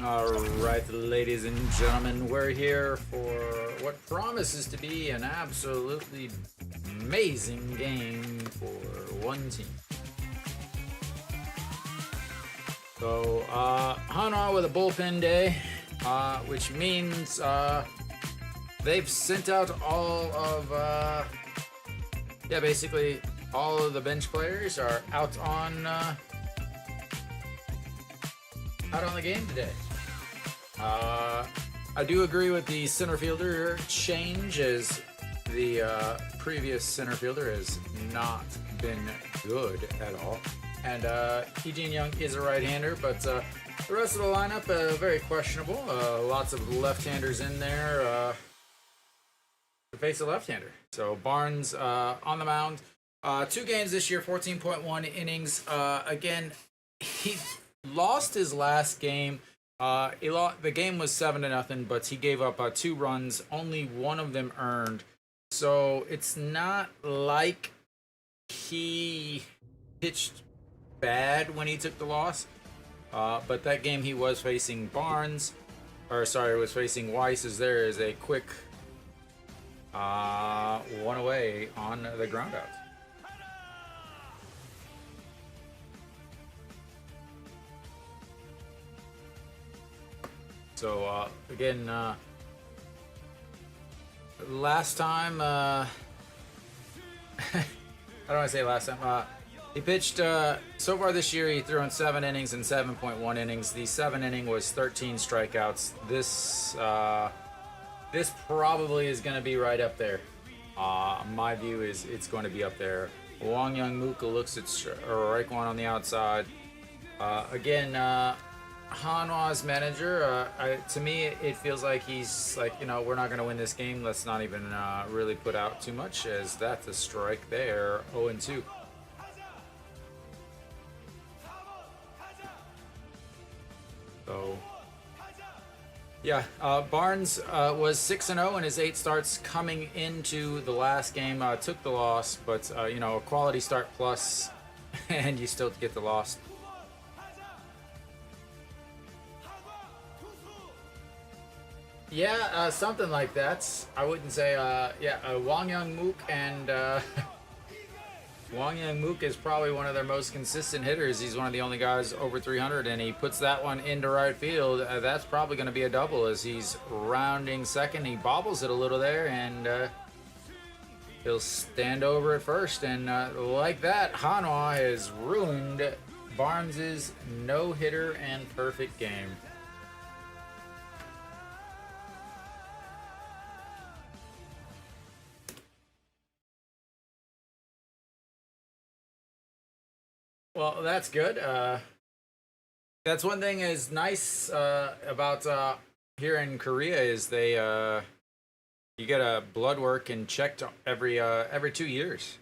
All right, ladies and gentlemen, we're here for what promises to be an absolutely amazing game for one team. So, Hanwha with a bullpen day, which means they've sent out all of, basically all of the bench players are out on the game today. I do agree with the center fielder change, as the previous center fielder has not been good at all. And Eugene Young is a right-hander, but the rest of the lineup very questionable. Lots of left-handers in there to face a left-hander. So Barnes on the mound. 2 games this year, 14.1 innings. Again, he lost his last game. The game was 7-0, but he gave up 2 runs. Only one of them earned. So it's not like he pitched bad when he took the loss. But that game he was facing was facing Weiss. As there is a quick one away on the groundout. So, again, last time, I don't want to say last time, he pitched, so far this year, he threw in 7 innings and 7.1 innings. The 7 inning was 13 strikeouts. This probably is going to be right up there. My view is it's going to be up there. Wang Young Muka looks at strike one on the outside. Again, Hanwha's manager, to me, it feels like he's like, we're not going to win this game. Let's not even really put out too much, as that's a strike there. 0-2. So, yeah, Barnes was 6-0 in his 8 starts coming into the last game. Took the loss, but, a quality start plus, and you still get the loss. Yeah, something like that. I wouldn't say, Wang Young Mook and Wang Young Mook is probably one of their most consistent hitters. He's one of the only guys over 300, and he puts that one into right field. That's probably going to be a double, as he's rounding second. He bobbles it a little there, and he'll stand over at first. And like that, Hanwha has ruined Barnes's no-hitter and perfect game. Well, that's good. That's one thing is nice about here in Korea is they you get a blood work and checked every 2 years.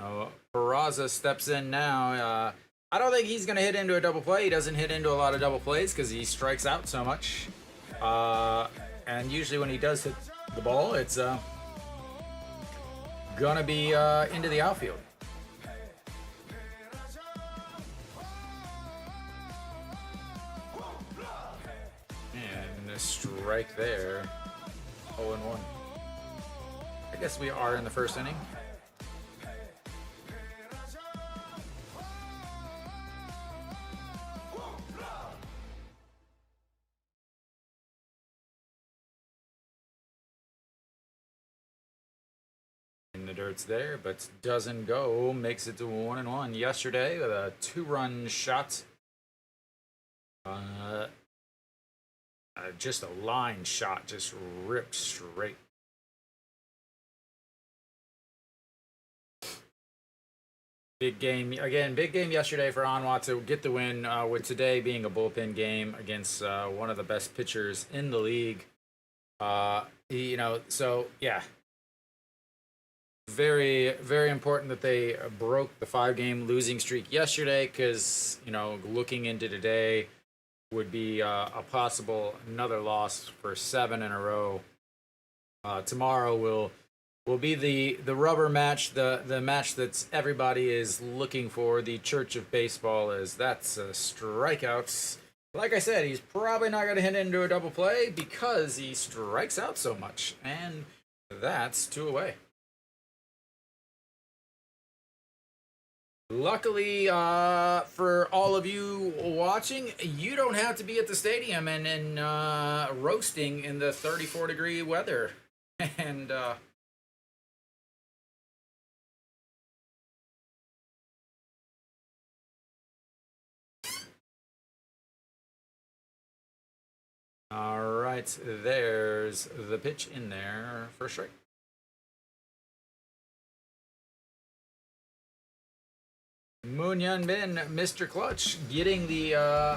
Peraza steps in now. I don't think he's gonna hit into a double play. He doesn't hit into a lot of double plays because he strikes out so much. And usually when he does hit the ball, it's gonna be into the outfield. Strike there. 0-1. I guess we are in the first inning. And the dirt's there, but doesn't go. Makes it to 1-1. Yesterday with a 2-run shot. Just a line shot, just ripped straight. Big game again. Big game yesterday for Hanwha to get the win. With today being a bullpen game against one of the best pitchers in the league. So yeah, very, very important that they broke the 5-game losing streak yesterday, because looking into today would be a possible another loss for 7 in a row. Tomorrow will be the rubber match, the match that everybody is looking for, the Church of Baseball, as that's strikeouts Like I said, he's probably not going to hit into a double play because he strikes out so much. And that's 2 away. Luckily, for all of you watching, you don't have to be at the stadium and roasting in the 34-degree weather. And, all right, there's the pitch in there for strike. Moon Hyun Min, Mr. Clutch, getting the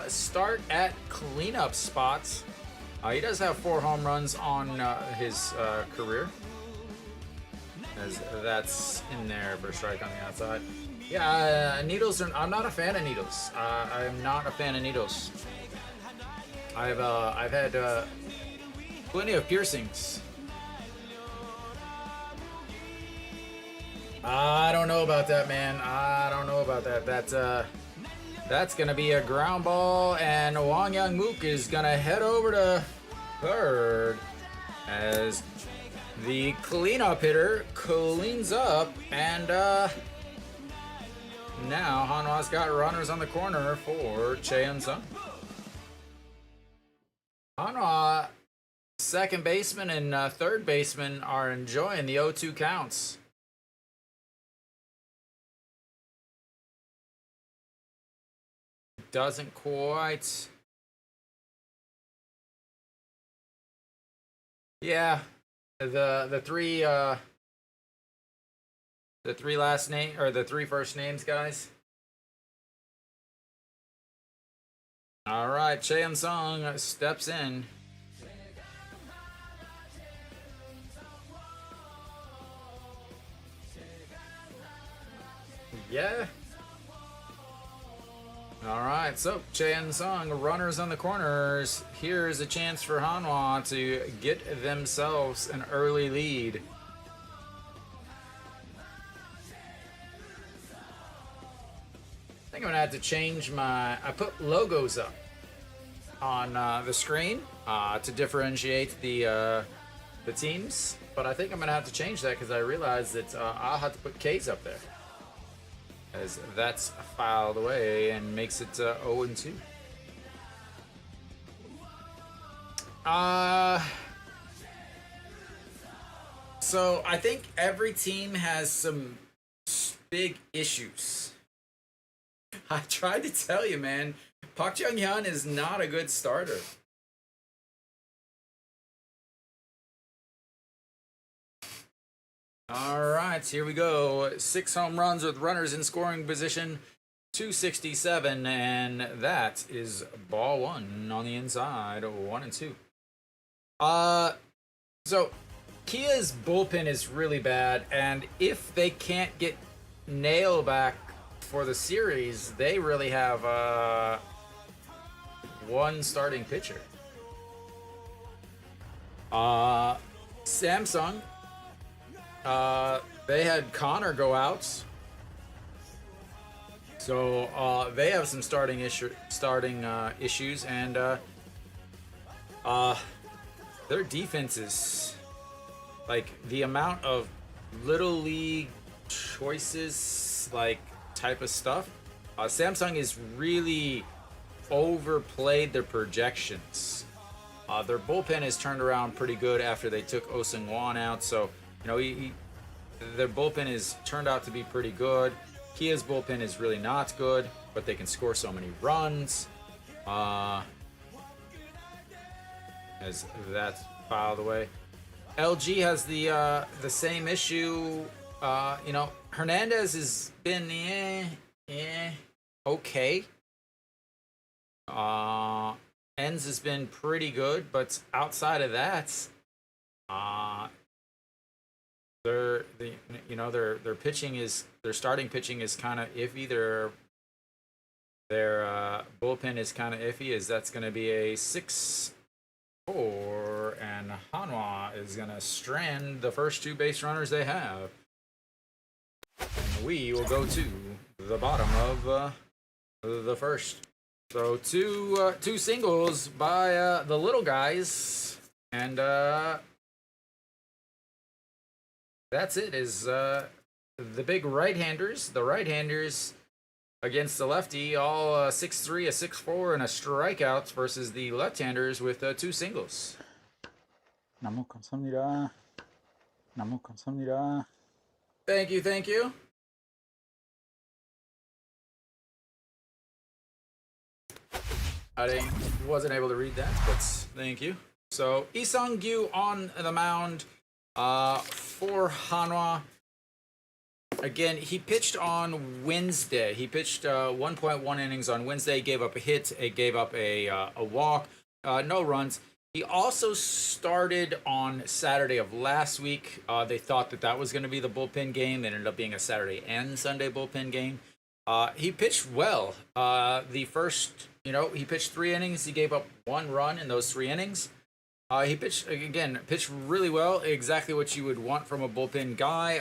start at cleanup spots. He does have 4 home runs on his career, as that's in there for strike on the outside. Yeah, needles are. I'm not a fan of needles. I'm not a fan of needles. I've had plenty of piercings. I don't know about that, man. I don't know about that. That's gonna be a ground ball, and Wang Young Mook is gonna head over to third as the cleanup hitter cleans up, and now Hanwha's got runners on the corner for Cheon-sung. Hanwha, second baseman and third baseman are enjoying the 0-2 counts. Doesn't quite. Yeah, the three last name, or the 3 first names, guys. All right, Cheon-sung steps in. Yeah. All right, so Cheon-sung, runners on the corners. Here's a chance for Hanwha to get themselves an early lead. I think I'm gonna have to change my. I put logos up on the screen to differentiate the teams, but I think I'm gonna have to change that because I realized that I'll have to put K's up there, as that's filed away and makes it 0-2. So I think every team has some big issues. I tried to tell you, man. Park Jung-hyun is not a good starter. All right, here we go. 6 home runs with runners in scoring position, 267, and that is ball 1 on the inside, 1-2. So Kia's bullpen is really bad, and if they can't get Nail back for the series, they really have one starting pitcher. Samsung, they had Connor go out, so they have some starting issues, and their defense is like the amount of little league choices, like type of stuff. Samsung is really overplayed their projections. Their bullpen has turned around pretty good after they took Oh Seung-won out, so you know their bullpen has turned out to be pretty good. Kia's bullpen is really not good, but they can score so many runs. As that's filed away. LG has the same issue. You know, Hernandez has been okay. Enns has been pretty good, but outside of that, their pitching is, their starting pitching is kind of iffy. Their bullpen is kind of iffy, as that's going to be a 6-4, and Hanwha is going to strand the first 2 base runners they have. And we will go to the bottom of the first. So two singles by the little guys, and that's it. Is the big right-handers? The right-handers against the lefty, all 6-3, a 6-4, and a strikeouts versus the left-handers with two singles. 너무 감사합니다. 너무 감사합니다. Thank you, thank you. I wasn't able to read that, but thank you. So Lee Sung-gyu on the mound for Hanwha. Again, he pitched on Wednesday. He pitched 1.1 innings on Wednesday. Gave up a hit. It gave up a walk. No runs. He also started on Saturday of last week. They thought that was going to be the bullpen game. It ended up being a Saturday and Sunday bullpen game. He pitched well. The first, he pitched 3 innings. He gave up 1 run in those 3 innings. He pitched really well, exactly what you would want from a bullpen guy.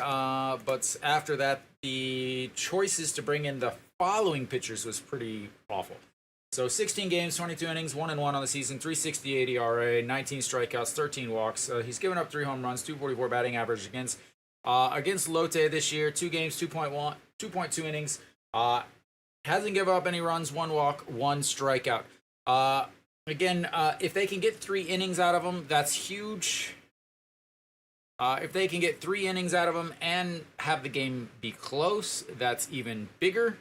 But after that, the choices to bring in the following pitchers was pretty awful. So 16 games, 22 innings, 1-1 on the season, 3.68 ERA, 19 strikeouts, 13 walks. He's given up 3 home runs, 2.44 batting average against Lotte this year. 2 games, 2.2 innings. Hasn't given up any runs, 1 walk, 1 strikeout. Again, if they can get 3 innings out of him, that's huge. If they can get 3 innings out of him and have the game be close, that's even bigger.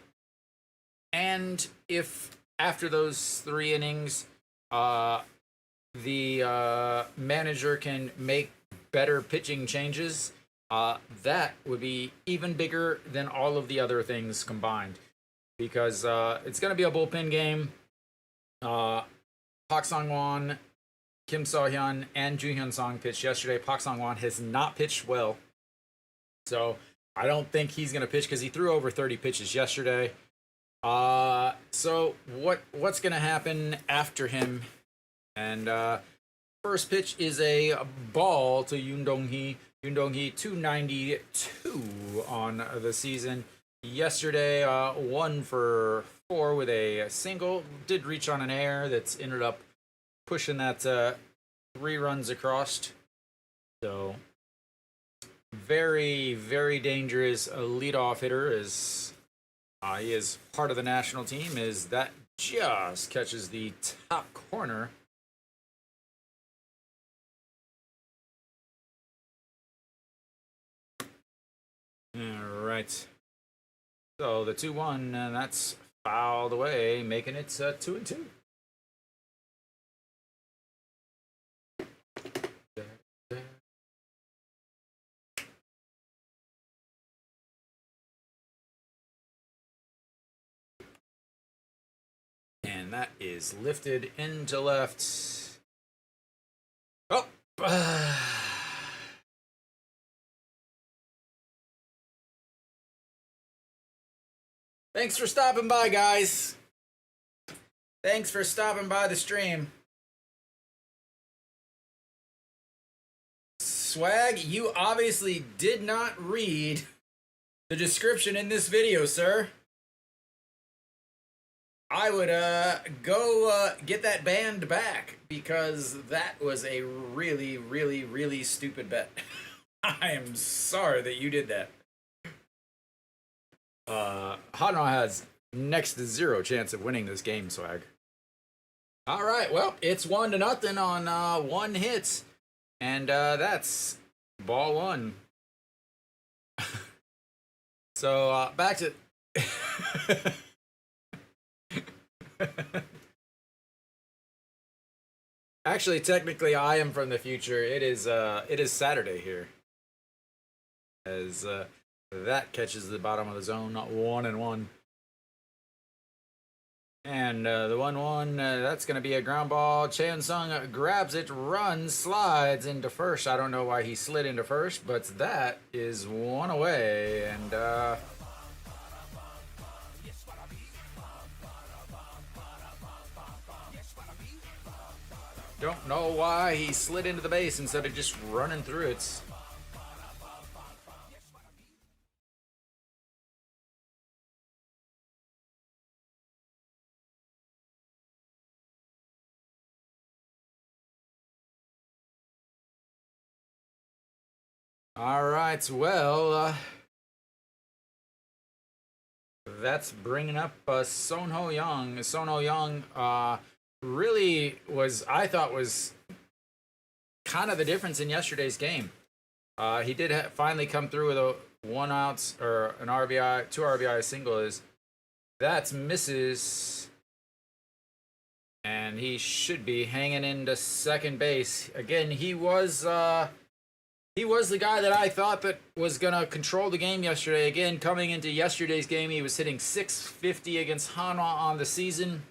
And if after those 3 innings, the manager can make better pitching changes, that would be even bigger than all of the other things combined. Because it's going to be a bullpen game. Park Sang-won, Kim So-hyun, and Joo Hyun-sung pitched yesterday. Park Sang-won has not pitched well. So I don't think he's going to pitch because he threw over 30 pitches yesterday. So what's going to happen after him? And first pitch is a ball to Yoon Dong-hee. Yoon Dong-hee, 292 on the season. Yesterday, 1 for 4 with a single. Did reach on an error that's ended up pushing that 3 runs across. So very, very dangerous leadoff hitter. Is he is part of the national team. Is that just catches the top corner. All right. So the 2-1, and that's fouled away, making it 2-2. And that is lifted into left. Oh! Thanks for stopping by, guys. Thanks for stopping by the stream. Swag, you obviously did not read the description in this video, sir. I would go get that band back because that was a really, really, really stupid bet. I am sorry that you did that. Hanwha has next to 0 chance of winning this game, Swag. All right, well, it's 1-0 on 1 hit, and that's ball 1. So back to. Actually, technically, I am from the future. It is Saturday here, as that catches the bottom of the zone, 1-1. And the 1-1, that's going to be a ground ball. Chan Sung grabs it, runs, slides into first. I don't know why he slid into first, but that is 1 away. And don't know why he slid into the base instead of just running through it. All right, well, that's bringing up Sonho Young. Sonho Young really was, I thought, was kind of the difference in yesterday's game. He did finally come through with a 1 out or an RBI, 2 RBI single. That's misses, and he should be hanging into second base again. He was the guy that I thought that was gonna control the game yesterday. Again, coming into yesterday's game, he was hitting .650 against Hanwha on the season.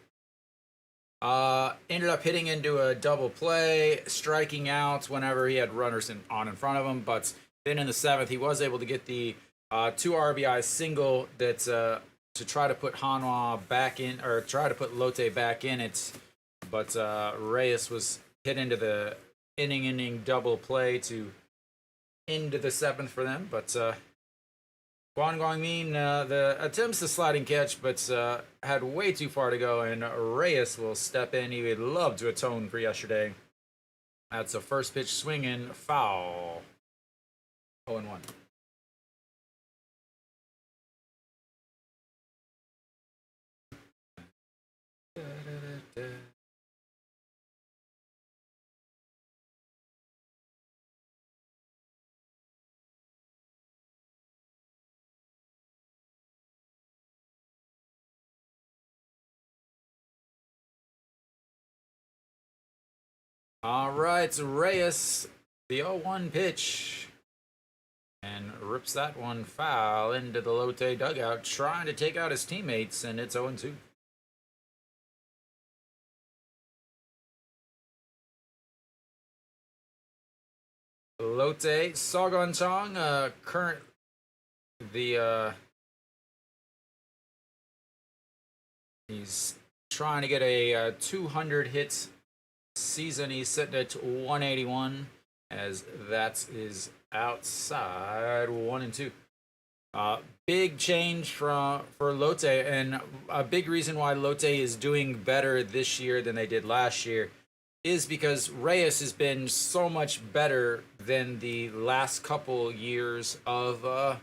Ended up hitting into a double play, striking out whenever he had runners in front of him. But then in the 7th, he was able to get the 2 RBI single that to try to put Hanwha back in, or try to put Lotte back in it. But Reyes was hit into the inning double play to into the 7th for them. But Guan Guangmin, the attempts to sliding catch, but had way too far to go, and Reyes will step in. He would love to atone for yesterday. That's a first pitch swinging foul. 0-1. All right, Reyes, the 0-1 pitch, and rips that one foul into the Lotte dugout, trying to take out his teammates, and it's 0-2. Lotte, Sogon Chong, he's trying to get a 200 hits season. He's sitting at 181, as that is outside 1-2. Big change for Lotte, and a big reason why Lotte is doing better this year than they did last year is because Reyes has been so much better than the last couple years of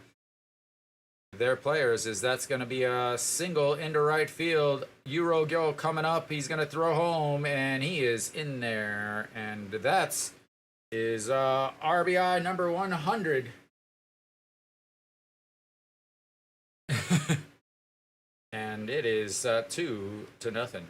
their players. That's going to be a single into right field. Euro Gil coming up. He's going to throw home, and he is in there. And that's is RBI number 100. And it is 2-0.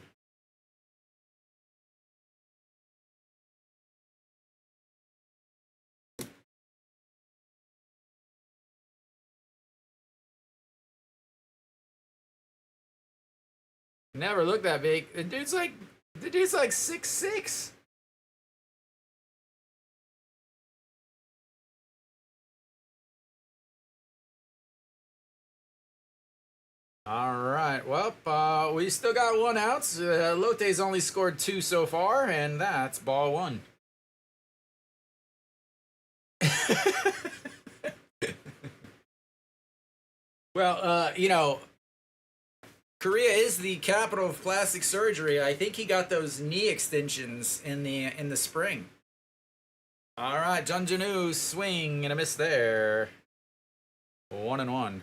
Never looked that big. The dude's like 6'6". All right. Well, we still got 1 out. Lotte's only scored 2 so far, and that's ball 1. Well, Korea is the capital of plastic surgery. I think he got those knee extensions in the spring. All right, Jun Junu, swing and a miss there. 1-1.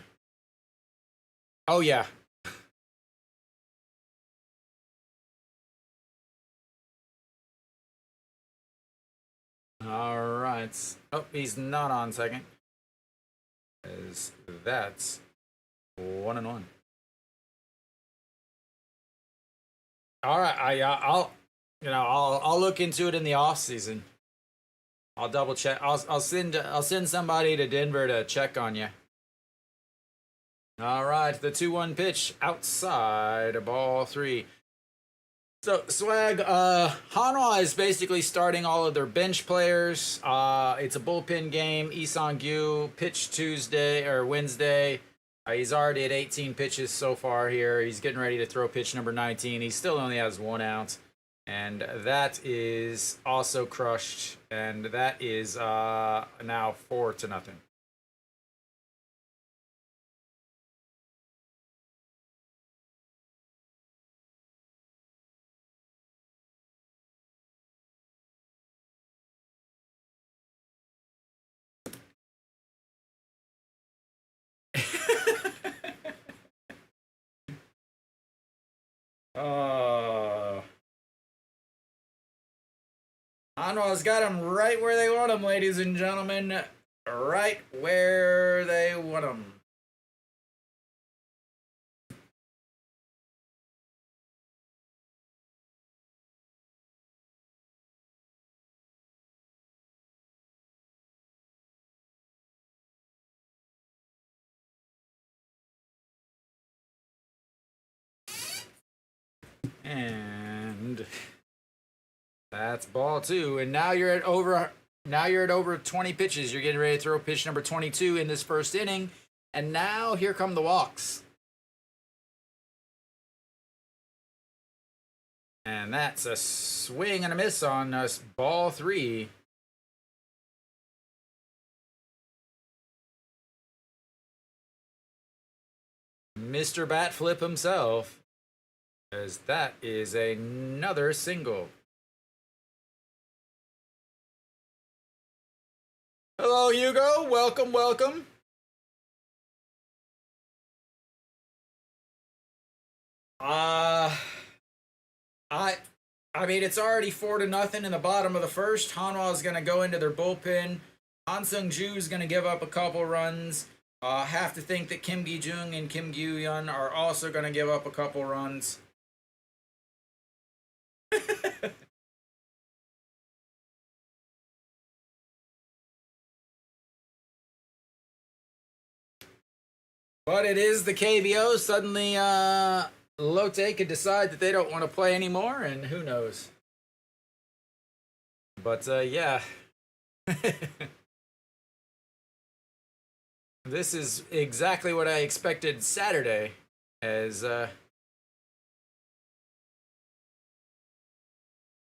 Oh yeah. All right. Oh, he's not on second. As that's 1-1. All right, I'll look into it in the off season. I'll double check. I'll send somebody to Denver to check on you. All right, the 2-1 pitch outside, ball 3. So Swag, Hanwha is basically starting all of their bench players. It's a bullpen game. Lee Sang-gyu pitched Tuesday or Wednesday. He's already at 18 pitches so far here. He's getting ready to throw pitch number 19. He still only has 1 out. And that is also crushed. And that is now 4-0. Hanwha's got them right where they want them, ladies and gentlemen. Right where they want them. And that's ball 2. And now you're at over 20 pitches. You're getting ready to throw pitch number 22 in this first inning. And now here come the walks. And that's a swing and a miss on ball 3. Mr. Bat Flip himself, as that is another single. Hello, Hugo. Welcome, welcome. I mean, it's already 4-0 in the bottom of the first. Hanwha is going to go into their bullpen. Han Sung-ju is going to give up a couple runs. Have to think that Kim Gi-jung and Kim Gyu-yeon are also going to give up a couple runs. But it is the KBO. Suddenly, Lotte could decide that they don't want to play anymore, and who knows. But, yeah. This is exactly what I expected Saturday, as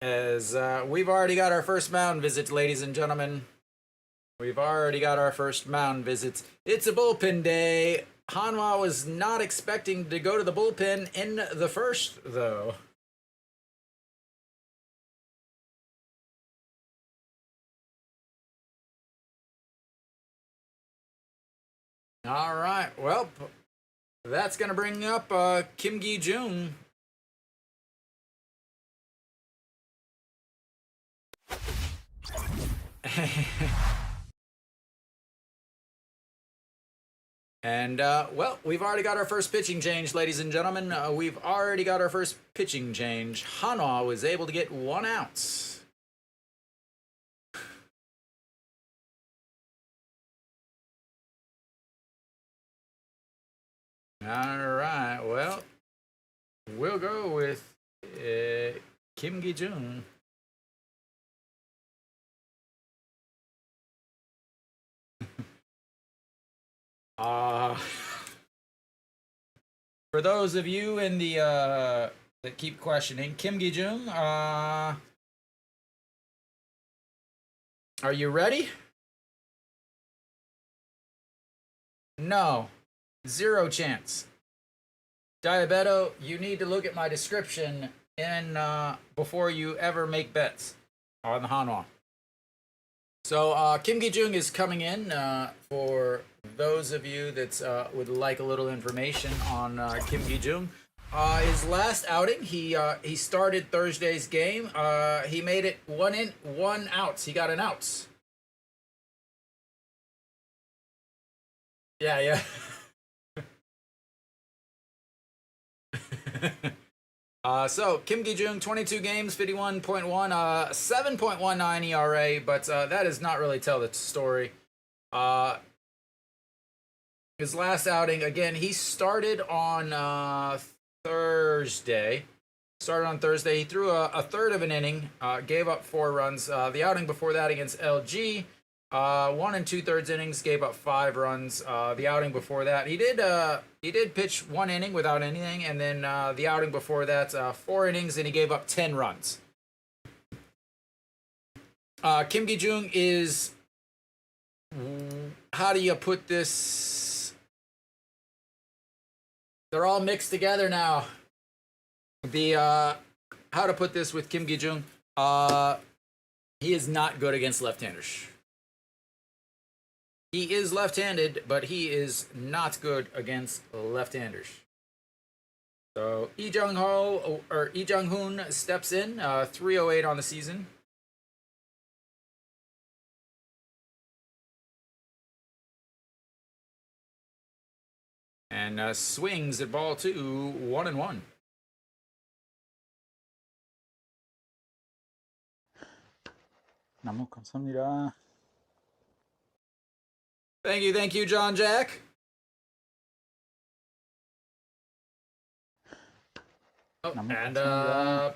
we've already got our first mound visit, ladies and gentlemen. We've already got our first mound visits. It's a bullpen day. Hanwha was not expecting to go to the bullpen in the first, though. All right, well, that's going to bring up Kim Gi-jung. And, well, we've already got our first pitching change, ladies and gentlemen. We've already got our first pitching change. Hanwha was able to get 1 out. All right, well, we'll go with Kim Gi-jung. For those of you in the that keep questioning, Kim Gi-jung, are you ready? No, 0 chance. Diabeto, you need to look at my description in before you ever make bets on the Hanwha. So Kim Gi-jung is coming in for those of you that would like a little information on Kim Gi-jung. His last outing, he started Thursday's game. He made it 1 out. He got an out. Yeah. So Kim Gi-jung, 22 games, 51.1, 7.19 ERA, but that does not really tell the story. His last outing, again, he started on Thursday. He threw a third of an inning, gave up 4 runs. The outing before that against LG, 1 2/3 innings, gave up 5 runs. The outing before that, he did pitch 1 inning without anything, and then the outing before that, 4 innings, and he gave up 10 runs. Kim Gi-jung is, how do you put this? They're all mixed together now. How to put this with Kim Gi-jung? He is not good against left-handers. He is left-handed, but he is not good against left-handers. So Lee Jung-hoon steps in, 308 on the season. And swings at ball 2, 1-1. 너무 감사합니다. Thank you, John Jack. Oh, and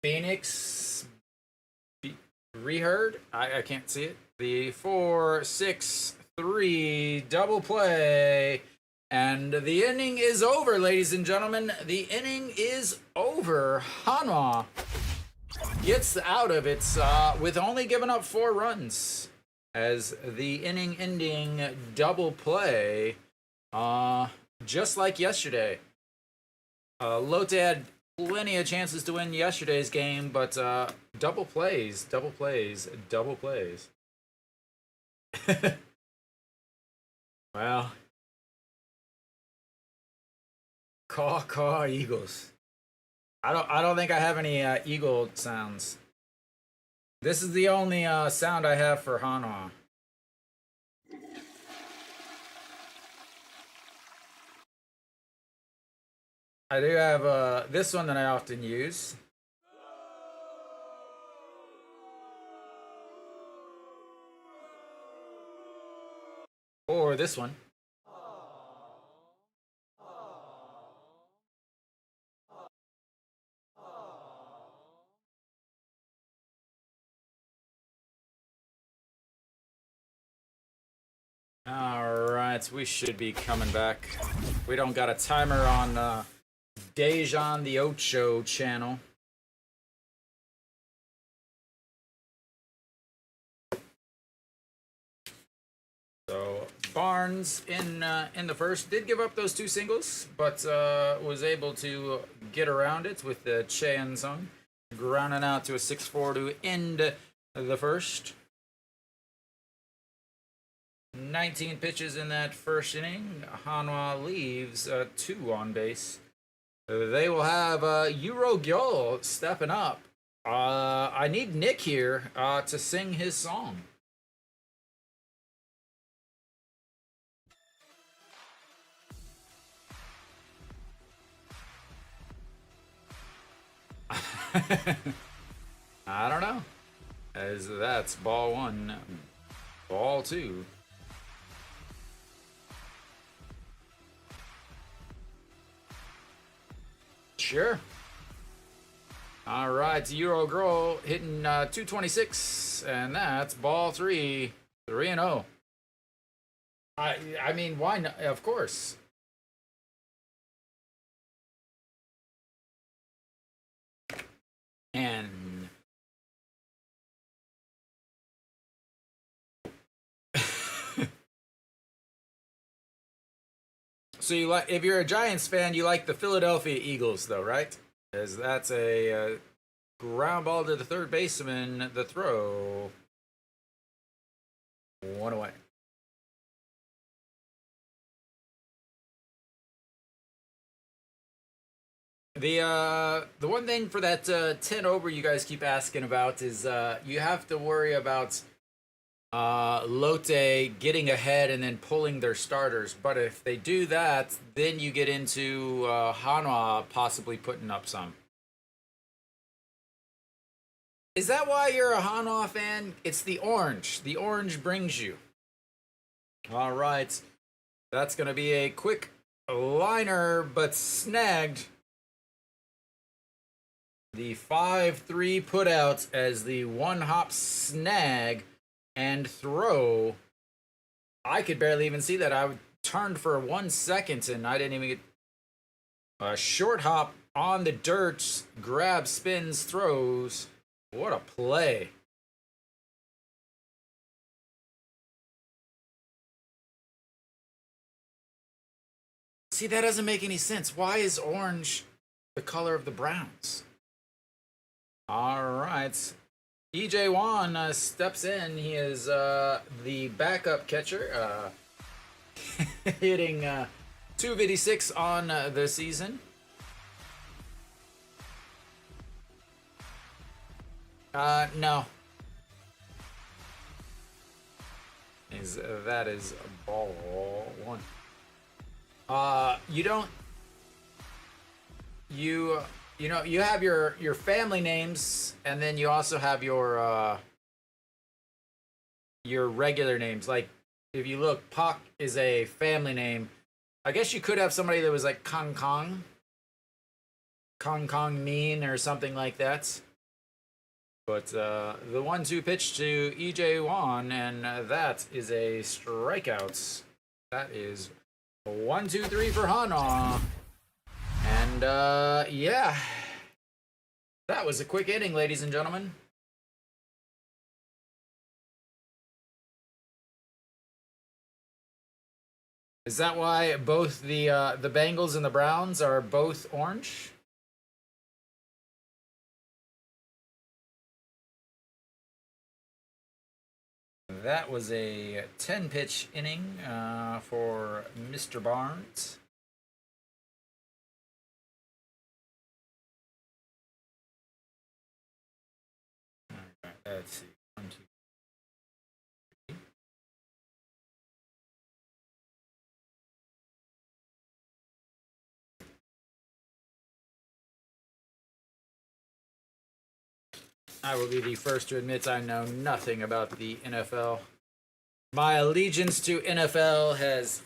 Phoenix reheard. I can't see it. The 4-6-3 double play. And the inning is over, ladies and gentlemen. The inning is over. Hanwha gets out of it with only giving up 4 runs. As the inning ending double play, just like yesterday. Lotte had plenty of chances to win yesterday's game, but double plays. Well, caw Eagles. I don't think I have any eagle sounds. This is the only sound I have for Hanwha. I do have this one that I often use. Or this one. Alright, we should be coming back. We don't got a timer on Dejan the Ocho channel. So Barnes in the first did give up those 2 singles, but was able to get around it with the Cheon Sung grounding out to a 6-4 to end the first. 19 pitches in that first inning. Hanwha leaves 2 on base. They will have Euro Gyol stepping up. I need Nick here to sing his song. I don't know. As that's ball 1, ball 2. Sure. All right, Euro Girl hitting 226, and that's ball 3, 3-0. I mean, why not? Of course. And so you like, if you're a Giants fan, you like the Philadelphia Eagles, though, right? As that's a ground ball to the third baseman. The throw, 1 away. The one thing for that 10 over you guys keep asking about is you have to worry about Lotte getting ahead and then pulling their starters. But if they do that, then you get into Hanwha possibly putting up some. Is that why you're a Hanwha fan? It's the orange. The orange brings you. All right. That's going to be a quick liner, but snagged. The 5-3 putouts as the 1-hop snag and throw. I could barely even see that. I turned for 1 second and I didn't even get a short hop on the dirt. Grab, spins, throws. What a play. See, that doesn't make any sense. Why is orange the color of the Browns? All right. EJ Wan steps in. He is the backup catcher, hitting 2 of 86 on the season. No. That is ball one. You don't. You know you have your family names, and then you also have your regular names. Like if you look, Pak is a family name. I guess you could have somebody that was like Kong Min or something like that. But the 1-2 pitch to EJ Wan, and that is a strikeout. That is 1, 2, 3 for Hanwha. And yeah, that was a quick inning, ladies and gentlemen. Is that why both the Bengals and the Browns are both orange? That was a 10-pitch inning for Mr. Barnes. All right, let's see. 1, 2, 3. I will be the first to admit I know nothing about the NFL. My allegiance to NFL has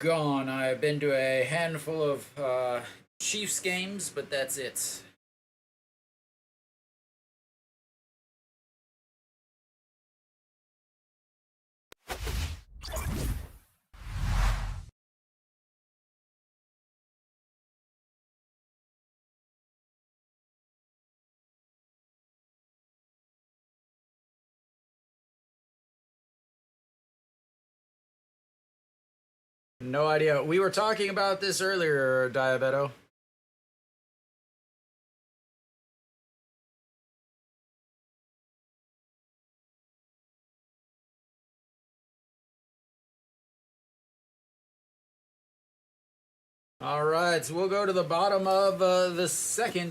gone. I've been to a handful of Chiefs games, but that's it. No idea. We were talking about this earlier, Diabeto. All right, so we'll go to the bottom of the second.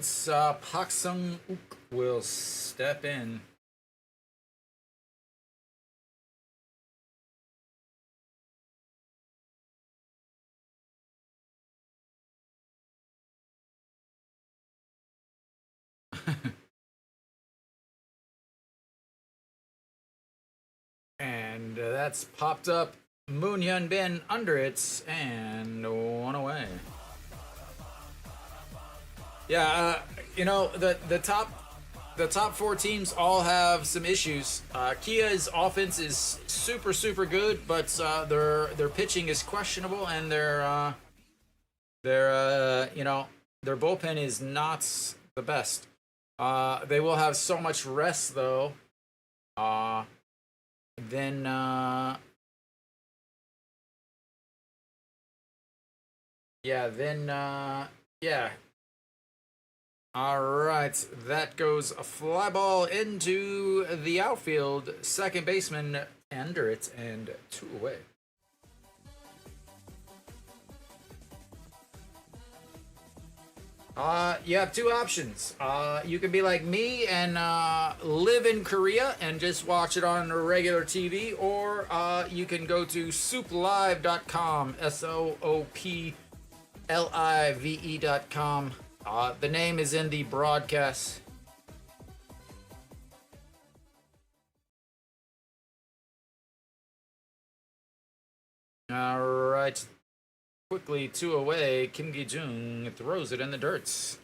Pak Sung-uk will step in. And that's popped up. Moon Hyun Bin under it, and one away. Yeah, you know the top 4 teams all have some issues. Kia's offense is super good, but their pitching is questionable, and their bullpen is not the best. They will have so much rest though. Then yeah. All right, that goes a fly ball into the outfield. Second baseman under it, and 2 away. You have 2 options. You can be like me and live in Korea and just watch it on regular TV, or you can go to SOOPlive.com, SOOPlive.com. The name is in the broadcast. All right. Quickly 2 away. Kim Gi-jung throws it in the dirt.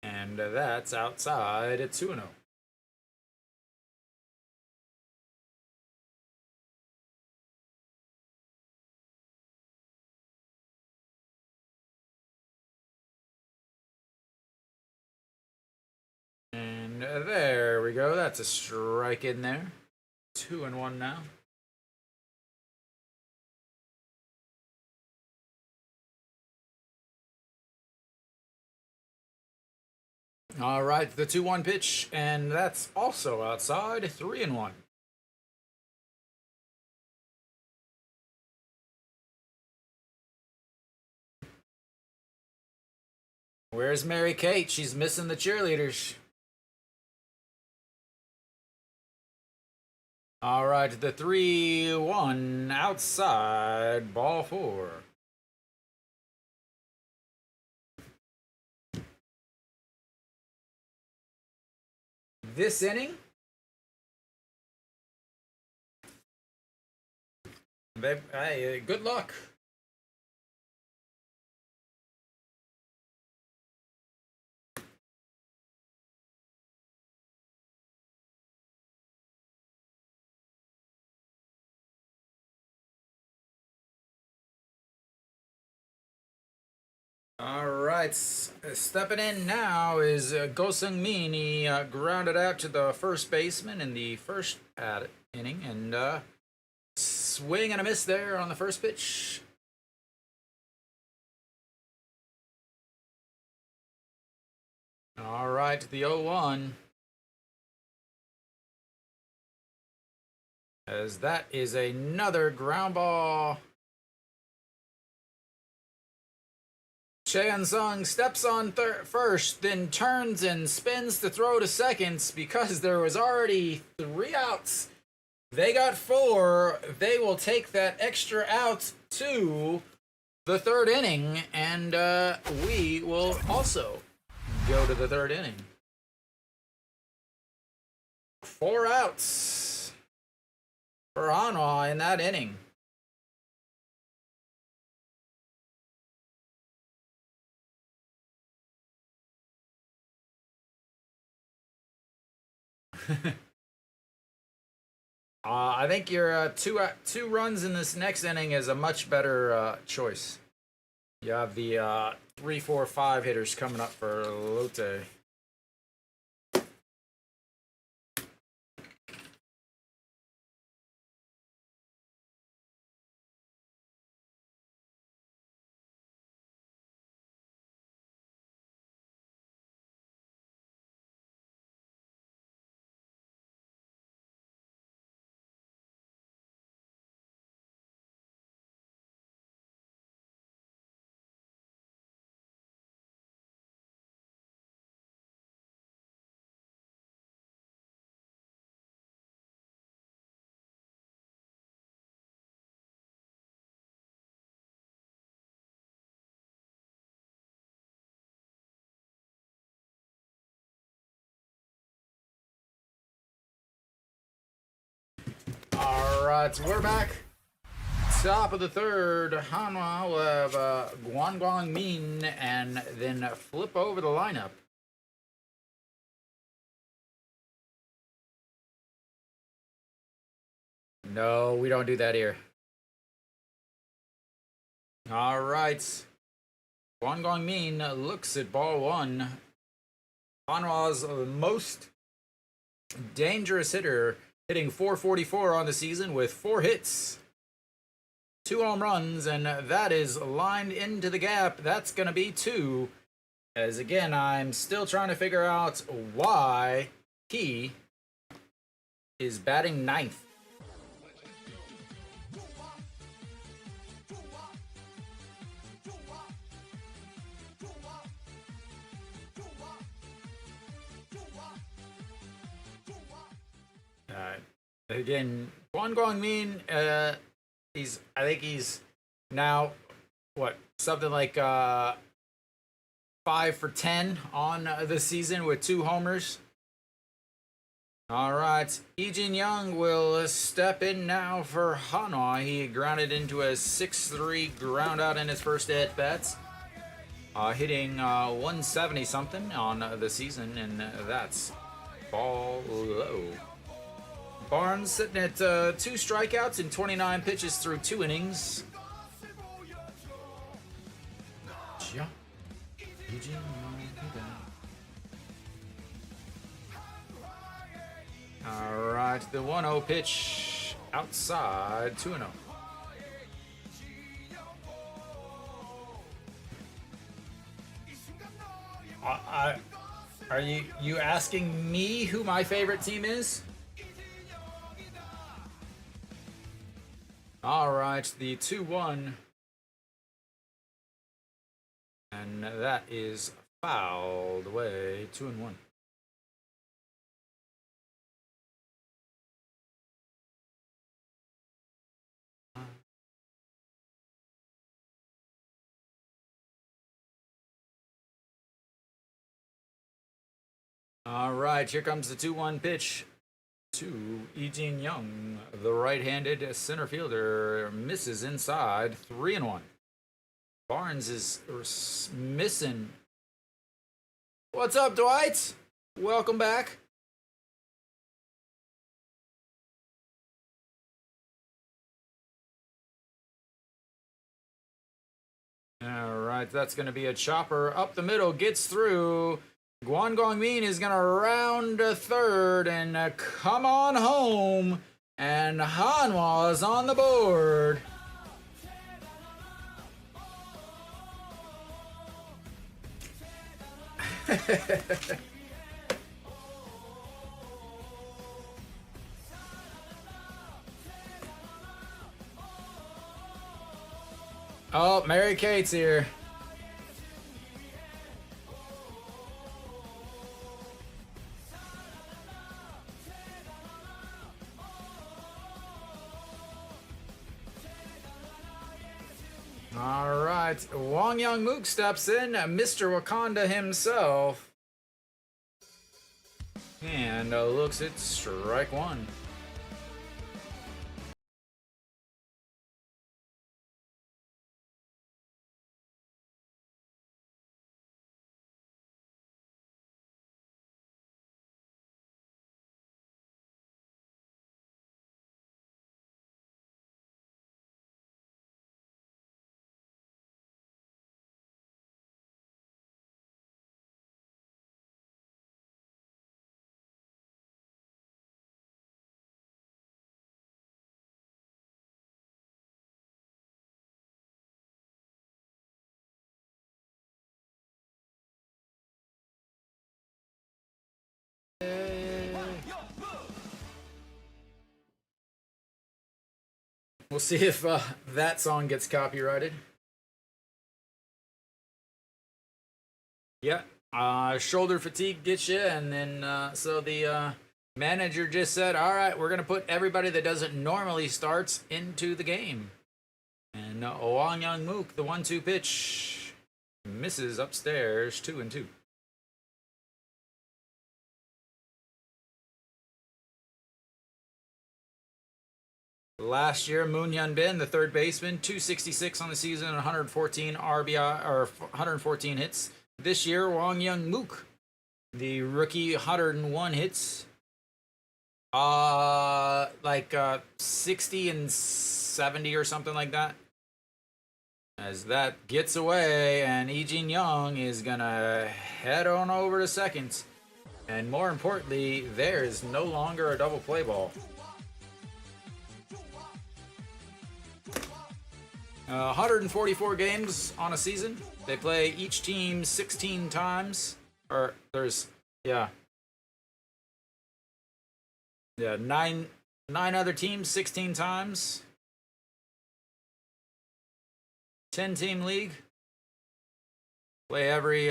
And that's outside at 2-0. And there we go. That's a strike in there. 2-1 now. All right, the 2-1 pitch, and that's also outside. 3-1. Where's Mary Kate? She's missing the cheerleaders. All right, the 3-1 outside. Ball 4. This inning, hey, good luck. All right, stepping in now is Go Sung Min. He grounded out to the first baseman in the first inning, and swing and a miss there on the first pitch. All right, the 0-1. As that is another ground ball. Cheon Sung steps on first, then turns and spins to throw to seconds because there was already 3 outs. They got 4. They will take that extra out to the 3rd inning, and we will also go to the 3rd inning. 4 outs for Hanwha in that inning. I think your two runs in this next inning is a much better choice. You have the 3, 4, 5 hitters coming up for Lotte. All right, so we're back. Top of the 3rd, Hanwha will have Guang Min and then flip over the lineup. No, we don't do that here. All right. Guang Min looks at ball 1. Hanwha's most dangerous hitter, hitting .444 on the season with 4 hits, 2 home runs, and that is lined into the gap. That's going to be 2. As again, I'm still trying to figure out why he is batting 9th. Again, Guang Min, I think he's now, something like 5 for 10 on the season with 2 homers. All right, Lee Young will step in now for Hanwha. He grounded into a 6-3 ground out in his first at-bats, hitting 170 something on the season, and that's ball low. Barnes sitting at 2 strikeouts and 29 pitches through 2 innings. All right, the 1-0 pitch outside, 2-0. Are you asking me who my favorite team is? All right, the 2-1. And that is fouled away. 2-1. All right, here comes the 2-1 pitch to Ejin Young, the right-handed center fielder. Misses inside. 3-1. Barnes is missing. What's up, Dwight? Welcome back. All right, that's going to be a chopper up the middle. Gets through. Guan Gongmin is going to round to third and come on home. And Hanwha is on the board. Oh, Mary Kate's here. All right, Wong Young Mook steps in, Mr. Wakanda himself. And looks at strike one. We'll see if that song gets copyrighted. Yeah, shoulder fatigue gets you, and then so the manager just said, all right, we're going to put everybody that doesn't normally starts into the game. And Wong Young Mook, the 1-2 pitch, misses upstairs, 2-2. Last year, Moon Hyun Bin, the third baseman, 266 on the season, 114 RBI or 114 hits. This year, Wong Young Mook, the rookie, 101 hits. 60 and 70 or something like that. As that gets away, and Ejin Young is gonna head on over to second. And more importantly, there is no longer a double play ball. 144 games on a season. They play each team 16 times. Or there's nine other teams 16 times. 10-team league. Play every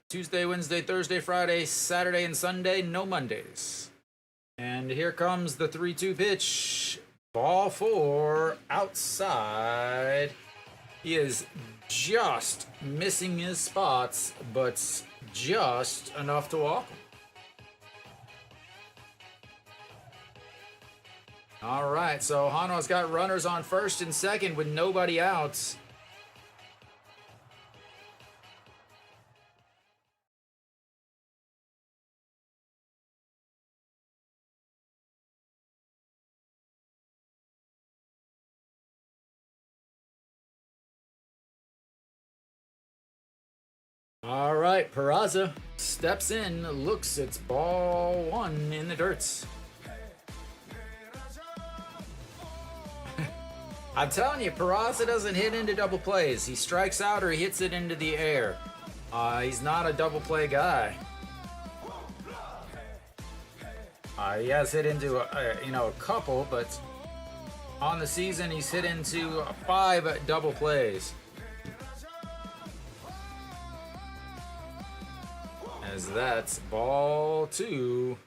Tuesday, Wednesday, Thursday, Friday, Saturday, and Sunday. No Mondays. And here comes the 3-2 pitch. Ball 4 outside. He is just missing his spots, but just enough to walk him. All right, so Hanwha's got runners on first and second with nobody out. All right, Peraza steps in, looks, it's ball 1 in the dirt. I'm telling you, Peraza doesn't hit into double plays. He strikes out or he hits it into the air. He's not a double play guy. He has hit into a couple, but on the season he's hit into 5 double plays. As that's ball 2.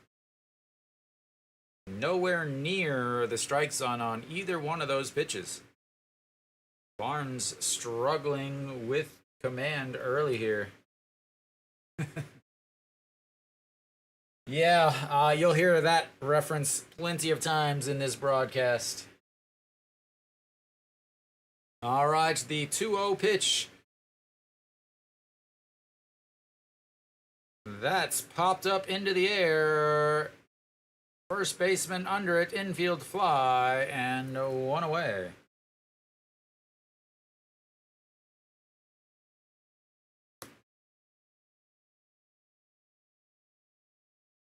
Nowhere near the strike zone on either one of those pitches. Barnes struggling with command early here. Yeah, you'll hear that reference plenty of times in this broadcast. All right, the 2-0 pitch. That's popped up into the air. First baseman under it, infield fly, and 1 away.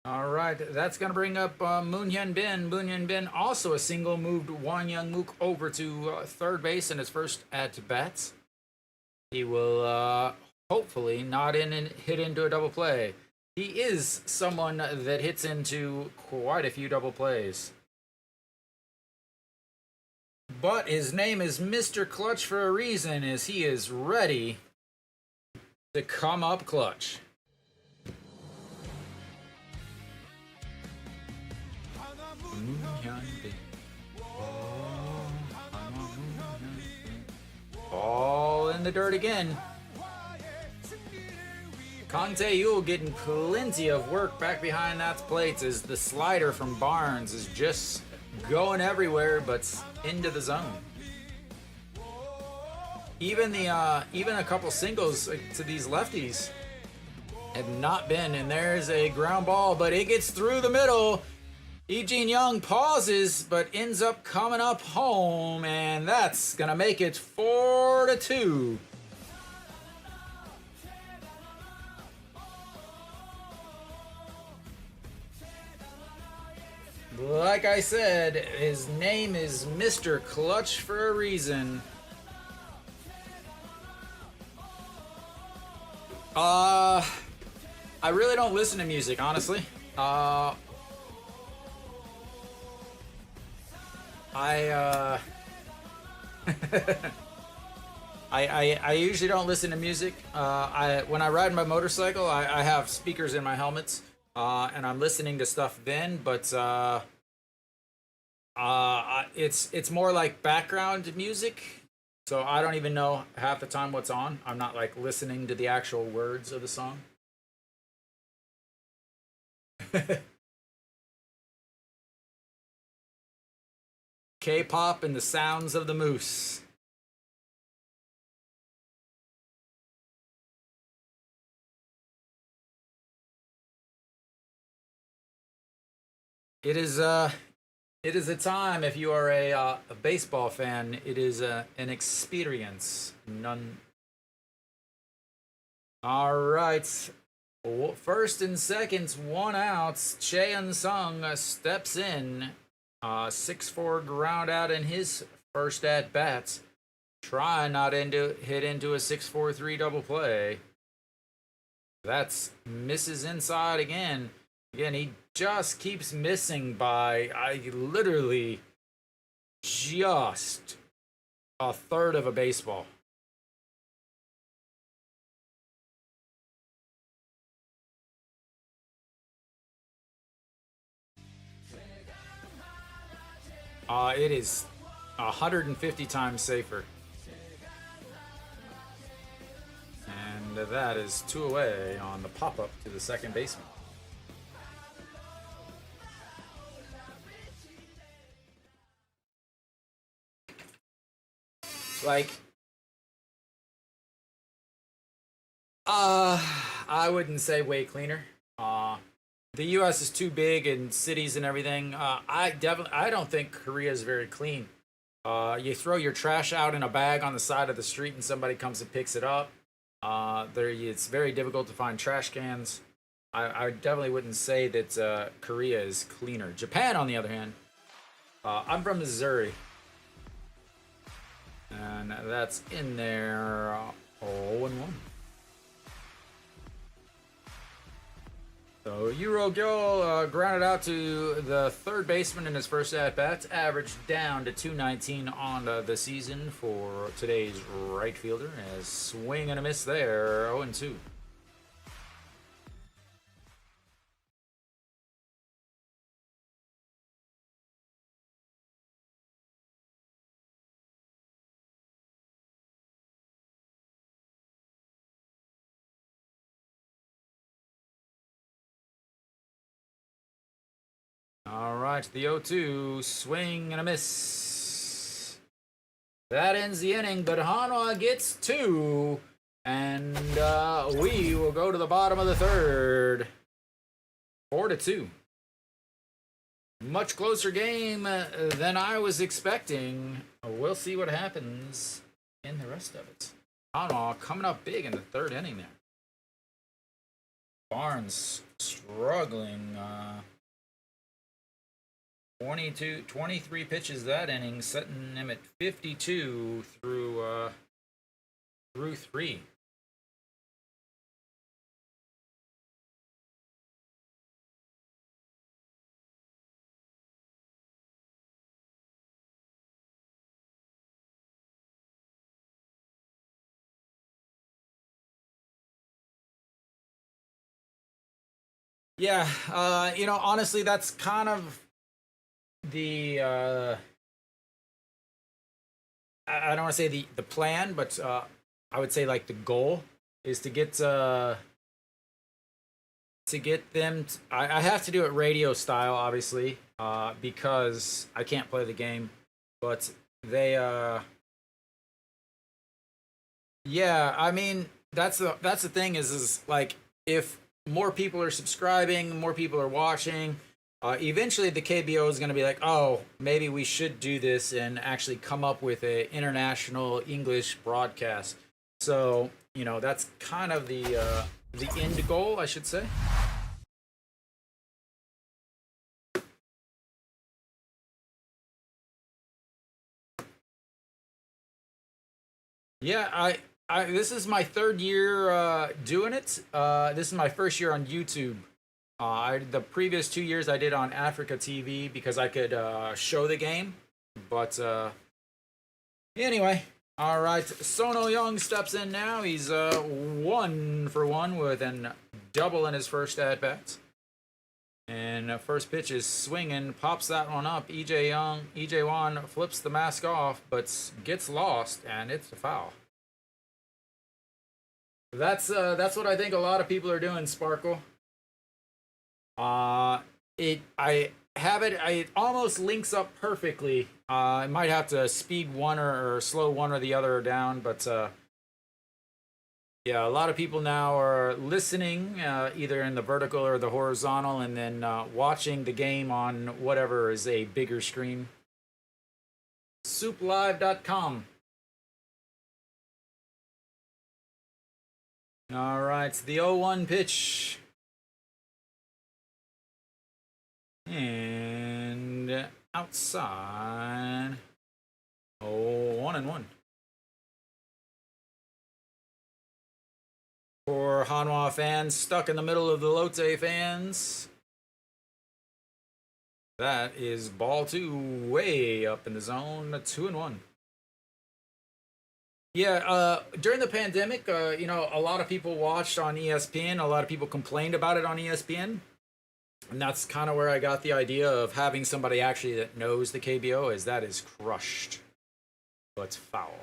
All right, that's going to bring up Moon Hyun Bin. Moon Hyun Bin also a single, moved Won Young Mook over to third base in his first at-bats. He will hopefully not hit into a double play. He is someone that hits into quite a few double plays. But his name is Mr. Clutch for a reason, as he is ready to come up clutch. All in the dirt again. Kang Tae-yul getting plenty of work back behind that plate as the slider from Barnes is just going everywhere but into the zone. Even a couple singles to these lefties have not been, and there's a ground ball, but it gets through the middle. Lee Young pauses, but ends up coming up home, and that's gonna make it 4-2. Like I said, his name is Mr. Clutch for a reason. I really don't listen to music, honestly. I usually don't listen to music. When I ride my motorcycle, I have speakers in my helmets, and I'm listening to stuff then. But it's more like background music, so I don't even know half the time what's on. I'm not like listening to the actual words of the song. K-pop and the sounds of the moose. It is a time, if you are a baseball fan, it is an experience. None. All right. First and seconds, 1 out. Cheon Sung steps in. 6-4 ground out in his first at bats. Try not to hit into a 6-4-3 double play. That's misses inside again. Again, he just keeps missing by literally just a third of a baseball. It is 150 times safer. And that is 2 away on the pop-up to the second baseman. Like, I wouldn't say way cleaner. The U.S. is too big in cities and everything. I don't think Korea is very clean. You throw your trash out in a bag on the side of the street and somebody comes and picks it up. It's very difficult to find trash cans. I definitely wouldn't say that Korea is cleaner. Japan, on the other hand, I'm from Missouri. And that's in there 0-1. So Gil grounded out to the third baseman in his first at-bat, averaged down to 219 on the season for today's right fielder. As swing and a miss there, 0-2. All right, the 0-2, swing and a miss. That ends the inning, but Hanwha gets 2, and we will go to the bottom of the third. 4-2. Much closer game than I was expecting. We'll see what happens in the rest of it. Hanwha coming up big in the third inning there. Barnes struggling. 23 pitches that inning, setting him at 52 through 3. Yeah, honestly, that's kind of the I don't want to say the plan, but I would say like the goal is to get them. I have to do it radio style, obviously, because I can't play the game. But they, yeah, I mean that's the thing is like if more people are subscribing, more people are watching. Eventually, the KBO is going to be like, oh, maybe we should do this and actually come up with an international English broadcast. So, that's kind of the end goal, I should say. Yeah, this is my third year doing it. This is my first year on YouTube. The previous 2 years I did on Africa TV because I could show the game. But anyway, all right. Sono Young steps in now. He's 1 for 1 with a double in his first at bat. And first pitch is swinging, pops that one up. EJ Wan flips the mask off, but gets lost, and it's a foul. That's what I think a lot of people are doing, Sparkle. It almost links up perfectly. I might have to speed one or slow one or the other down, but yeah, a lot of people now are listening either in the vertical or the horizontal, and then watching the game on whatever is a bigger screen. SOOPlive.com. All right, the 0-1 pitch. And outside. 1-1. For Hanwha fans stuck in the middle of the Lotte fans, that is ball 2 way up in the zone, 2-1. Yeah, during the pandemic, a lot of people watched on ESPN. A lot of people complained about it on ESPN. And that's kind of where I got the idea of having somebody actually that knows the KBO, is that is crushed. So it's foul.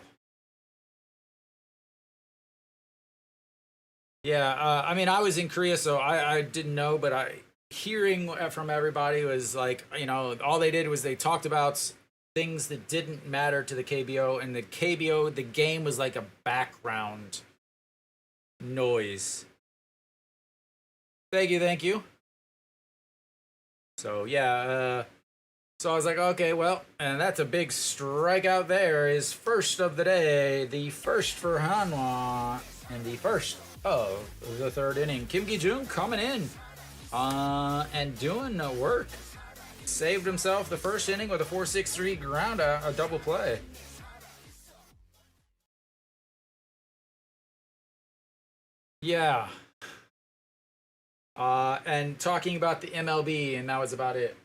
Yeah, I mean, I was in Korea, so I didn't know, but hearing from everybody was like, all they did was they talked about things that didn't matter to the KBO, and the KBO, the game was like a background noise. Thank you. So yeah, so I was like, okay, well, and that's a big strikeout there. Is first of the day, the first for Hanwha, and the first of the third inning. Kim Gi-jung coming in and doing work. Saved himself the first inning with a 4.63 groundout, a double play. Yeah. and talking about the MLB, and that was about it.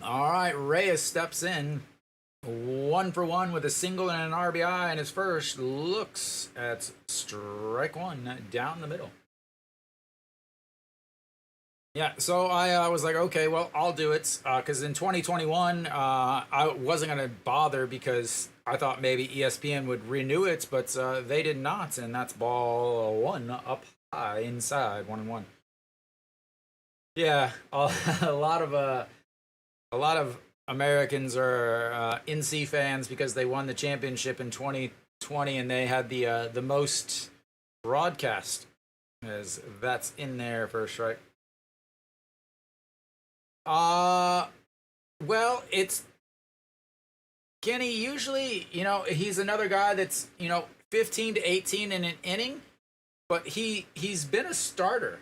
All right, Reyes steps in, 1 for 1 with a single and an RBI, and his first looks at strike one down the middle. Yeah, so I was like, okay, well, I'll do it, because in 2021, I wasn't going to bother because I thought maybe ESPN would renew it, but they did not, and that's ball one up high inside, 1-1. Yeah, a lot of Americans are NC fans because they won the championship in 2020, and they had the most broadcast, as that's in there for a strike. Well, it's Kenny. Usually, he's another guy that's 15 to 18 in an inning, but he's been a starter.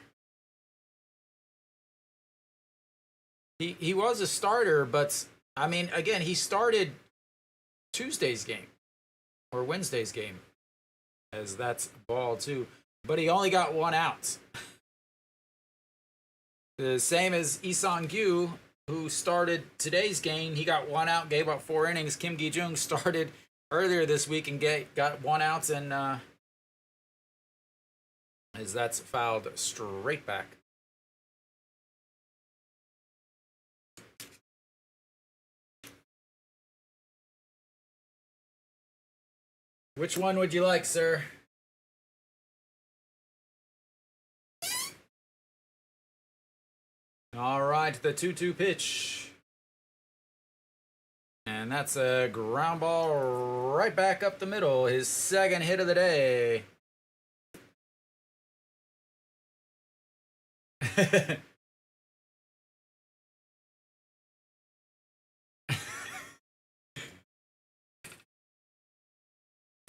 He was a starter, but I mean, again, he started Tuesday's game or Wednesday's game, as that's ball two, but he only got 1 out. The same as Isang Gyu, who started today's game. He got 1 out, gave up 4 innings. Kim Gi-jung started earlier this week and got 1 out, and as that's fouled straight back. Which one would you like, sir? All right, the 2-2 pitch. And that's a ground ball right back up the middle. His second hit of the day.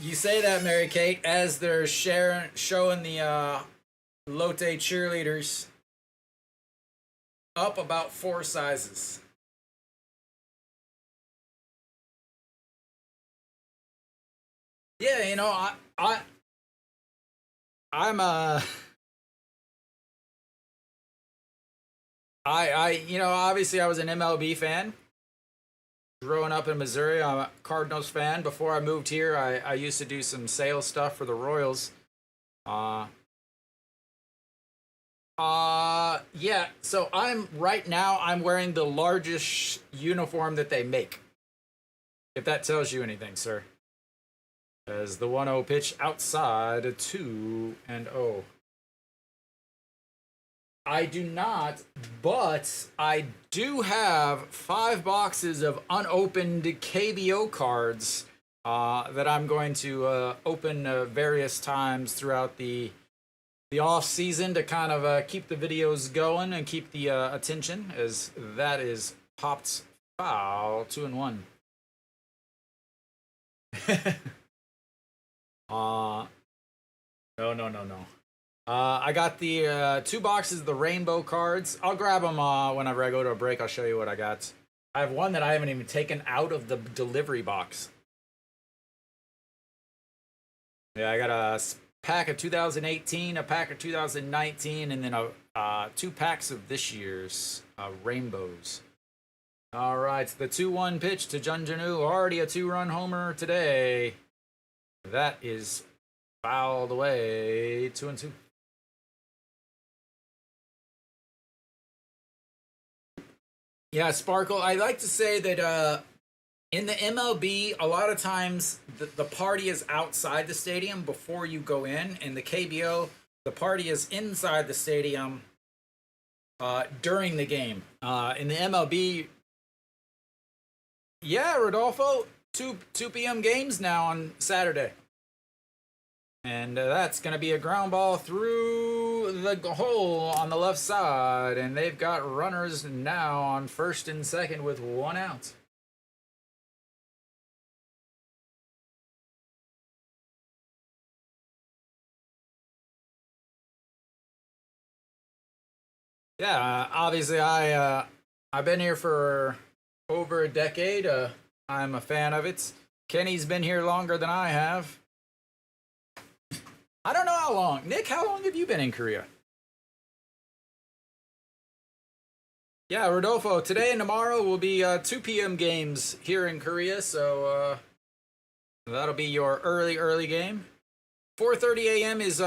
You say that, Mary Kate, as they're showing the Lotte cheerleaders up about 4 sizes. Yeah, I'm obviously I was an MLB fan. Growing up in Missouri, I'm a Cardinals fan. Before I moved here, I used to do some sales stuff for the Royals. Yeah, so I'm wearing the largest uniform that they make. If that tells you anything, sir. As the 1-0 pitch outside, 2-0. I do not, but I do have 5 boxes of unopened KBO cards that I'm going to open various times throughout the off season to kind of keep the videos going and keep the attention, as that is popped foul, 2-1. No. I got the 2 boxes of the rainbow cards. I'll grab them whenever I go to a break. I'll show you what I got. I have one that I haven't even taken out of the delivery box. Yeah, I got a pack of 2018, a pack of 2019, and then 2 packs of this year's rainbows. All right, the 2-1 pitch to Junjanu. Already a 2-run homer today. That is fouled away, 2-2. Yeah, Sparkle, I like to say that in the MLB, a lot of times the party is outside the stadium before you go in. In the KBO, the party is inside the stadium during the game. In the MLB, yeah, Rodolfo, 2 p.m. games now on Saturday. And that's going to be a ground ball through the hole on the left side. And they've got runners now on first and second with 1 out. Yeah, obviously I've been here for over a decade. I'm a fan of it. Kenny's been here longer than I have. I don't know how long. Nick, how long have you been in Korea? Yeah, Rodolfo, today and tomorrow will be 2 p.m. games here in Korea, so that'll be your early game. 4:30 a.m. is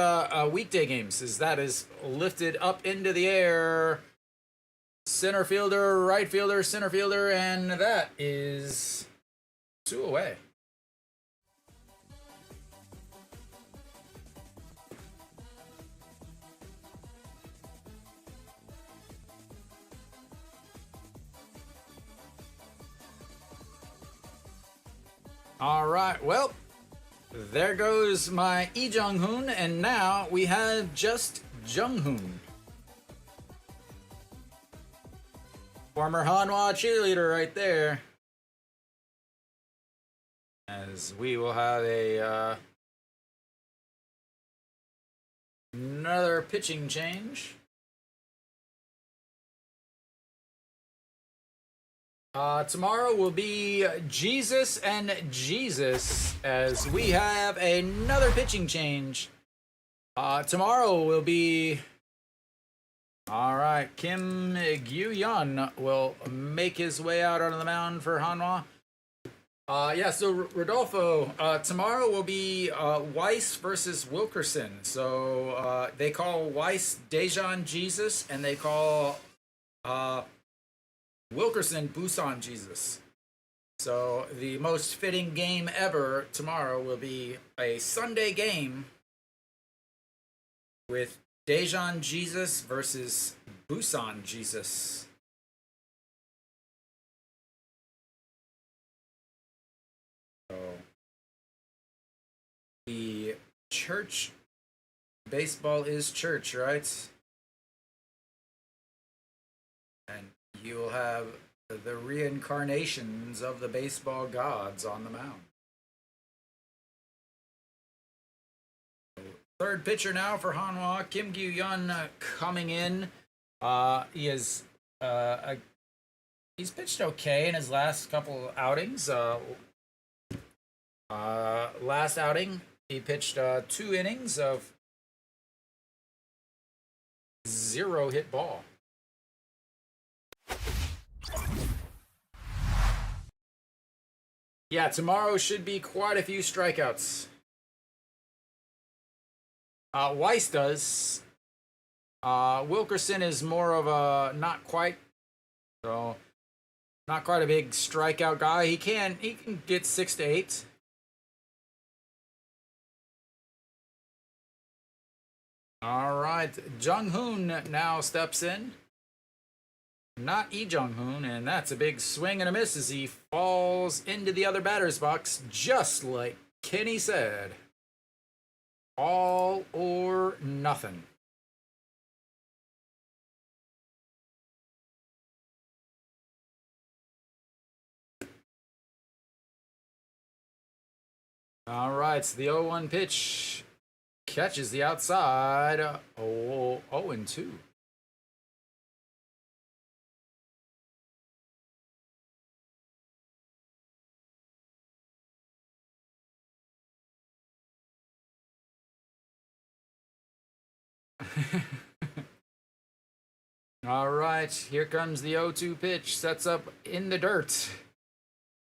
weekday games, as that is lifted up into the air. Center fielder, right fielder, center fielder, and that is 2 away. All right, well, there goes my Lee Jung-hoon, and now we have just Jung-hoon. Former Hanwha cheerleader right there. As we will have a another pitching change. Tomorrow will be Jesus and Jesus, as we have another pitching change. Tomorrow will be... All right, Kim Gyu-yeon will make his way out onto the mound for Hanwha. Yeah, so Rodolfo, tomorrow will be Weiss versus Wilkerson. So they call Weiss Daejeon Jesus, and they call Wilkerson Busan Jesus. So the most fitting game ever tomorrow will be a Sunday game with Daejeon Jesus versus Busan Jesus. So the church, baseball is church, right? And you will have the reincarnations of the baseball gods on the mound. Third pitcher now for Hanwha, Kim Gyu-yeon coming in. He is he's pitched okay in his last couple outings. Last outing, he pitched 2 innings of 0 hit ball. Yeah, tomorrow should be quite a few strikeouts. Weiss does. Wilkerson is more of a not quite a big strikeout guy. He can get 6 to 8. All right, Jung-hoon now steps in. Not Lee Jung-hoon, and that's a big swing and a miss as he falls into the other batter's box, just like Kenny said. All or nothing. All right, so the 0-1 pitch catches the outside. 0-2. All right, here comes the 0-2 pitch. Sets up in the dirt.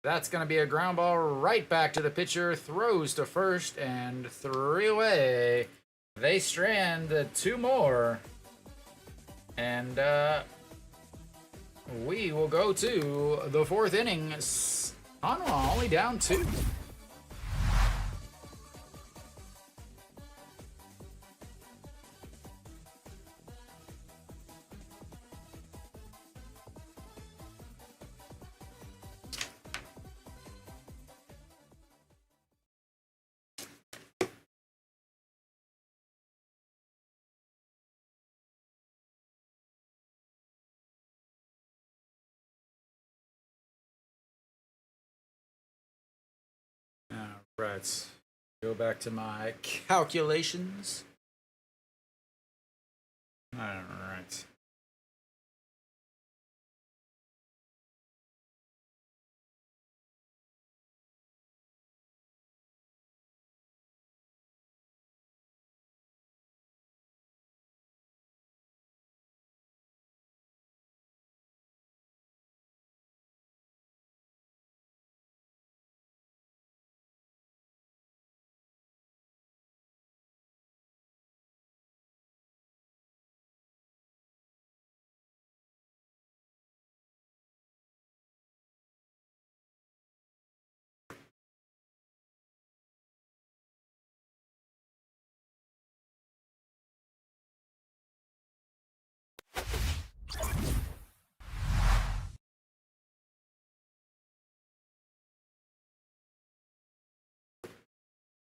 That's going to be a ground ball right back to the pitcher. Throws to first and 3 away. They strand 2 more. And we will go to the 4th inning. Hanwha only down 2. Right. Go back to my calculations. All right.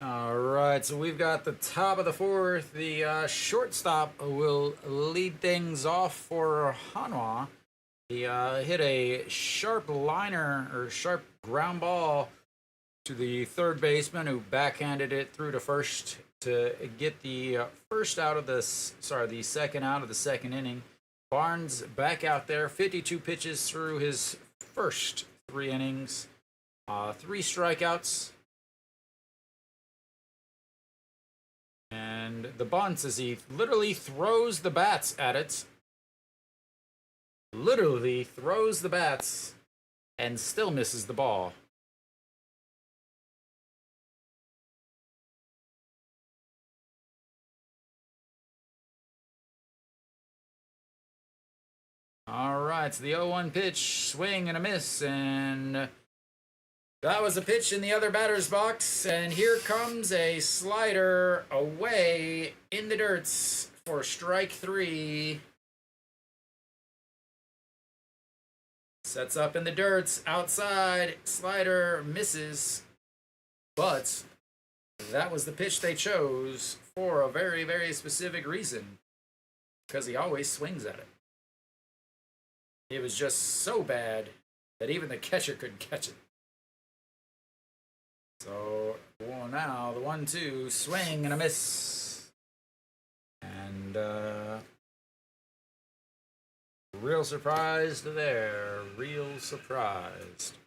All right, so we've got the top of the fourth. The shortstop will lead things off for Hanwha. He hit a sharp liner or sharp ground ball to the third baseman, who backhanded it through to first to get the the second out of the second inning. Barnes back out there, 52 pitches through his first 3 innings, 3 strikeouts. And the bunt, as he literally throws the bats at it. Literally throws the bats and still misses the ball. All right, so the 0-1 pitch, swing and a miss, and that was a pitch in the other batter's box, and here comes a slider away in the dirts for strike 3. Sets up in the dirts, outside, slider misses, but that was the pitch they chose for a very, very specific reason, because he always swings at it. It was just so bad that even the catcher couldn't catch it. So, well, now the 1-2, swing and a miss. And, real surprised there. Real surprised.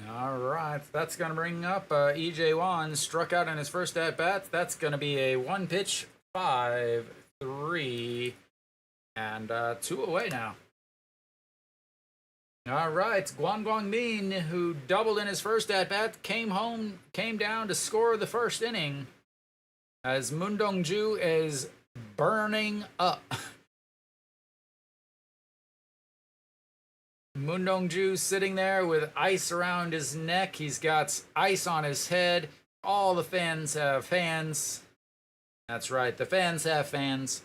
All right, that's going to bring up EJ Wan. Struck out in his first at-bat. That's going to be a 1-pitch, 5-3, and 2 away now. All right, Guang Min, who doubled in his first at-bat, came down to score the first inning, as Moon Dong-ju is burning up. Moon Dong-ju sitting there with ice around his neck. He's got ice on his head. All the fans have fans. That's right, the fans have fans.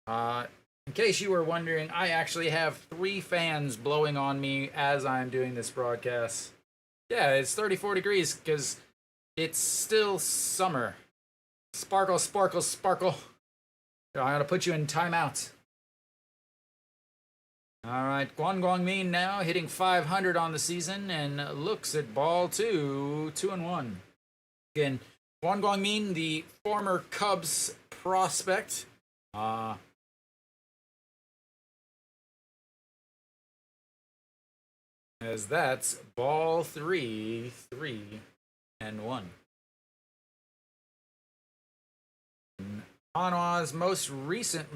In case you were wondering, I actually have 3 fans blowing on me as I'm doing this broadcast. Yeah, it's 34 degrees because it's still summer. Sparkle, sparkle, sparkle. I'm going to put you in timeout. All right, Guang Min now hitting 500 on the season and looks at ball 2, 2-1. Again, Guang Min, the former Cubs prospect. As that's ball 3, 3-1. Hanwha's most recent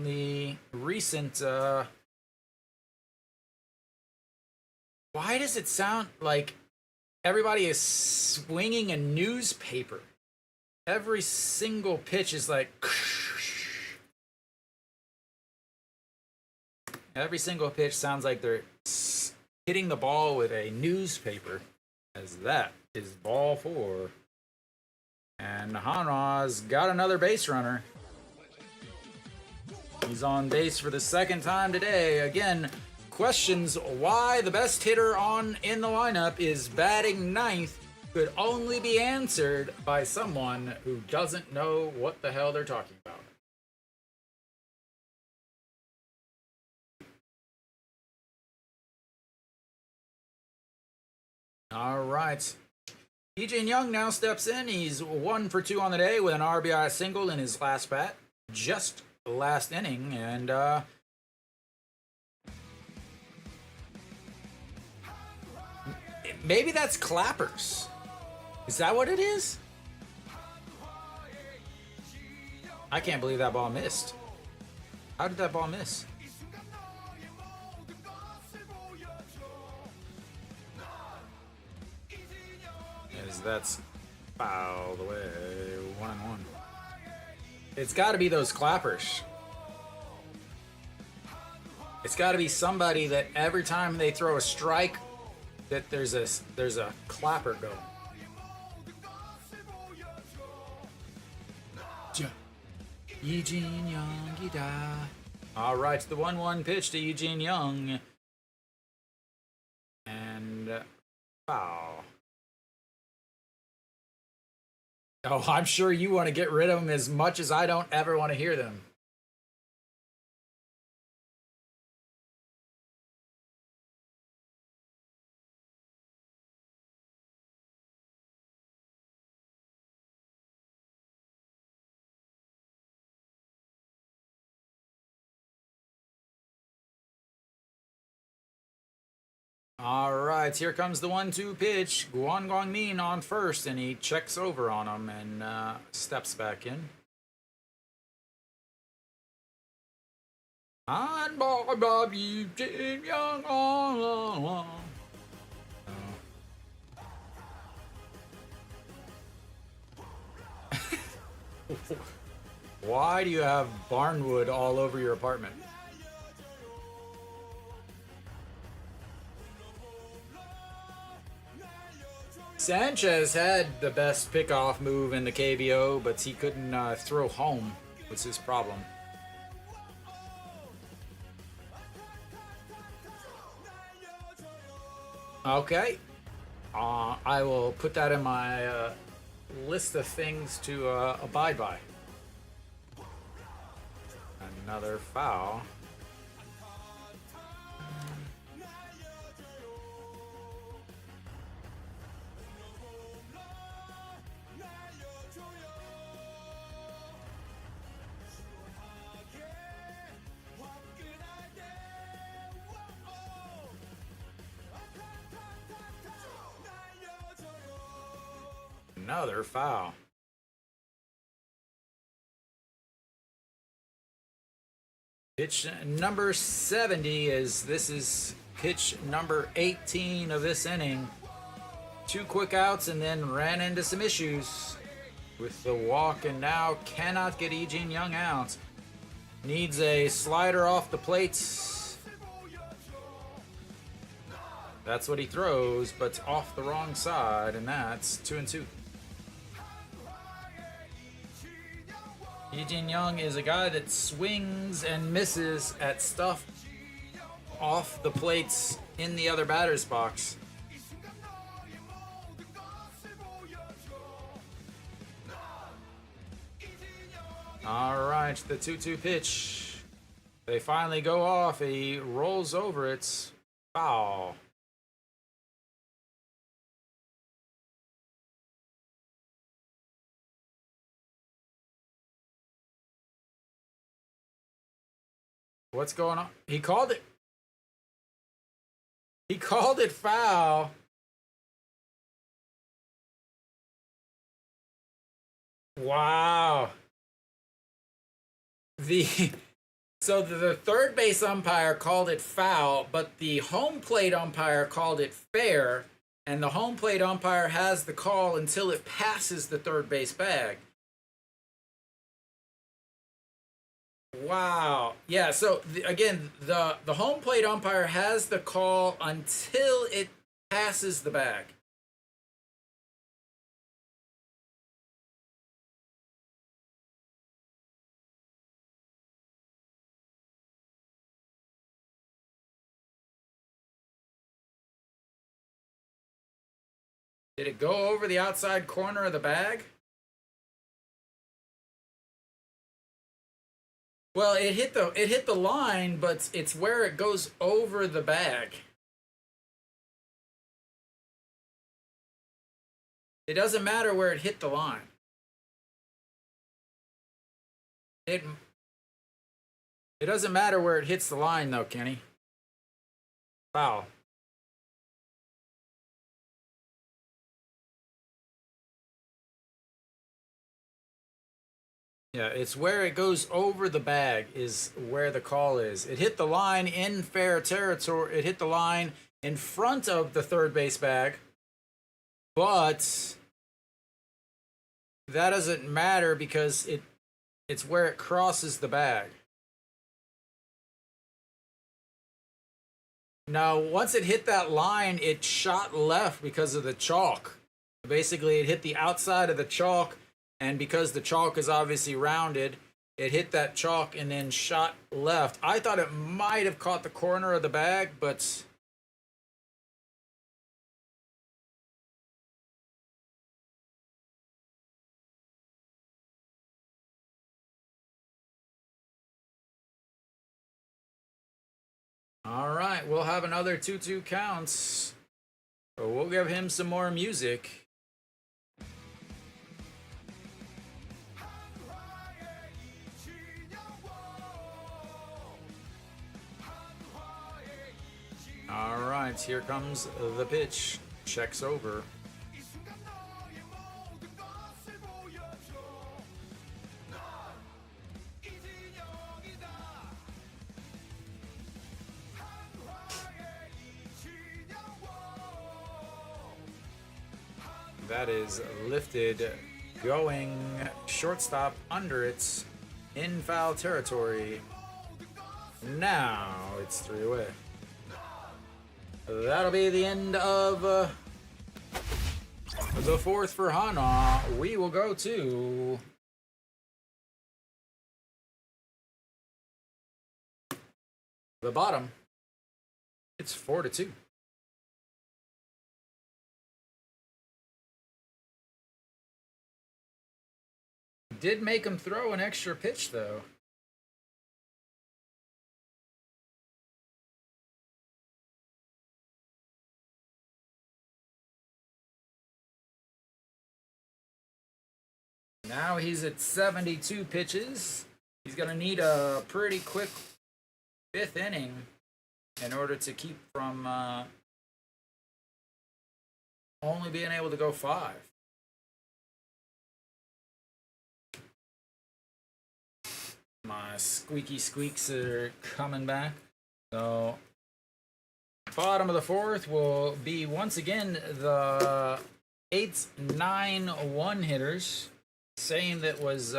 why does it sound like everybody is swinging a newspaper? Every single pitch is like... Every single pitch sounds like they're hitting the ball with a newspaper, as that is ball 4. And Hanwha's got another base runner. He's on base for the second time today. Again, questions why the best hitter in the lineup is batting 9th could only be answered by someone who doesn't know what the hell they're talking about. All right. EJ Young now steps in. He's 1 for 2 on the day with an RBI single in his last bat, just last inning, and maybe that's clappers. Is that what it is? I can't believe that ball missed. How did that ball miss? As that's fouled away, 1-1. It's got to be those clappers. It's got to be somebody that every time they throw a strike, that there's a clapper going. Eugene Young, he died. All right, the 1-1 pitch to Eugene Young. And foul. Oh, I'm sure you want to get rid of them as much as I don't ever want to hear them. All right, here comes the 1-2 pitch. Guan Min on first, and he checks over on him and steps back in. And Bob Eugene Young all along. Why do you have barnwood all over your apartment? Sanchez had the best pickoff move in the KBO, but he couldn't throw home. Was his problem. Okay. I will put that in my list of things to abide by. Another foul. Another foul. Pitch number 70 this is pitch number 18 of this inning. 2 quick outs and then ran into some issues with the walk and now cannot get Eugene Young out. Needs a slider off the plate. That's what he throws, but off the wrong side, and that's 2-2. Eugene Young is a guy that swings and misses at stuff off the plates in the other batter's box. All right, the 2-2 pitch. They finally go off. He rolls over. It's foul. What's going on? He called it. He called it foul. Wow. So the third base umpire called it foul, but the home plate umpire called it fair, and the home plate umpire has the call until it passes the third base bag. Wow. Yeah, so again, the home plate umpire has the call until it passes the bag. Did it go over the outside corner of the bag? Well, it hit the line, but it's where it goes over the bag. It doesn't matter where it hit the line. It doesn't matter where it hits the line though, Kenny. Foul. Yeah, it's where it goes over the bag is where the call is. It hit the line in fair territory. It hit the line in front of the third base bag. But that doesn't matter because it's where it crosses the bag. Now, once it hit that line, it shot left because of the chalk. Basically, it hit the outside of the chalk. And because the chalk is obviously rounded, it hit that chalk and then shot left. I thought it might have caught the corner of the bag, but all right, we'll have another 2-2 counts. So we'll give him some more music. All right, here comes the pitch. Checks over. That is lifted, going shortstop under it, in foul territory. Now it's 3 away. That'll be the end of the 4th for Hanwha. We will go to the bottom. It's 4-2. Did make him throw an extra pitch, though. Now he's at 72 pitches. He's going to need a pretty quick 5th inning in order to keep from only being able to go 5. My squeaky squeaks are coming back. So, bottom of the 4th will be once again the 8-9-1 hitters. Same that was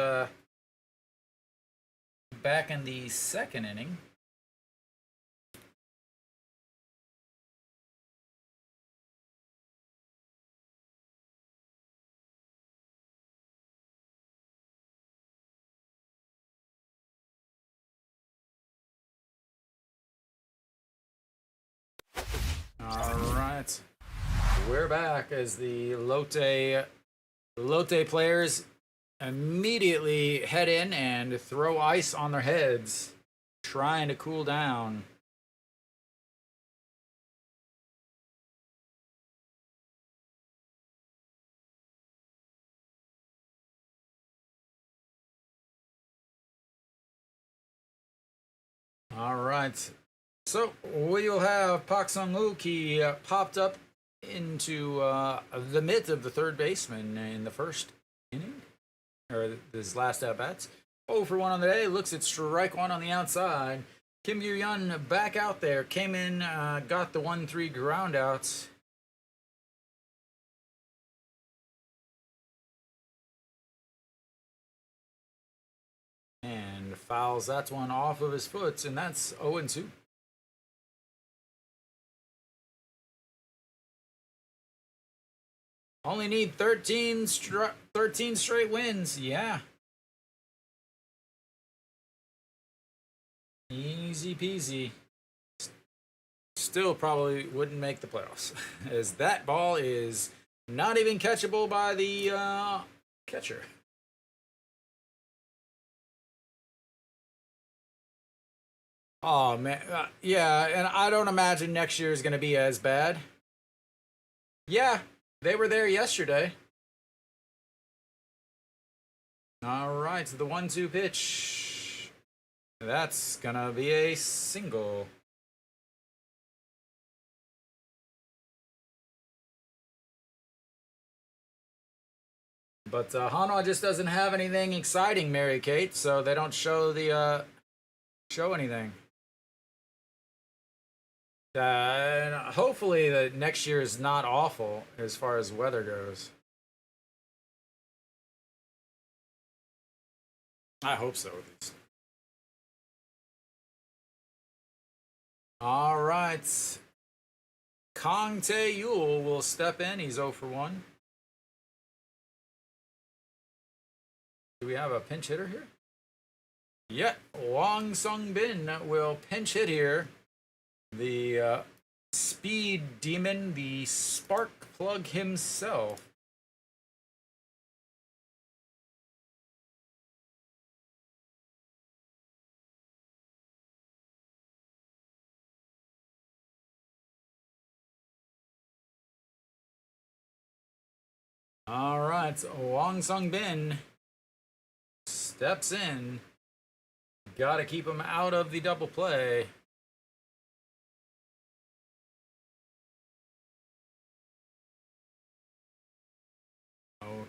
back in the 2nd inning. All right, we're back as the Lotte players immediately head in and throw ice on their heads, trying to cool down. All right. So we'll have Pak Sung-wook. He popped up into the mitt of the 3rd baseman in the 1st inning, or his last at bats. 0 for 1 on the day. Looks at strike 1 on the outside. Kim Gyu-yeon back out there. Came in, got the 1-3 ground outs. And fouls that one off of his foot, and that's 0-2. Only need 13 straight wins. Yeah. Easy peasy. Still probably wouldn't make the playoffs, as that ball is not even catchable by the catcher. Oh, man. Yeah, and I don't imagine next year is going to be as bad. Yeah, they were there yesterday. All right, the 1-2 pitch. That's going to be a single. But Hanwha just doesn't have anything exciting, Mary Kate, so they don't show the show anything. And hopefully the next year is not awful as far as weather goes. I hope so, at least. All right. Kang Tae-yul will step in. He's 0 for 1. Do we have a pinch hitter here? Yeah, Wang Sung Bin will pinch hit here. The speed demon, the spark plug himself. All right, Wang Sung Bin steps in. Gotta keep him out of the double play.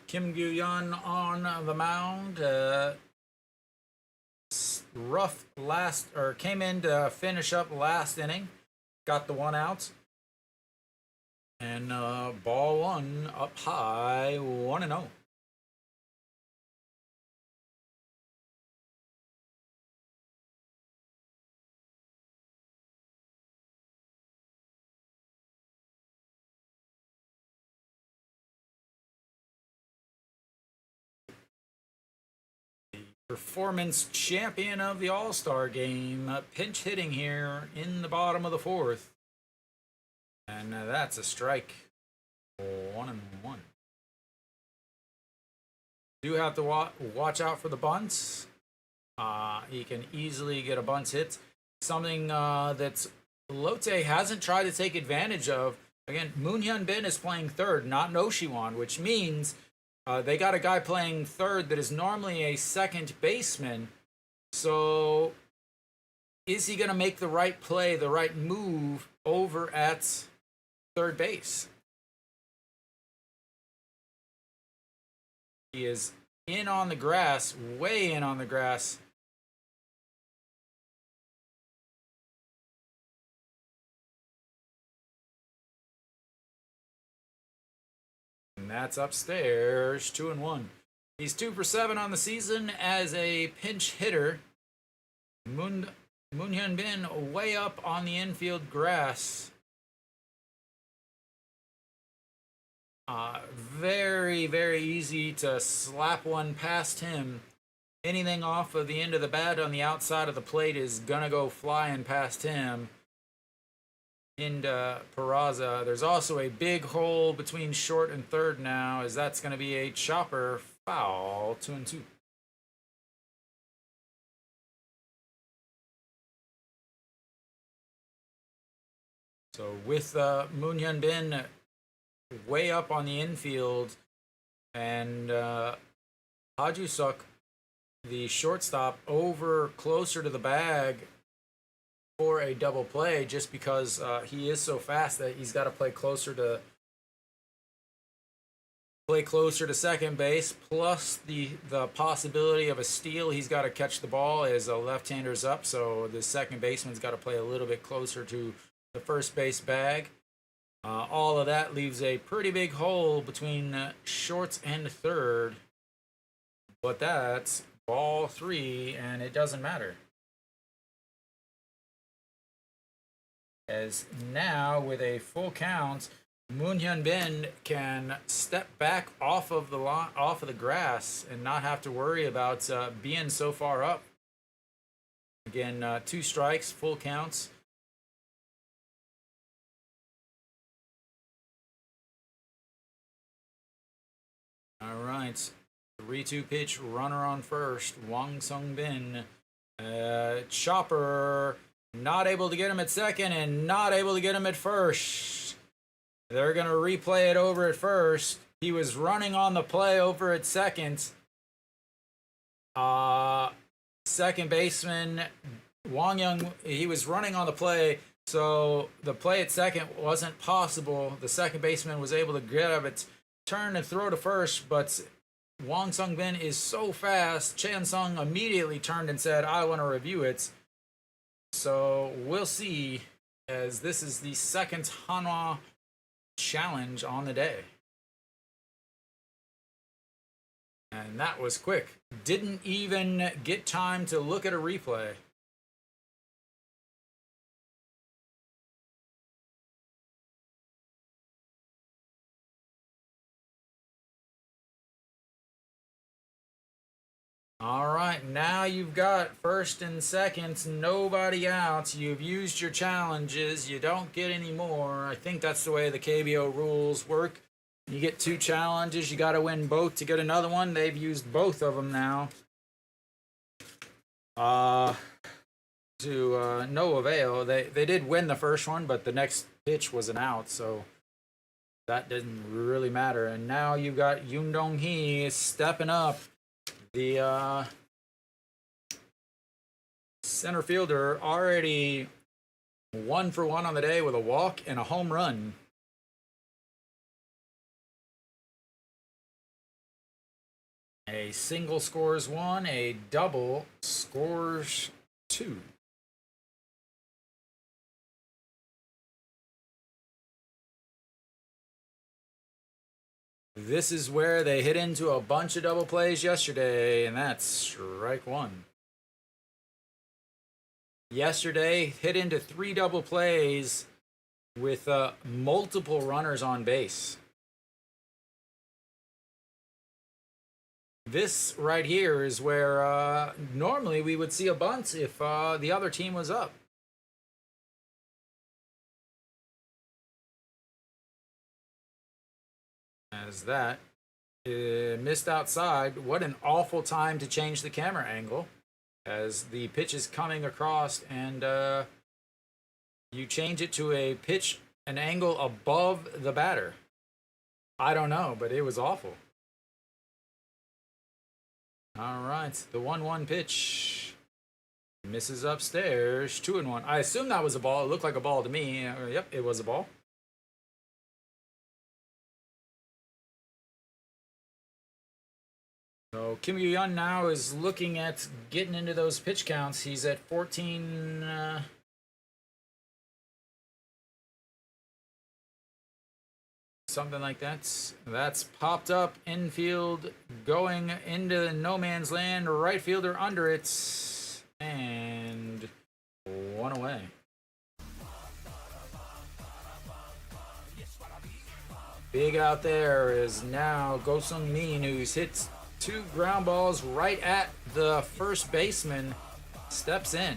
Kim Gyu-yeon on the mound. Rough last, or came in to finish up last inning. Got the one out. And ball one up high, 1-0. Performance champion of the All-Star game, pinch hitting here in the bottom of the fourth. And that's a strike. 1-1. Do have to watch out for the bunts. He can easily get a bunt hit. Something that Lotte hasn't tried to take advantage of. Again, Moon Hyun Bin is playing third, not No Shiwan, which means they got a guy playing third that is normally a second baseman. So is he going to make the right play, the right move over at third base? He is in on the grass, way in on the grass. And that's upstairs, 2-1. He's 2 for 7 on the season as a pinch hitter. Moon Hyun Bin way up on the infield grass. Very, very easy to slap one past him. Anything off of the end of the bat on the outside of the plate is gonna go flying past him into Peraza. There's also a big hole between short and third now, as that's gonna be a chopper foul. 2-2. So with Moon Hyun Bin way up on the infield, and Haju Suk, the shortstop, over closer to the bag for a double play, just because he is so fast that he's got to play closer to second base. Plus the possibility of a steal, he's got to catch the ball as a left-hander's up, so the second baseman's got to play a little bit closer to the first base bag. All of that leaves a pretty big hole between shorts and third. But that's ball 3, and it doesn't matter. As now, with a full count, Moon Hyun Bin can step back off of the grass and not have to worry about being so far up. Again, 2 strikes, full counts. All right, 3-2 pitch, runner on first. Wang Sung Bin, chopper, not able to get him at second and not able to get him at first. They're gonna replay it over at first. He was running on the play over at second. Second baseman Wang Young, he was running on the play, so the play at second wasn't possible. The second baseman was able to get up it, turn and throw to first, but Wang Sung Bin is so fast. Chan Sung immediately turned and said, I want to review it. So we'll see, as this is the second Hanwha challenge on the day. And that was quick. Didn't even get time to look at a replay. All right, now you've got first and second, nobody out. You've used your challenges. You don't get any more. I think that's the way the KBO rules work. You get 2 challenges. You got to win both to get another one. They've used both of them now. To no avail. They did win the first one, but the next pitch was an out, so that didn't really matter. And now you've got Yoon Dong-hee stepping up. The center fielder already 1 for 1 on the day with a walk and a home run. A single scores 1, a double scores 2. This is where they hit into a bunch of double plays yesterday, and that's strike 1. Yesterday, hit into 3 double plays with multiple runners on base. This right here is where normally we would see a bunt if the other team was up. As that missed outside. What an awful time to change the camera angle as the pitch is coming across, and you change it to a pitch, an angle above the batter. I don't know, but it was awful. All right, the 1-1 pitch misses upstairs. 2-1. I assume that was a ball. It looked like a ball to me. Yep, it was a ball. So Kim Yoo-yeon now is looking at getting into those pitch counts. He's at 14. Something like that. That's popped up infield, going into no man's land. Right fielder under it, and 1 away. Big out there is now Go Sung-min, who's hit 2 ground balls right at the first baseman, steps in.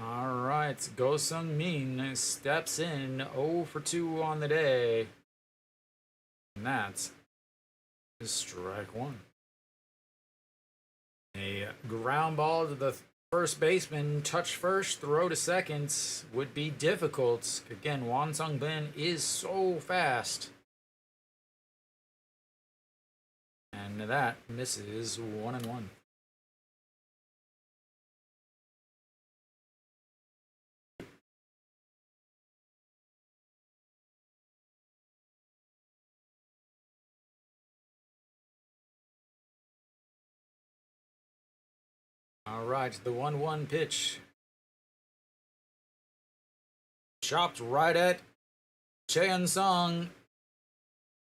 All right, Go Sung-min steps in, 0 for 2 on the day. And that is strike 1. A ground ball to the first baseman, touch first, throw to second would be difficult. Again, Won Sung-bin is so fast. And that misses 1-1. All right, the 1-1 pitch. Chopped right at Cheon Sung,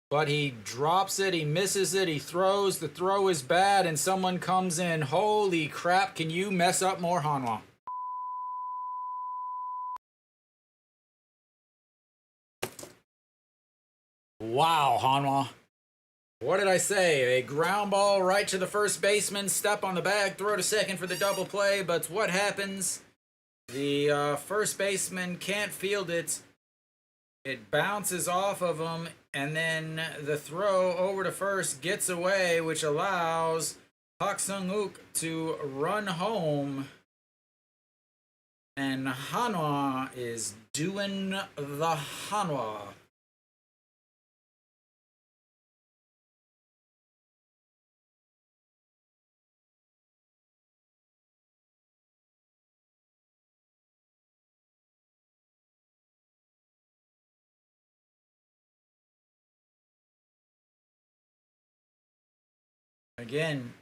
but he drops it, he misses it, he throws, the throw is bad, and someone comes in. Holy crap, can you mess up more, Hanwha? Wow, Hanwha. What did I say? A ground ball right to the first baseman, step on the bag, throw to second for the double play, but what happens? The first baseman can't field it. It bounces off of him, and then the throw over to first gets away, which allows Park Sung-wook to run home. And Hanwha is doing the Hanwha. Again,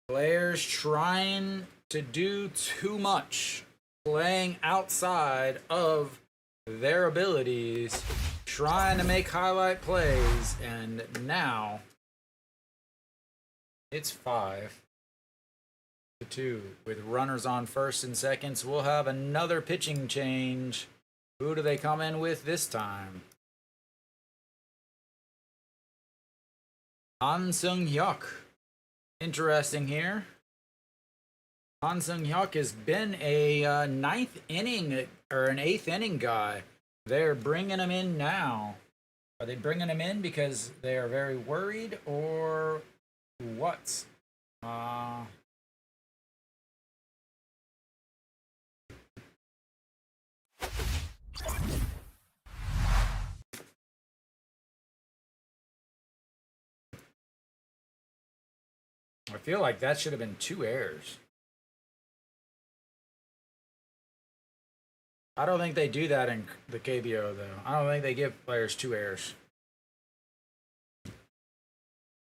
players trying to do too much, playing outside of their abilities. trying to make highlight plays, and now it's 5-2 with runners on first and seconds. We'll have another pitching change. Who do they come in with this time? Han Sung-hyuk. Interesting here. Han Sung-hyuk has been a ninth inning or an eighth inning guy. They're bringing him in now. Are they bringing him in because they are very worried, or what? I feel like that should have been 2 errors. I don't think they do that in the KBO, though. I don't think they give players 2 errors.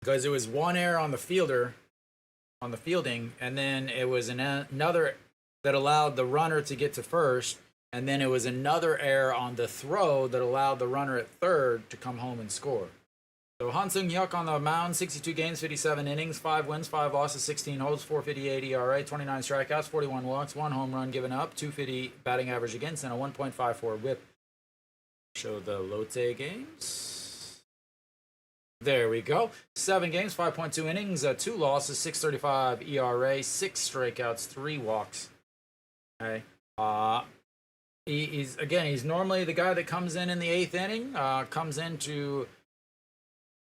Because it was 1 error on the fielder, on the fielding, and then it was another that allowed the runner to get to first, and then it was another error on the throw that allowed the runner at third to come home and score. So Han Sung-hyuk on the mound, 62 games, 57 innings, 5 wins, 5 losses, 16 holds, 4.58 ERA, 29 strikeouts, 41 walks, 1 home run given up, 250 batting average against, and a 1.54 whip. Show the Lotte games. There we go. 7 games, 5.2 innings, 2 losses, 6.35 ERA, 6 strikeouts, 3 walks. Okay. He's normally the guy that comes in the 8th inning, comes in to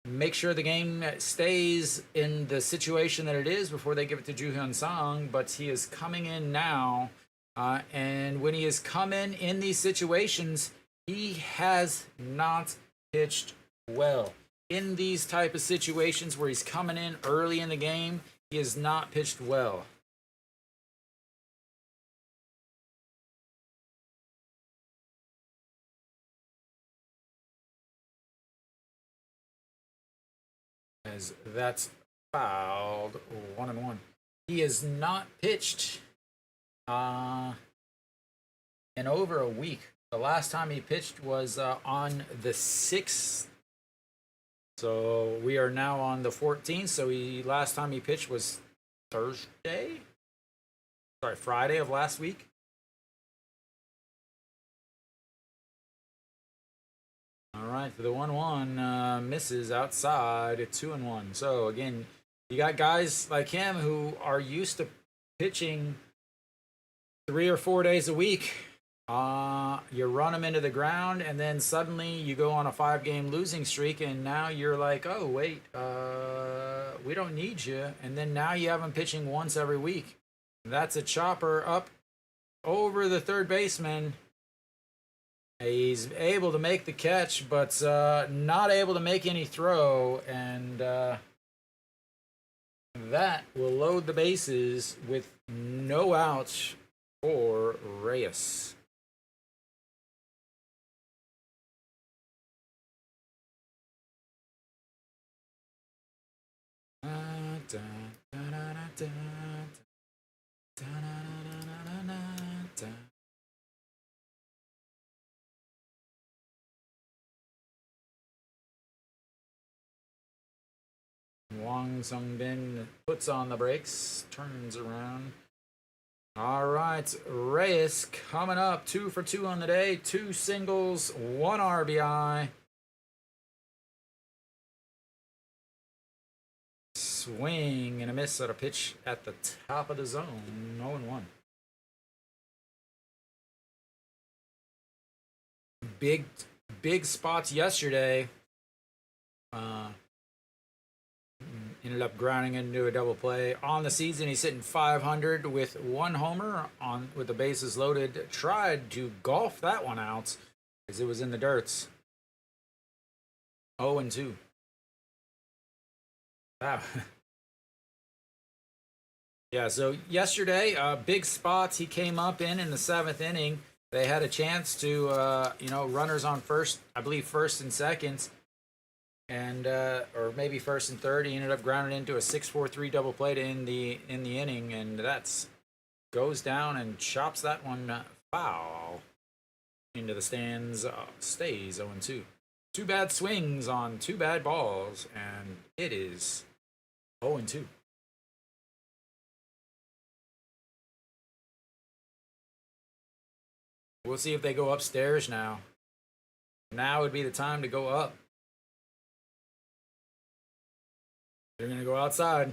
make sure the game stays in the situation that it is before they give it to Ju Hyun Sang, but he is coming in now, and when he has come in these situations, he has not pitched well. In these type of situations where he's coming in early in the game, he has not pitched well. As that's fouled, 1-1. He has not pitched in over a week. The last time he pitched was on the 6th. So we are now on the 14th. So last time he pitched was Friday of last week. All right, for the 1-1, misses outside at 2-1. So again, you got guys like him who are used to pitching 3 or 4 days a week. You run them into the ground, and then suddenly you go on a 5-game losing streak, and now you're like, oh wait, we don't need you. And then now you have him pitching once every week. That's a chopper up over the third baseman. He's able to make the catch, but not able to make any throw, and that will load the bases with no outs for Reyes. Wang Sungbin puts on the brakes, turns around. All right, Reyes coming up, 2 for 2 on the day, 2 singles, 1 RBI. Swing and a miss at a pitch at the top of the zone, 0-1. Big spots yesterday. Ended up grounding into a double play. On the season, he's hitting 500 with 1 homer with the bases loaded. Tried to golf that one out as it was in the dirts. 0-2. Wow. Yeah, so yesterday, big spots he came up in the 7th inning. They had a chance to, runners on first, I believe first and second, and or maybe first and third. He ended up grounding into a 6-4-3 double play to end the inning, and that's goes down and chops that one foul into the stands. Stays 0-2. 2 bad swings on 2 bad balls, and it is 0-2. We'll see if they go upstairs now. Now would be the time to go up. They're going to go outside.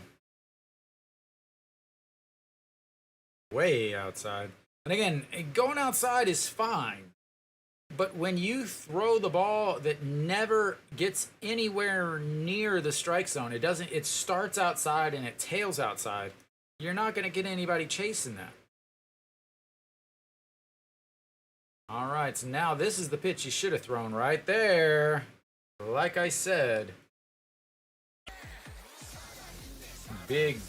Way outside. And again, going outside is fine. But when you throw the ball that never gets anywhere near the strike zone, it starts outside and it tails outside. You're not going to get anybody chasing that. All right, so now this is the pitch you should have thrown right there. Like I said. Big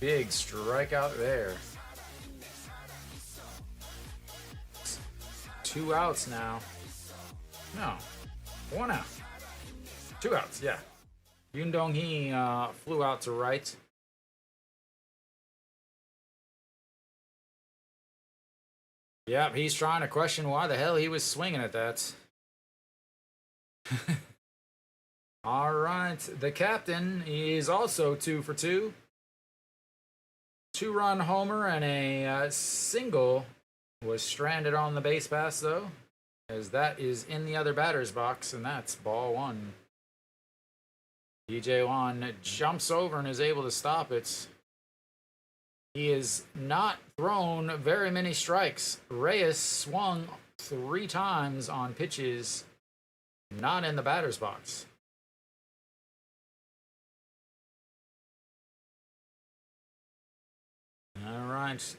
strikeout there. 2 outs now. No, 1 out. 2 outs, yeah. Yoon Dong-hee flew out to right. Yep, he's trying to question why the hell he was swinging at that. All right, the captain is also 2 for 2. 2-run homer and a single. Was stranded on the base pass, though, as that is in the other batter's box, and that's ball 1. DJ Wan jumps over and is able to stop it. He has not thrown very many strikes. Reyes swung 3 times on pitches not in the batter's box. All right.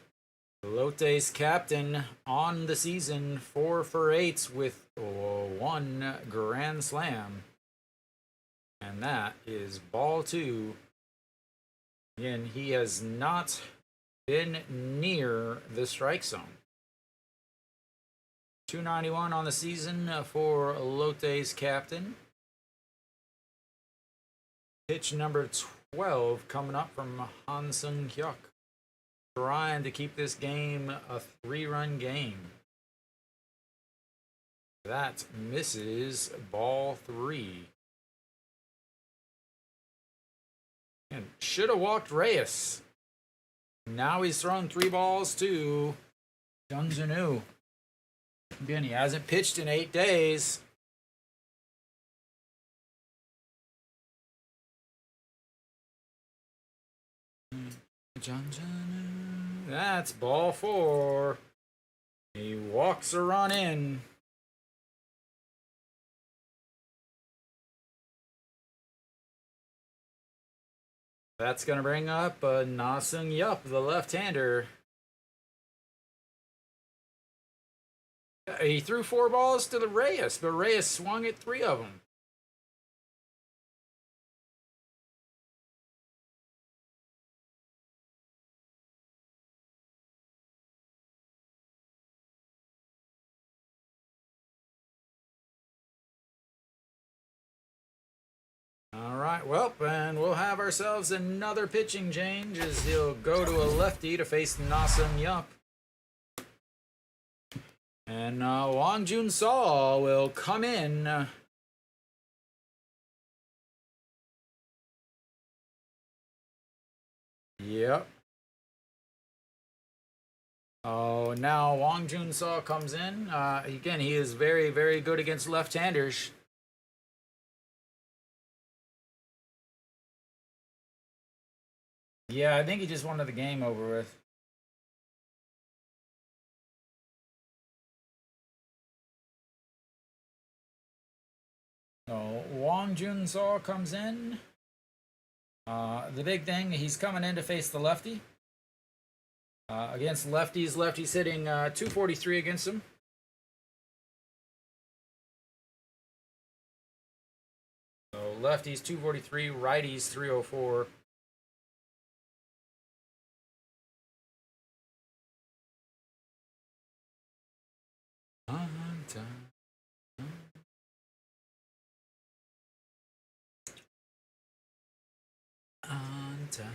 Lotte's captain on the season, 4 for 8 with 1 grand slam. And that is ball 2. Again, he has not been near the strike zone. 291 on the season for Lotte's captain. Pitch number 12 coming up from Han Sung-hyuk. Trying to keep this game a 3-run game. That misses ball 3. And should have walked Reyes. Now he's thrown 3 balls to Jung Jun-woo. Again, he hasn't pitched in 8 days. Jung Jun-woo. That's ball 4. He walks a run in. That's going to bring up Na Sung-yup, the left-hander. He threw 4 balls to the Reyes, but Reyes swung at 3 of them. All right, well, and we'll have ourselves another pitching change as he'll go to a lefty to face Na Sung-yup. And Wang Jun-saw will come in. Yep. Oh, now Wang Jun-saw comes in. Again, he is very, very good against left-handers. Yeah, I think he just wanted the game over with. So Wang Jun-saw comes in. The big thing, he's coming in to face the lefty. Against lefties, lefty's hitting 243 against him. So lefties 243, righties 304. On time.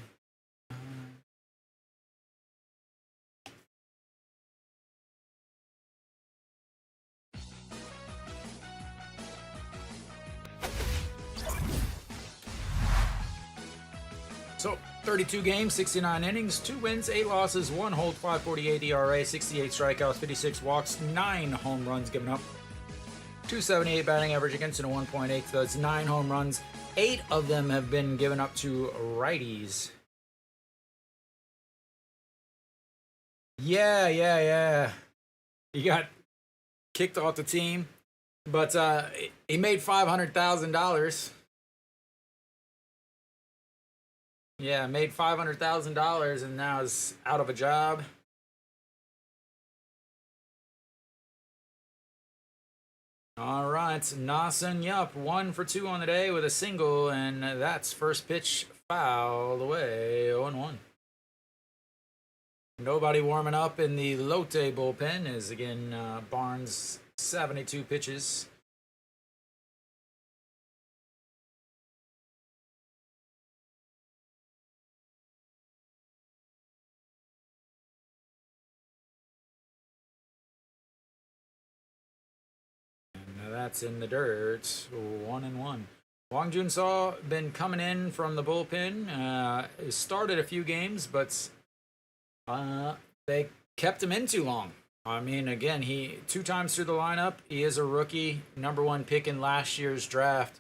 So 32 games, 69 innings, 2 wins, 8 losses, 1 hold, 5.48 ERA, 68 strikeouts, 56 walks, 9 home runs given up, 278 batting average against, and a 1.8. So that's 9 home runs. 8 of them have been given up to righties. Yeah. He got kicked off the team, but he made $500,000. Yeah, made $500,000 and now is out of a job. All right, Na Sung Yup, 1 for 2 on the day with a single, and that's first pitch fouled away, 0-1. Nobody warming up in the Lotte bullpen is, again, Barnes, 72 pitches. And that's in the dirt, 1-1. Wang Junso been coming in from the bullpen. Started a few games, but they kept him in too long. I mean, again, he 2 times through the lineup. He is a rookie, #1 pick in last year's draft.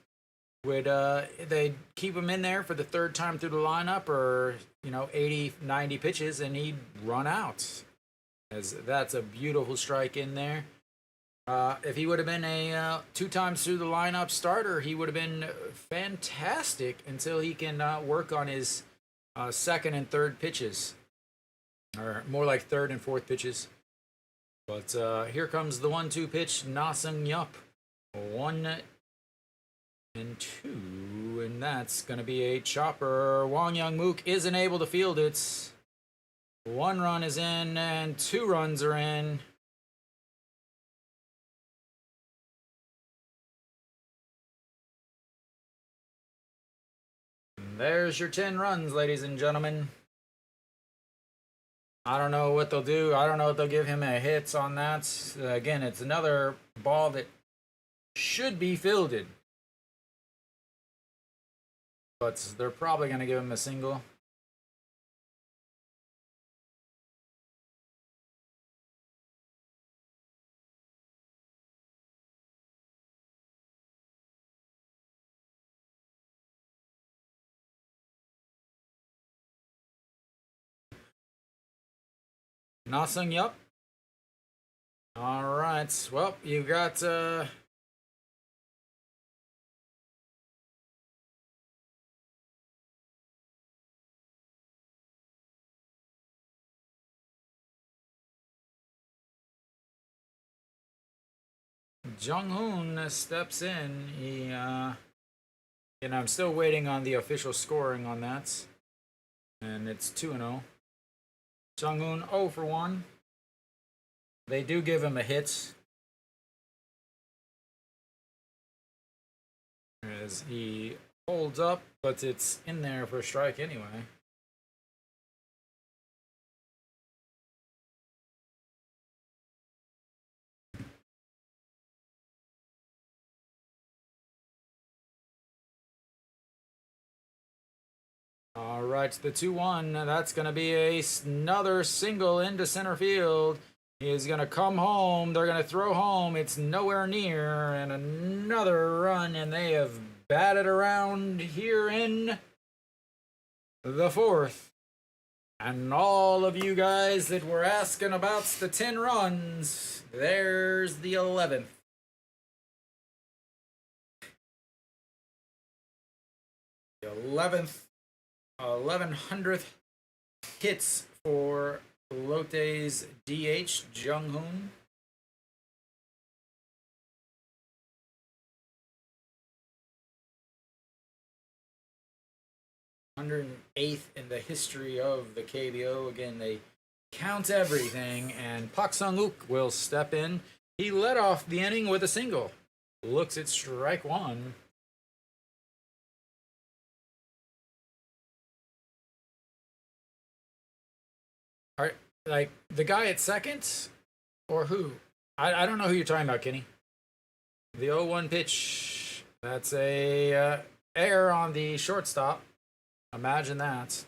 Would they keep him in there for the 3rd time through the lineup, or 80, 90 pitches, and he'd run out? As that's a beautiful strike in there. If he would have been a 2 times through the lineup starter, he would have been fantastic until he can work on his 2nd and 3rd pitches. Or more like 3rd and 4th pitches. But here comes the 1-2 pitch. Na Sung Yup. 1-2. And that's going to be a chopper. Wang Young Mook isn't able to field it. 1 run is in and 2 runs are in. And there's your 10 runs, ladies and gentlemen. I don't know what they'll do. I don't know if they'll give him a hit on that. Again, it's another ball that should be fielded. But they're probably going to give him a single. Na Sung Yup. All right. Well, you got Jung Hoon steps in. He I'm still waiting on the official scoring on that. And it's 2-0. Jung Hoon 0 for 1. They do give him a hit. As he holds up, but it's in there for a strike anyway. All right, the 2-1. That's going to be another single into center field. He is going to come home. They're going to throw home. It's nowhere near. And another run. And they have batted around here in the 4th. And all of you guys that were asking about the 10 runs, there's the 11th. The 1100th hits for Lotte's DH, Jung Hoon. #108th in the history of the KBO. Again, they count everything, and Pak Sung-uk will step in. He led off the inning with a single. Looks at strike 1. Like the guy at second, or who? I don't know who you're talking about, Kenny. The 0-1 pitch. That's a error on the shortstop. Imagine that.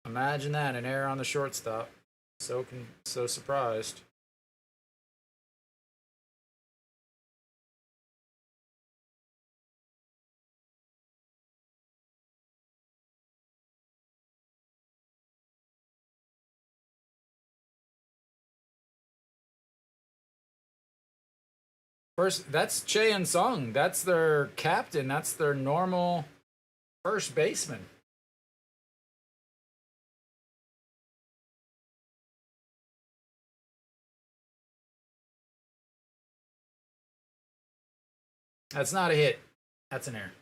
Imagine that, an error on the shortstop. So surprised. First, that's Che and Sung. That's their captain. That's their normal first baseman. That's not a hit. That's an error.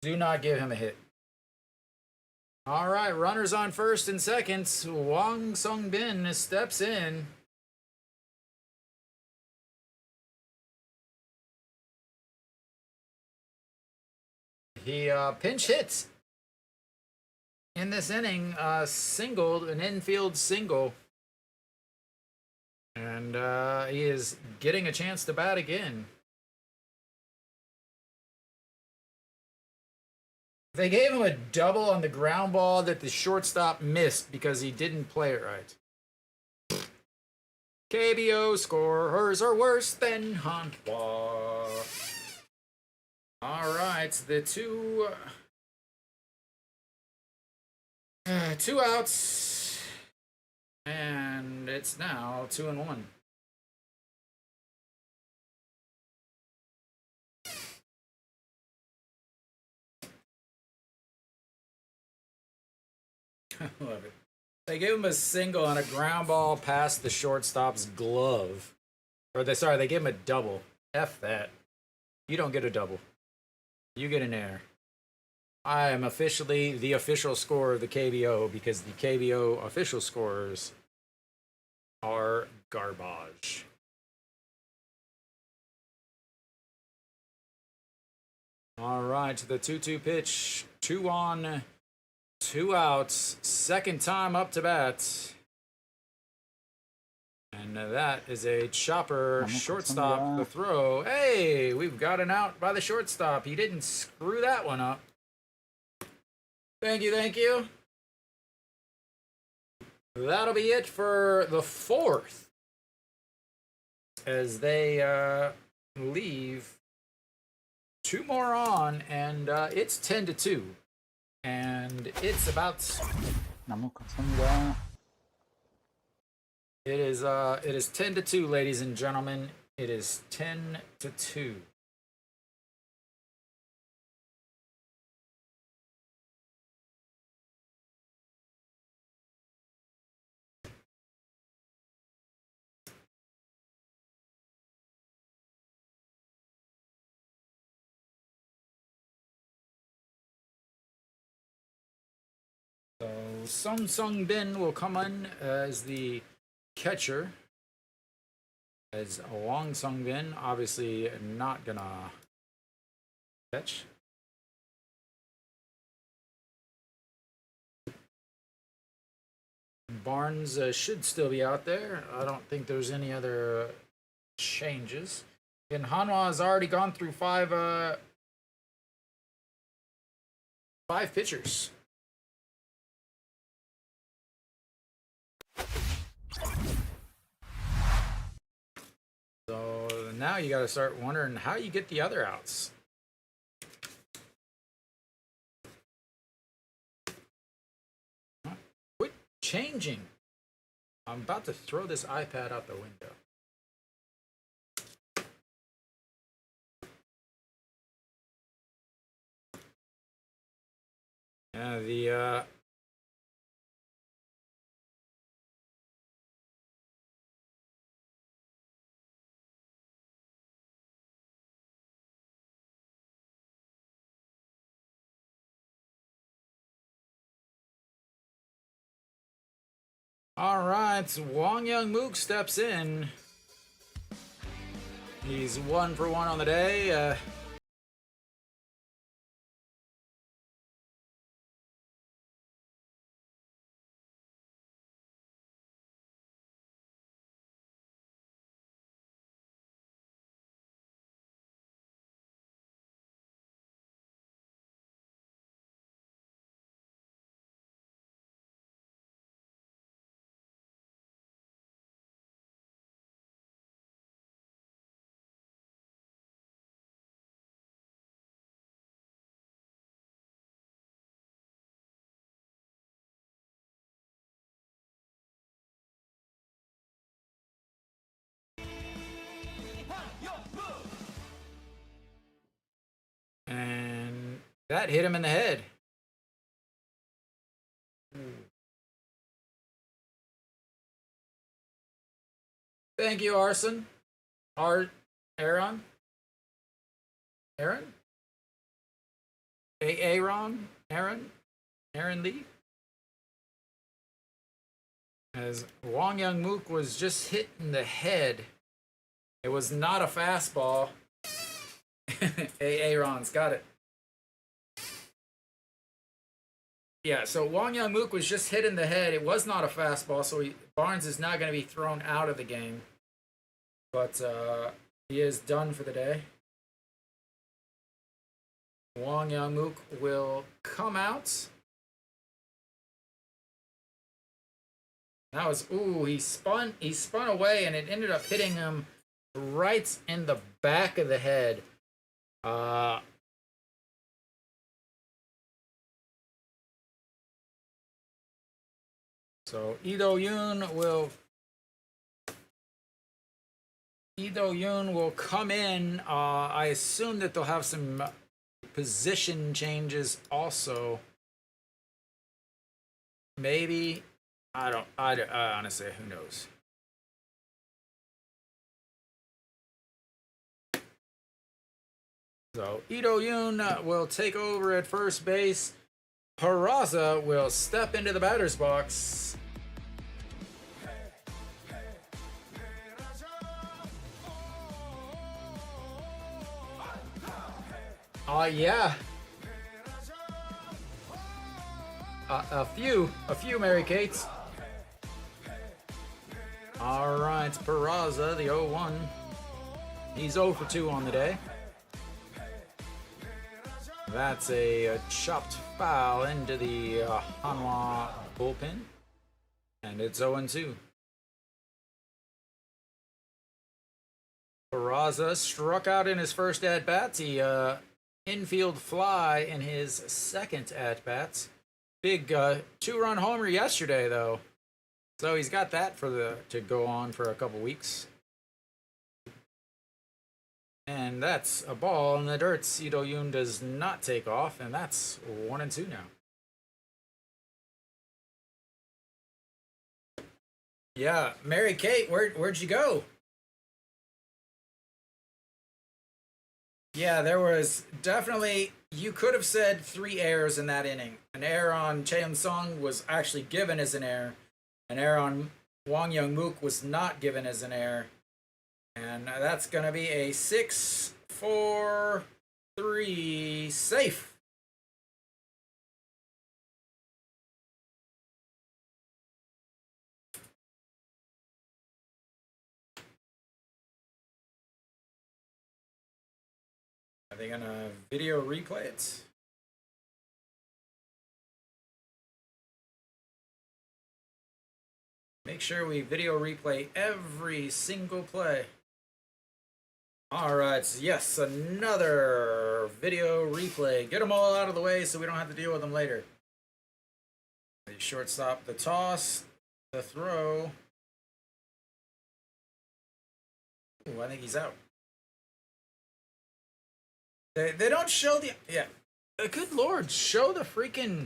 Do not give him a hit. All right, runners on first and second. Wang Sung Bin steps in. He pinch hits in this inning, singled, an infield single. And he is getting a chance to bat again. They gave him a double on the ground ball that the shortstop missed because he didn't play it right. KBO scorers are worse than Hanwha. All right, the two outs, and it's now 2-1. I love it. They gave him a single on a ground ball past the shortstop's glove. They gave him a double. F that. You don't get a double. You get an error. I am officially the official scorer of the KBO because the KBO official scorers are garbage. All right, the 2-2 pitch. 2 on, 2 outs. Second time up to bat. And that is a chopper. Shortstop, the throw. Hey, we've got an out by the shortstop. He didn't screw that one up. Thank you, thank you. That'll be it for the fourth. As they leave 2 more on, and it's 10-2. And it's about... 너무 감사합니다. It is 10-2, ladies and gentlemen. It is 10-2. So Sung Bin will come in as the catcher, as Wang Sung Bin obviously not gonna catch. Barnes should still be out there. I don't think there's any other changes. And Hanwha has already gone through 5 pitchers. So now you got to start wondering how you get the other outs. Quit changing. I'm about to throw this iPad out the window. The all right, Wang Young Mook steps in. He's 1 for 1 on the day. That hit him in the head. Thank you, Arson. Aaron? Aaron? Aaron? Aaron Lee? As Wong Young Mook was just hit in the head. It was not a fastball. Aaron's got it. Yeah, so Wong Young Mook was just hit in the head. It was not a fastball, so Barnes is not going to be thrown out of the game. But he is done for the day. Wong Young Mook will come out. That was, ooh, he spun away, and it ended up hitting him right in the back of the head. So Lee Do-yoon will come in. I assume that they'll have some position changes also. Maybe. I honestly, who knows? So Lee Do-yoon will take over at first base. Peraza will step into the batter's box. Yeah. A few Mary Kates. All right, Peraza, the 0-1. He's 0 for 2 on the day. That's a chopped foul into the Hanwha bullpen. And it's 0-2. Peraza struck out in his first at-bat. He infield fly in his second at-bat. Big 2-run homer yesterday, though. So he's got that to go on for a couple weeks. And that's a ball in the dirt. Lee Do-yoon does not take off, and that's 1-2 now. Yeah, Mary Kate, where'd you go? Yeah, there was definitely, you could have said 3 errors in that inning. An error on Cheon Sung was actually given as an error. An error on Wong Young Mook was not given as an error. And that's going to be a 6-4-3 safe. Are they going to video replay it? Make sure we video replay every single play. All right, yes, another video replay. Get them all out of the way so we don't have to deal with them later. The shortstop, the toss, the throw. Ooh, I think he's out. They don't show the, yeah. Good Lord, show the freaking,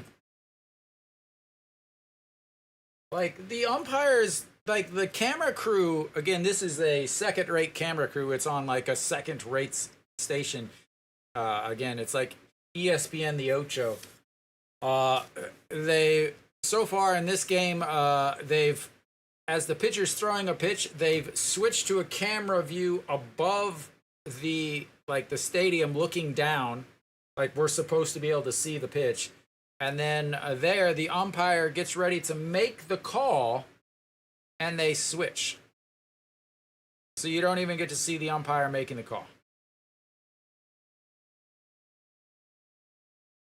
like, the umpires, like, the camera crew, again, this is a second-rate camera crew. It's on, like, a second-rate station. Again, it's like ESPN The Ocho. They, so far in this game, they've, as the pitcher's throwing a pitch, they've switched to a camera view above the, like, the stadium looking down. Like, we're supposed to be able to see the pitch. And then there, the umpire gets ready to make the call, and they switch. So you don't even get to see the umpire making the call.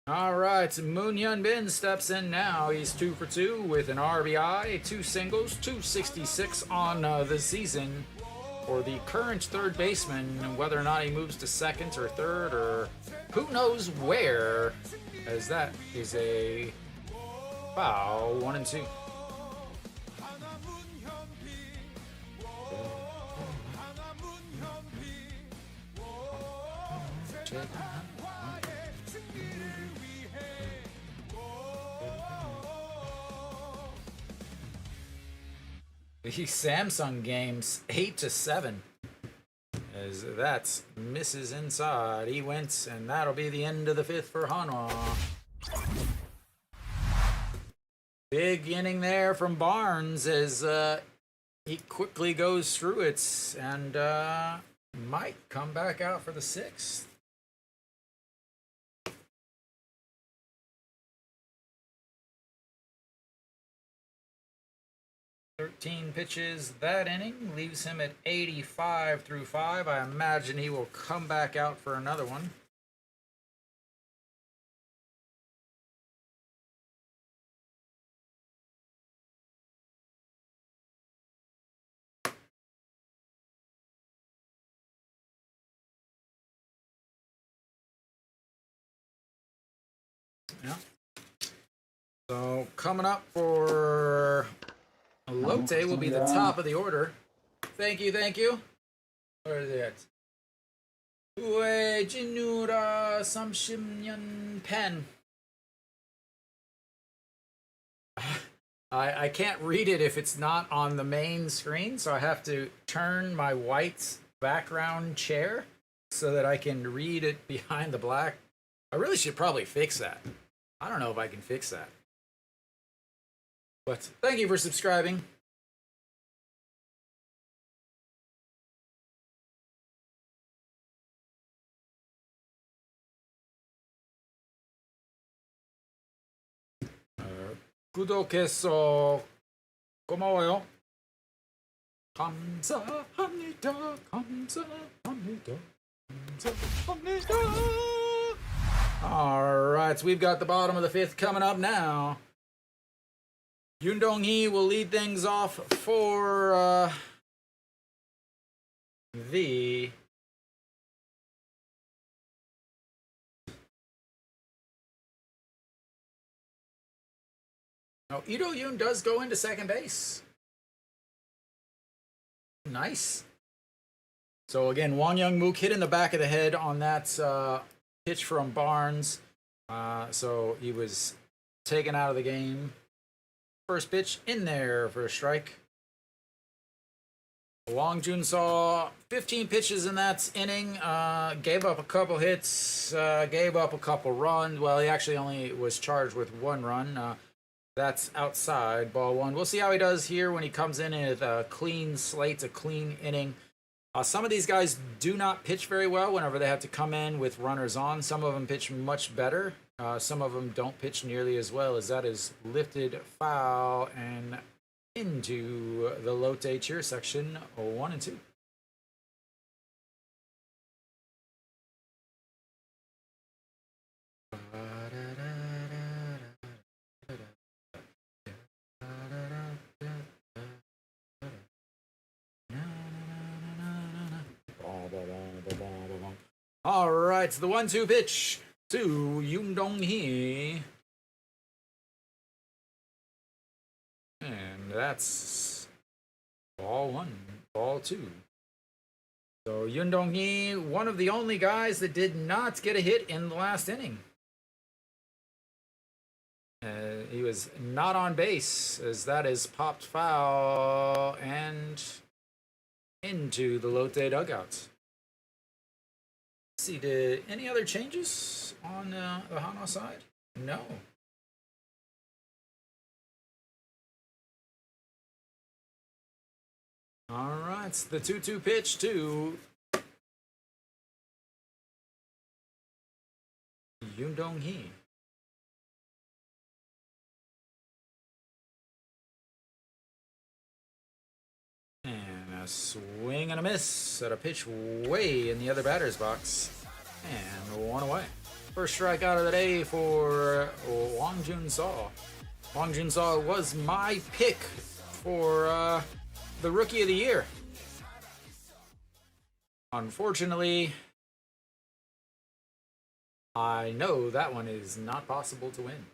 All right, Moon Hyun Bin steps in now. He's 2 for 2 with an RBI, 2 singles, 266 on the season for the current third baseman. Whether or not he moves to second or third or who knows where, as that is a foul. 1-2. The Samsung game's 8-7. As that misses inside. He went, and that'll be the end of the 5th for Hanwha. Big inning there from Barnes as he quickly goes through it and might come back out for the 6th. "13 pitches that inning, leaves him at 85 through 5. I imagine he will come back out for another one. Yeah. So coming up for Lotte will be the top of the order. Thank you, thank you. Where is it? Ue Jinura Samshimyan Pen. I can't read it if it's not on the main screen, so I have to turn my white background chair so that I can read it behind the black. I really should probably fix that. I don't know if I can fix that. But thank you for subscribing. 구독해서 고마워요. 감사합니다. 감사합니다. 감사합니다. All right, so we've got the bottom of the 5th coming up now. Yoon Dong-hee will lead things off for the Now, Ito Yoon does go into second base. Nice. So again, Won Young Mook hit in the back of the head on that pitch from Barnes. So he was taken out of the game. First pitch in there for a strike. Wong Jun saw 15 pitches in that inning. Gave up a couple hits. Gave up a couple runs. Well, he actually only was charged with 1 run. That's outside, ball 1. We'll see how he does here when he comes in with a clean slate, a clean inning. Some of these guys do not pitch very well whenever they have to come in with runners on. Some of them pitch much better. Some of them don't pitch nearly as well, as that is lifted foul and into the Lotte cheer section 1 and 2. All right, so the 1-2 pitch to Yoon Dong-hee. And that's ball 1, ball 2. So Yoon Dong-hee, one of the only guys that did not get a hit in the last inning. He was not on base, as that is popped foul and into the Lotte dugout. Let's see, did any other changes on the Hanwha side? No. All right, the 2-2 pitch to Yoon Dong-hee. And a swing and a miss at a pitch way in the other batter's box. And 1 away. First strikeout of the day for Wang Jun-saw. Wang Jun-saw was my pick for the Rookie of the Year. Unfortunately, I know that one is not possible to win.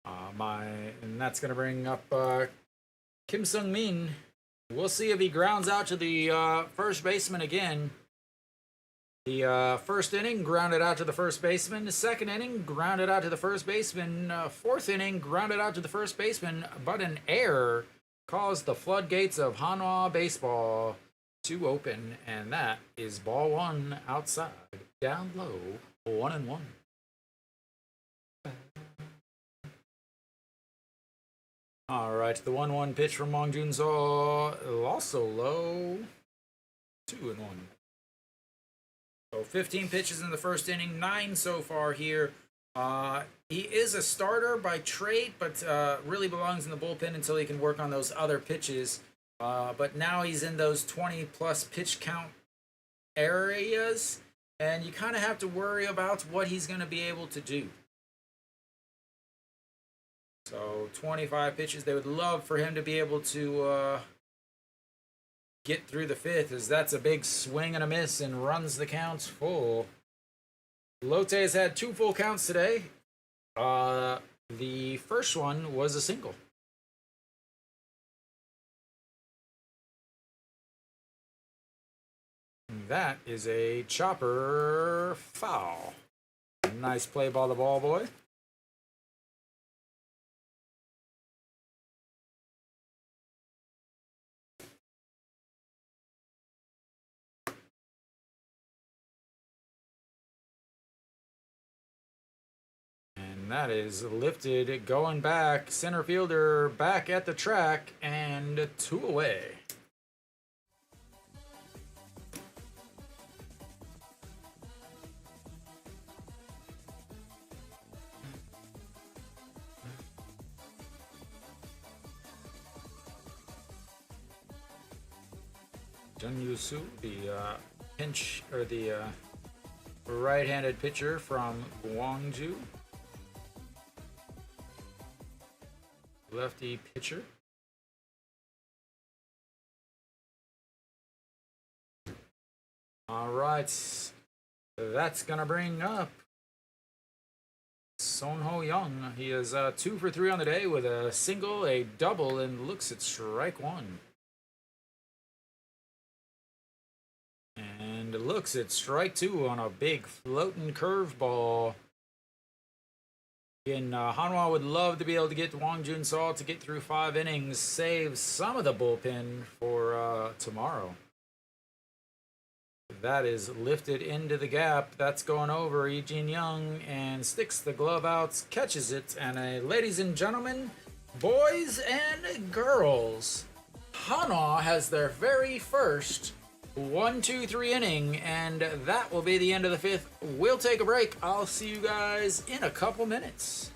And that's going to bring up Kim Sung-min. We'll see if he grounds out to the first baseman again. The first inning, grounded out to the first baseman. The second inning, grounded out to the first baseman. Fourth inning, grounded out to the first baseman, but an error caused the floodgates of Hanwha baseball to open, and that is ball one outside, down low, 1-1. All right, the 1-1 pitch from Wang Junso, also low, 2-1. So 15 pitches in the first inning, 9 so far here. He is a starter by trade, but really belongs in the bullpen until he can work on those other pitches. But now he's in those 20-plus pitch count areas, and you kind of have to worry about what he's going to be able to do. So 25 pitches, they would love for him to be able to get through the fifth, as that's a big swing and a miss and runs the counts full. Lotte has had 2 full counts today. The first one was a single. That is a chopper foul. Nice play by the ball boy. And that is lifted, going back. Center fielder back at the track, and 2 away. Junyu, the pinch, or the right-handed pitcher from Guangzhou. Lefty pitcher. All right, that's gonna bring up Sonho Young. He is 2 for 3 on the day with a single, a double, and looks at strike 1. And looks at strike 2 on a big floating curveball. Again, Hanwha would love to be able to get Wang Junso to get through 5 innings, save some of the bullpen for tomorrow. That is lifted into the gap. That's going over Eugene Young and sticks the glove out, catches it. And ladies and gentlemen, boys and girls, Hanwha has their very first 1-2-3 inning, and that will be the end of the 5th. We'll take a break. I'll see you guys in a couple minutes.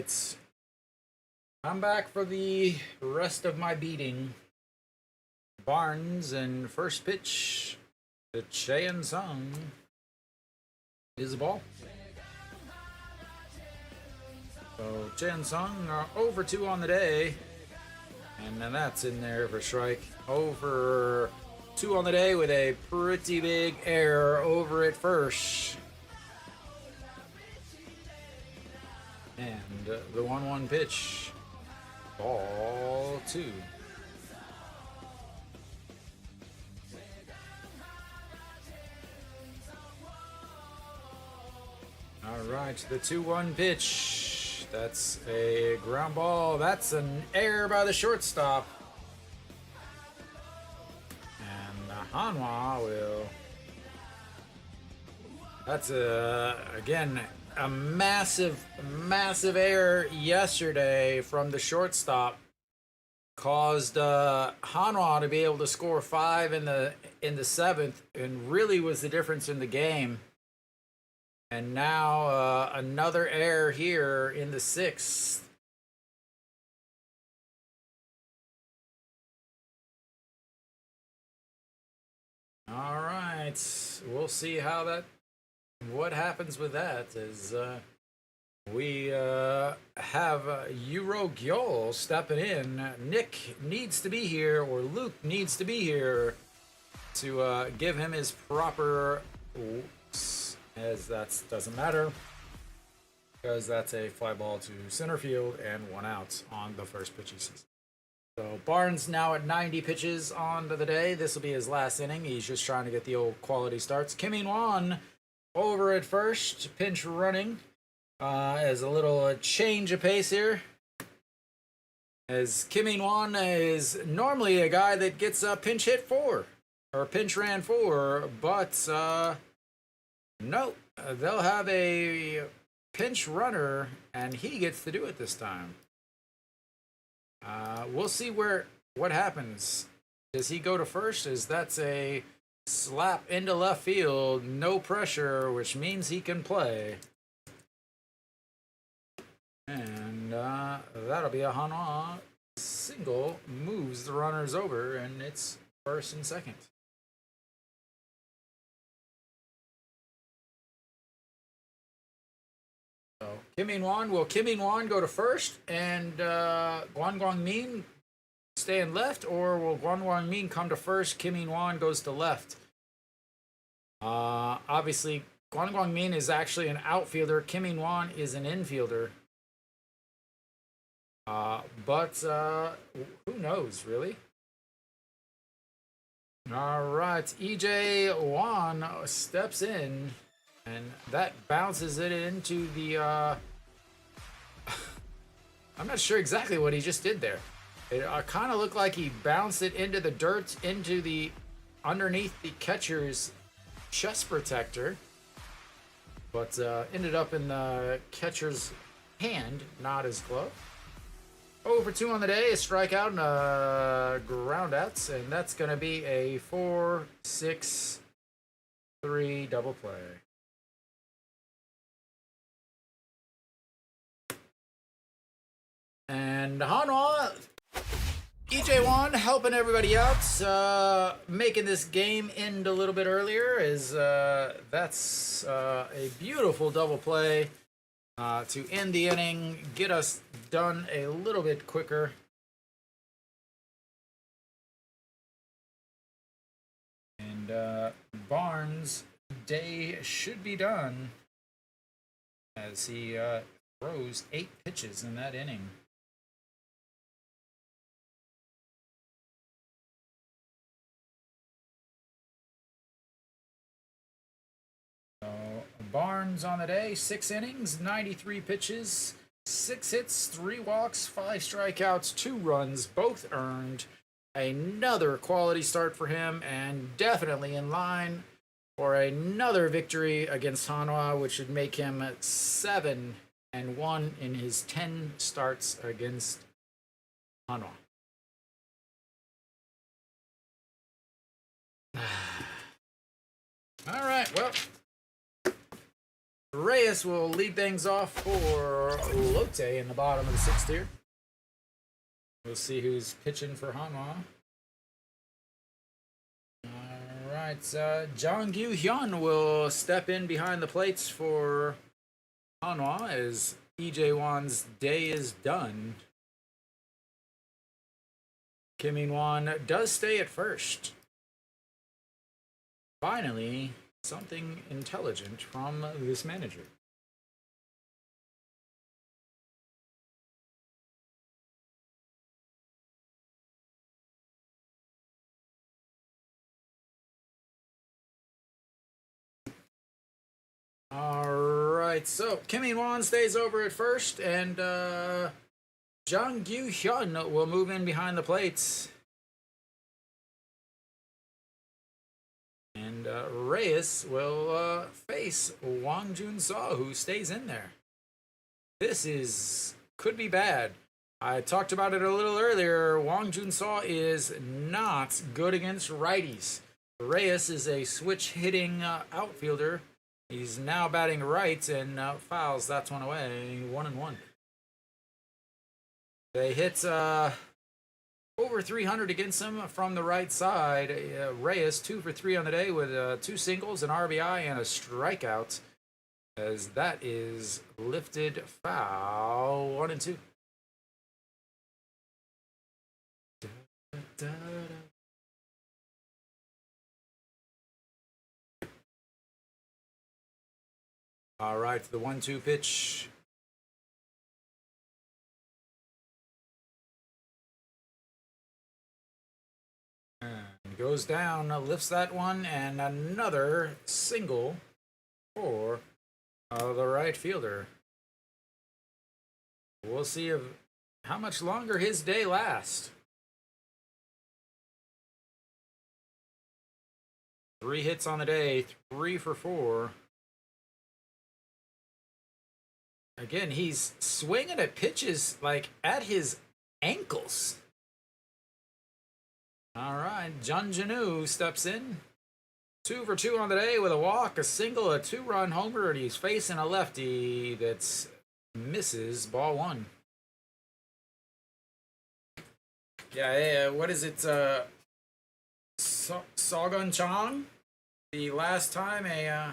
right. I'm back for the rest of my beating. Barnes and first pitch. The Cheyenne Sung is the ball. So Cheyenne Sung 0-2 on the day. And then that's in there for strike. 0-2 on the day with a pretty big error over at first. And the 1-1 pitch. Ball 2. All right, the 2-1 pitch. That's a ground ball. That's an error by the shortstop. And Hanwha will. That's again a massive error yesterday from the shortstop. Caused Hanwha to be able to score 5 in the 7th, and really was the difference in the game. And now another error here in the 6th. All right, we'll see what happens with that. As we have Euro Gyol stepping in. Nick needs to be here, or Luke needs to be here to give him his proper. As that doesn't matter, because that's a fly ball to center field and 1 out on the first pitch of season. So Barnes now at 90 pitches on to the day. This will be his last inning. He's just trying to get the old quality starts. Kim In-won over at first, pinch running. As a little change of pace here. As Kim In-won is normally a guy that gets a pinch hit 4 or pinch ran 4, but no, they'll have a pinch runner, and he gets to do it this time. We'll see what happens. Does he go to first? That's a slap into left field, no pressure, which means he can play. And that'll be a Hanwha single, moves the runners over, and it's first and second. So Kim In-won, will Kim In-won go to first and Gwon Gwang-min stay in left, or will Gwon Gwang-min come to first, Kim In-won goes to left? Obviously, Gwon Gwang-min is actually an outfielder. Kim In-won is an infielder. But who knows, really? All right, EJ Wan steps in. And that bounces it into the, I'm not sure exactly what he just did there. It kind of looked like he bounced it into the dirt, underneath the catcher's chest protector. But ended up in the catcher's hand, not his glove. 0-2 on the day, a strikeout and groundouts. And that's going to be a 4-6-3 double play. And Hanwha, EJ Wan helping everybody out, making this game end a little bit earlier. That's a beautiful double play to end the inning, get us done a little bit quicker. And Barnes' day should be done as he throws 8 pitches in that inning. Barnes on the day, 6 innings, 93 pitches, 6 hits, 3 walks, 5 strikeouts, 2 runs, both earned. Another quality start for him, and definitely in line for another victory against Hanwha, which would make him 7-1 in his 10 starts against Hanwha. All right, well, Ray Reyes will lead things off for Lotte in the bottom of the 6th tier. We'll see who's pitching for Hanwha. Alright, Jang Hyun will step in behind the plates for Hanwha as EJ Wan's day is done. Kim In-won does stay at first. Finally, something intelligent from this manager. Alright, so Kim In-won stays over at first, and Jang Hyun will move in behind the plates. And Reyes will face Wang Jun-seo, who stays in there. This could be bad. I talked about it a little earlier. Wang Jun-seo is not good against righties. Reyes is a switch hitting outfielder. He's now batting right and fouls that one away. 1-1. They hit over 300 against him from the right side. Reyes 2 for 3 on the day with 2 singles, an RBI, and a strikeout. As that is lifted foul. 1-2. All right, the 1-2 pitch. And goes down, lifts that one, and another single for the right fielder. We'll see how much longer his day lasts. 3 hits on the day, 3 for 4. Again, he's swinging at pitches like at his ankles. All right, Jun Janu steps in. 2 for 2 on the day with a walk, a single, a 2-run homer, and he's facing a lefty that misses ball 1. Yeah, what is it? Sogun Chong? The last time a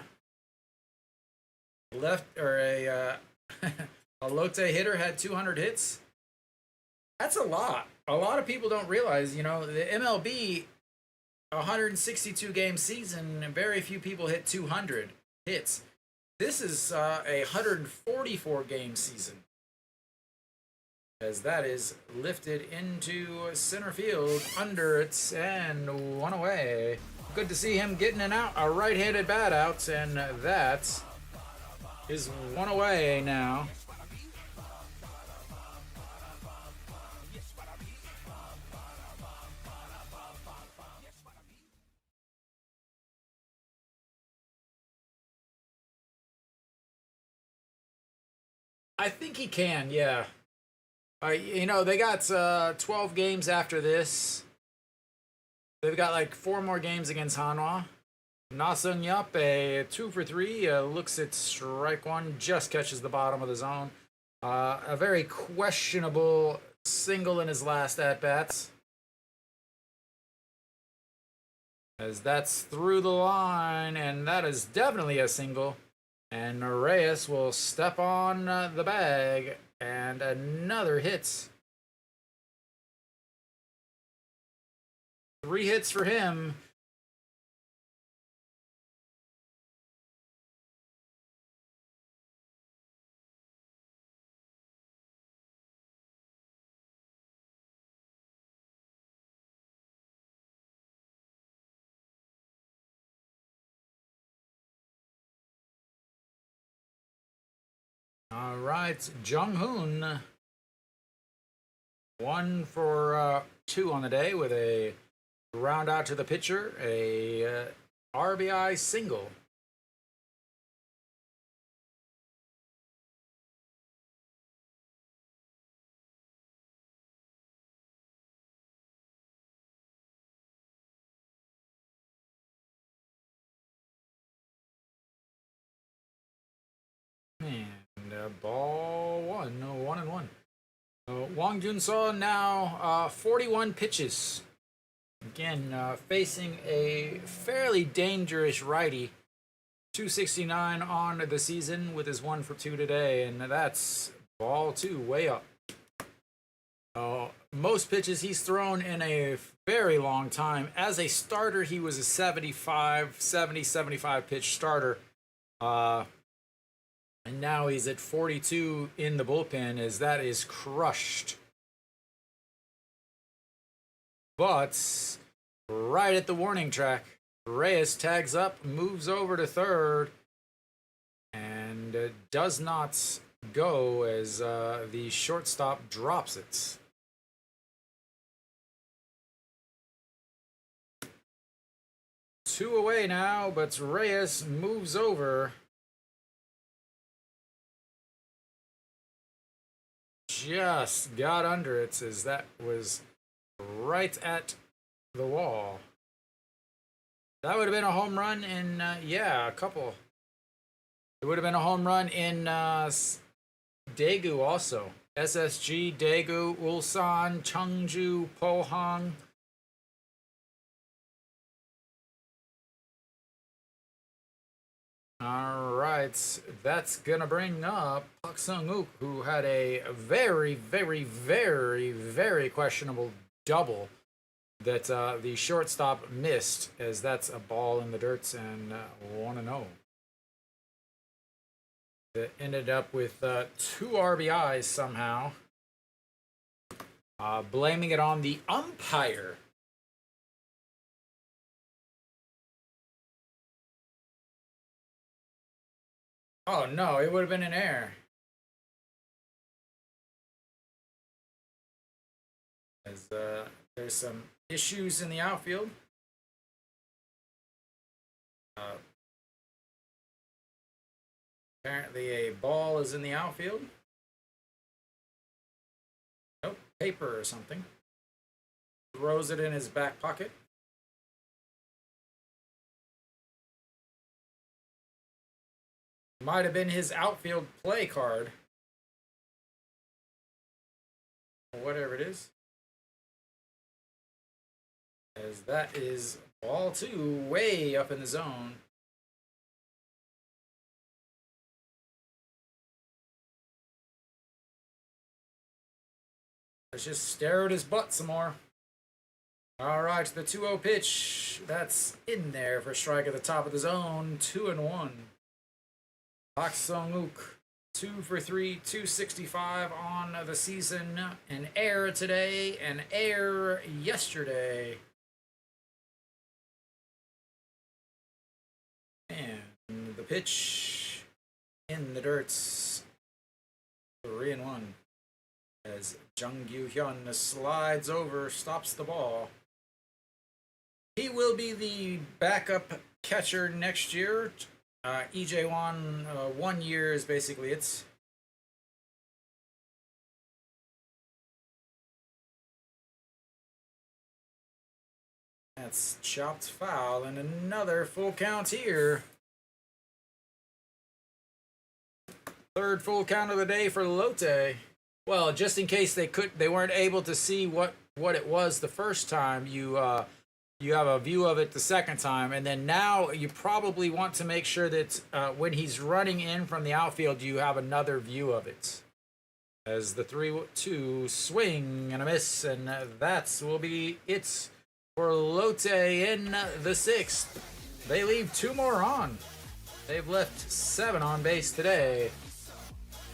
a Lotte hitter had 200 hits? That's a lot. A lot of people don't realize, the MLB 162 game season, very few people hit 200 hits. This is a 144 game season. As that is lifted into center field under it and 1 away. Good to see him getting a right-handed bat out, and that is 1 away now. I think he can, yeah. They got 12 games after this. They've got like 4 more games against Hanwha. Nasung Yup, a 2 for 3, looks at strike 1, just catches the bottom of the zone. A very questionable single in his last at-bats. As that's through the line, and that is definitely a single. And Reyes will step on the bag, and another hit. 3 hits for him. All right, Jung-hoon. 1 for 2 on the day with a ground out to the pitcher, a RBI single. ball one. No, 1-1. Wang Junso now 41 pitches. Again, facing a fairly dangerous righty. 269 on the season with his 1 for 2 today, and that's ball 2 way up. Most pitches he's thrown in a very long time. As a starter, he was a 75 pitch starter. And now he's at 42 in the bullpen, as that is crushed. But right at the warning track, Reyes tags up, moves over to third, and does not go as the shortstop drops it. Two away now, but Reyes moves over. Just got under it, as that was right at the wall. That would have been a home run in, a couple. It would have been a home run in Daegu also. SSG, Daegu, Ulsan, Cheongju, Pohang. All right, that's going to bring up Park Sung-wook, who had a very, very, very, very questionable double that the shortstop missed, as that's a ball in the dirt and 1-0. That ended up with 2 RBIs somehow. Blaming it on the umpire. Oh no, it would have been an error. As there's some issues in the outfield. Apparently a ball is in the outfield. Nope, paper or something. Throws it in his back pocket. Might have been his outfield play card. Or whatever it is. As that is ball 2 way up in the zone. Let's just stare at his butt some more. All right, the 2-0 pitch. That's in there for strike at the top of the zone. 2-1. Park Sung-wook, 2 for 3, 265 on the season. An error today, an error yesterday. And the pitch in the dirt. 3-1. As Jung Gyu-hyun slides over, stops the ball. He will be the backup catcher next year. EJ1, 1 year is basically it. That's chopped foul, and another full count here. Third full count of the day for Lotte. Well, just in case they weren't able to see what it was the first time, you have a view of it the second time, and then now you probably want to make sure that when he's running in from the outfield, you have another view of it. As the 3-2 swing and a miss, and that will be it for Lotte in the 6th. They leave 2 more on. They've left 7 on base today.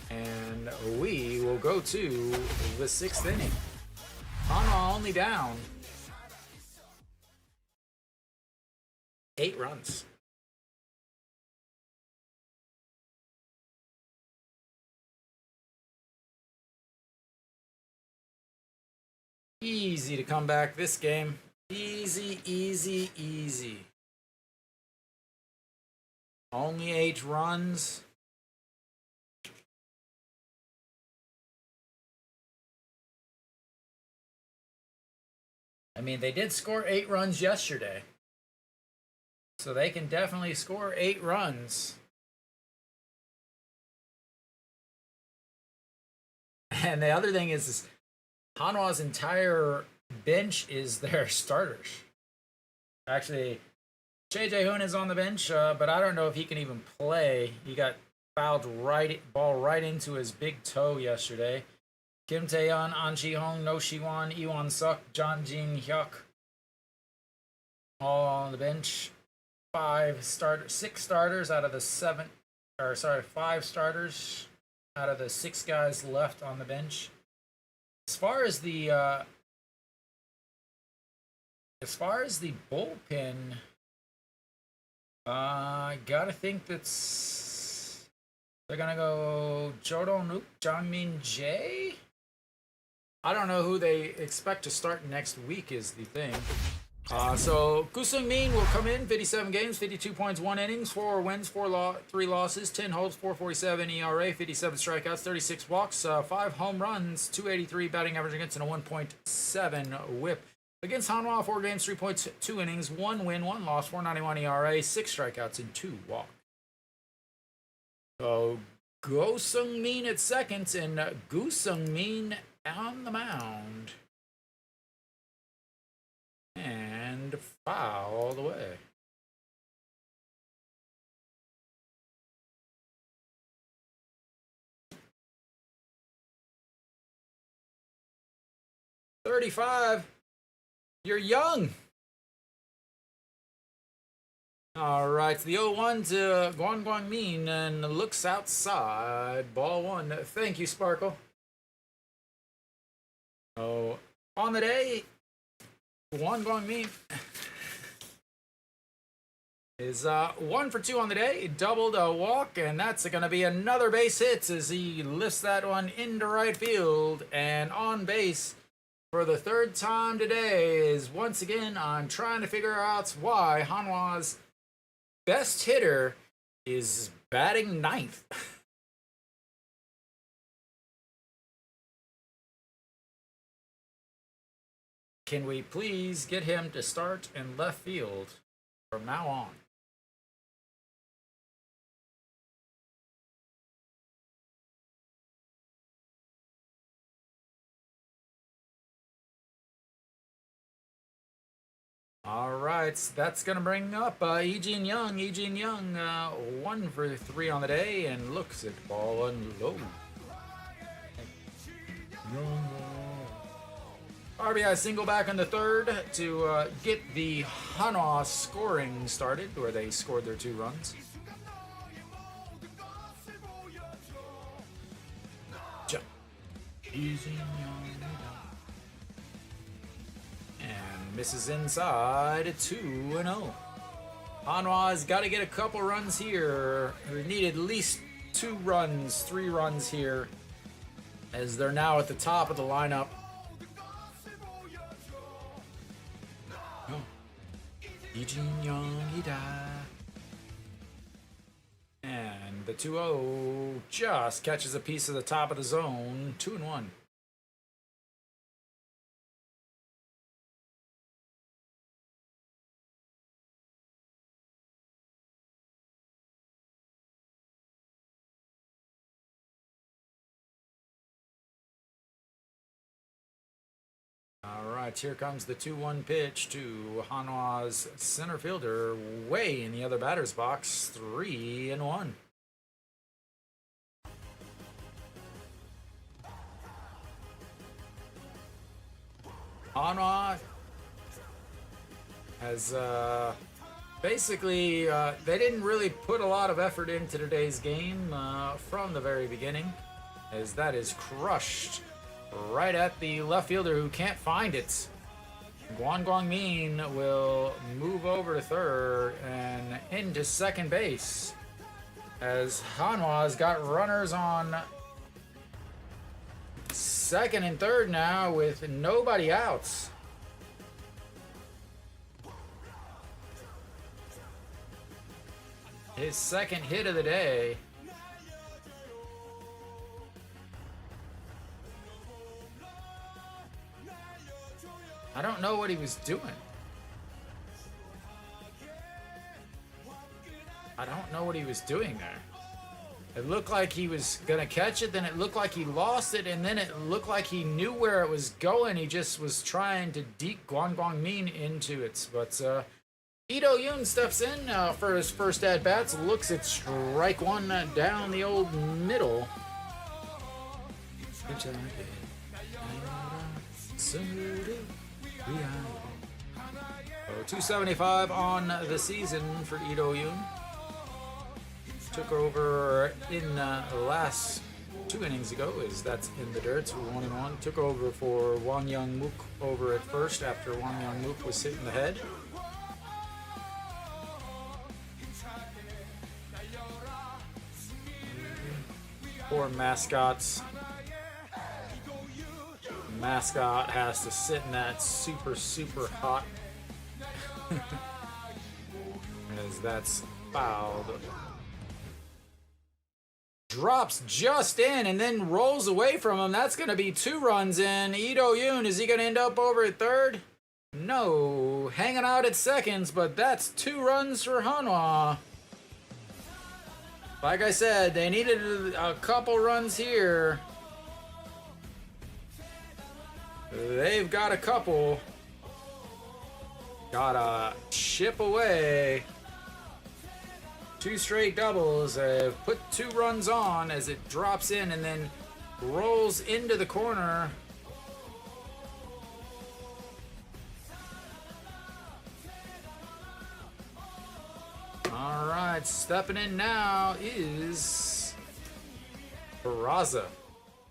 And we will go to the 6th inning. Hanwha only down 8 runs. Easy to come back this game. Easy, easy, easy. Only 8 runs. I mean, they did score 8 runs yesterday. So they can definitely score 8 runs. And the other thing is Hanwha's entire bench is their starters. Actually, JJ Hoon is on the bench, but I don't know if he can even play. He got fouled ball right into his big toe yesterday. Kim Taeyeon, An Ji-hong, No Shi-wan, Iwon Suk, John Jin Hyuk, all on the bench. 6 starters out of the 7, or sorry, 5 starters out of the 6 guys left on the bench. As far as the bullpen, I gotta think they're gonna go Jodong-nuk, Jangmin Jae. I don't know who they expect to start next week is the thing. So Koo Seung-min will come in, 57 games, 52 points, 1 innings, 4 wins, 3 losses, 10 holds, 4.47 ERA, 57 strikeouts, 36 walks, 5 home runs, 283 batting average against, and a 1.7 whip. Against Hanwha, 4 games, 3.2 innings, 1 win, 1 loss, 4.91 ERA, 6 strikeouts, and 2 walks. So Go Seung-min at second, and Koo Seung-min on the mound. And foul all the way. "35. You're young." All right, the 0-1 to Guang-Guang-min and looks outside. Ball 1. Thank you, Sparkle. Oh, on the day, Guang-Guang-min is 1 for 2 on the day, doubled a walk, and that's going to be another base hit as he lifts that one into right field. And on base for the 3rd time today is, once again, I'm trying to figure out why Hanwha's best hitter is batting 9th. Can we please get him to start in left field from now on? All right, that's going to bring up Lee-Jin Young. Lee-Jin Young, 1 for 3 on the day and looks at ball 1 low. RBI single back in the 3rd to get the Hanwha scoring started, where they scored their 2 runs. And misses inside, 2-0. Hanwha's got to get a couple runs here. They need at least 2 runs, 3 runs here, as they're now at the top of the lineup. And the 2-0 just catches a piece of the top of the zone. 2-1. All right, here comes the 2-1 pitch to Hanwha's center fielder, way in the other batter's box. 3-1. Hanwha has basically they didn't really put a lot of effort into today's game from the very beginning, as that is crushed right at the left fielder who can't find it. Guang-Guang-min will move over to 3rd and into 2nd base, as Hanwha's got runners on 2nd and 3rd now with nobody out. His 2nd hit of the day. I don't know what he was doing. I don't know what he was doing there. It looked like he was going to catch it, then it looked like he lost it, and then it looked like he knew where it was going. He just was trying to deke Guan Min into it. But Ito Yoon steps in for his first at-bats, looks at strike one down the old middle. 275 on the season for Ito Yoon. Took over in the last 2 innings ago, as that's in the dirt, 1-1. Took over for Wang Young Mook over at first after Wang Young Mook was hit in the head. Poor mascots. Mascot has to sit in that super hot as that's fouled. Drops just in and then rolls away from him. That's going to be 2 runs in. Ito Yoon, is he going to end up over at third? No, hanging out at seconds, but that's 2 runs for Hanwha. Like I said, they needed a couple runs here. They've got a couple. Gotta chip away. 2 straight doubles have put 2 runs on as it drops in and then rolls into the corner. All right, stepping in now is Barraza.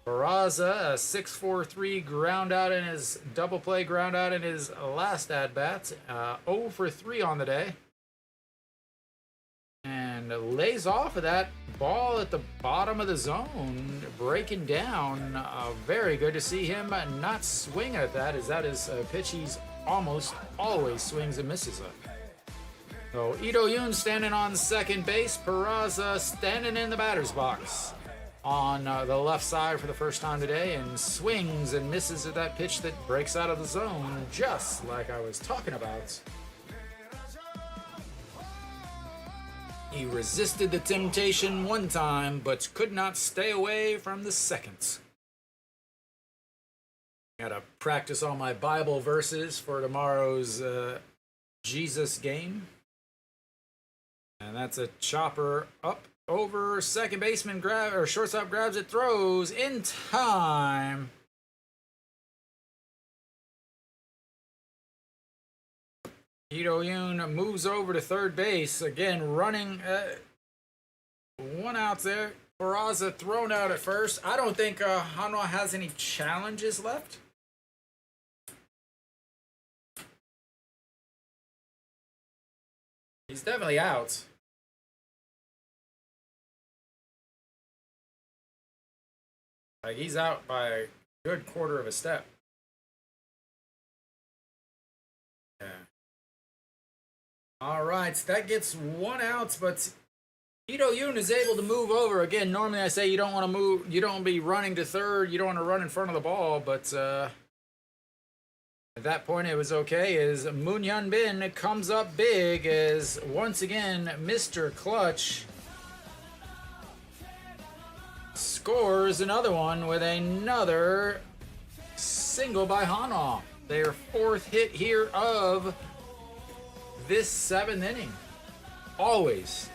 Barraza, a 6-4-3 ground out in his double play ground out in his last at bat. 0 for 3 on the day. And lays off of that ball at the bottom of the zone, breaking down. Very good to see him not swing at that, as that is a pitch he's almost always swings and misses at. So Ito Yoon standing on second base, Barraza standing in the batter's box on the left side for the first time today, and swings and misses at that pitch that breaks out of the zone, just like I was talking about. He resisted the temptation one time, but could not stay away from the second. Gotta practice all my Bible verses for tomorrow's Jesus game. And that's a chopper up over second baseman, shortstop grabs it, throws in time. Ito Yoon moves over to third base, again running 1 out there. Barraza thrown out at first. I don't think Hanwha has any challenges left. He's definitely out. Like, he's out by a good quarter of a step. Yeah. All right, so that gets 1 out, but Ito Yoon is able to move over. Again, normally I say you don't want to move, you don't want to be running to third, you don't want to run in front of the ball, but at that point it was okay, as Moon Hyun Bin comes up big as, once again, Mr. Clutch scores another one with another single by Hanwha. Their 4th hit here of this 7th inning. Always.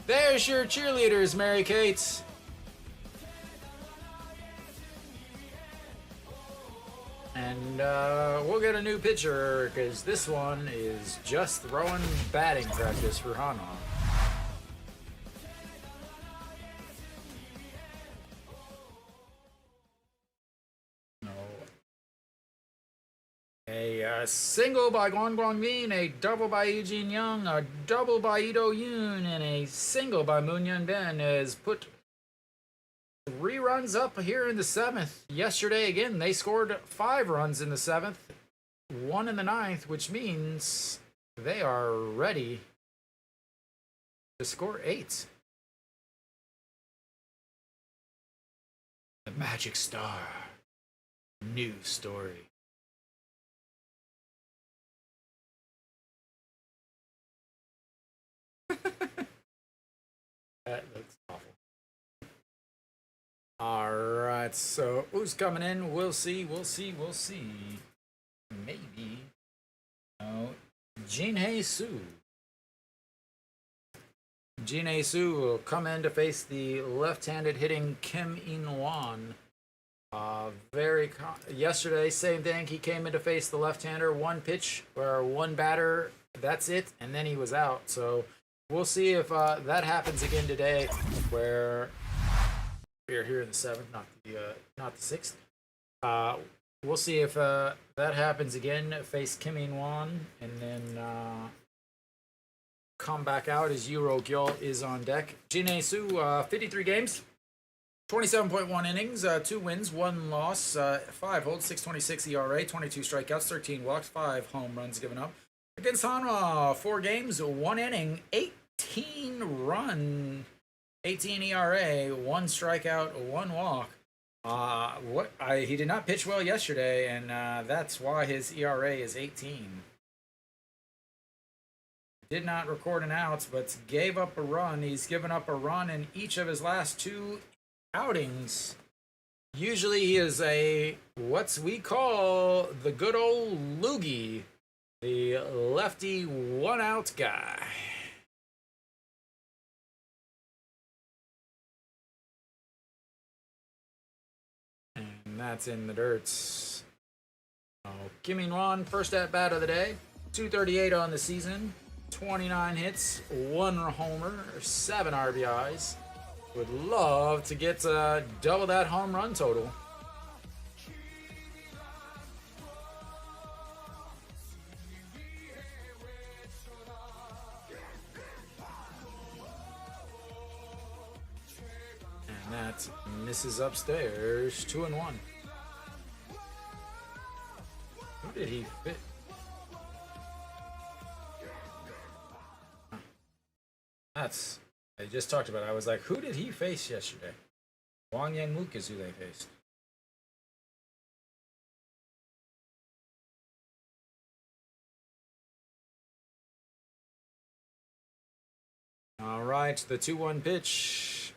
There's your cheerleaders, Mary Kate. And we'll get a new pitcher, because this one is just throwing batting practice for Hanwha. A single by Guan Min, a double by Eugene Young, a double by Ito Yoon, and a single by Moon Hyun Bin has put 3 runs up here in the 7th. Yesterday, again, they scored 5 runs in the 7th, 1 in the 9th, which means they are ready to score 8. The Magic Star. New story. That looks awful. right, so who's coming in? We'll see. Maybe. Oh, Jinhei Su. Jinhei Su will come in to face the left-handed hitting Kim In-won. Yesterday, same thing. He came in to face the left-hander, one pitch or one batter. That's it, and then he was out. So we'll see if that happens again today, where we're here in the seventh, not the sixth. We'll see if that happens again. Face Kim In-won, and then come back out as Yuro Gyul is on deck. Jinhei Su, 53 games. 27.1 innings, 2 wins, 1 loss, 5 holds, 6.26 ERA, 22 strikeouts, 13 walks, 5 home runs given up. Against Hanwha, 4 games, 1 inning, 18 ERA, 1 strikeout, 1 walk. He did not pitch well yesterday, and that's why his ERA is 18. Did not record an outs, but gave up a run. He's given up a run in each of his last 2 outings. Usually he is what we call the good old loogie, the lefty 1-out guy. And that's in the dirt. Kim In-won, first at bat of the day, 238 on the season, 29 hits, 1 homer, 7 RBIs. Would love to get double that home run total. And that misses upstairs, 2-1. Who did he fit? That's... I just talked about it. I was like, who did he face yesterday? Wang Yang-mook is who they faced. All right, the 2-1 pitch.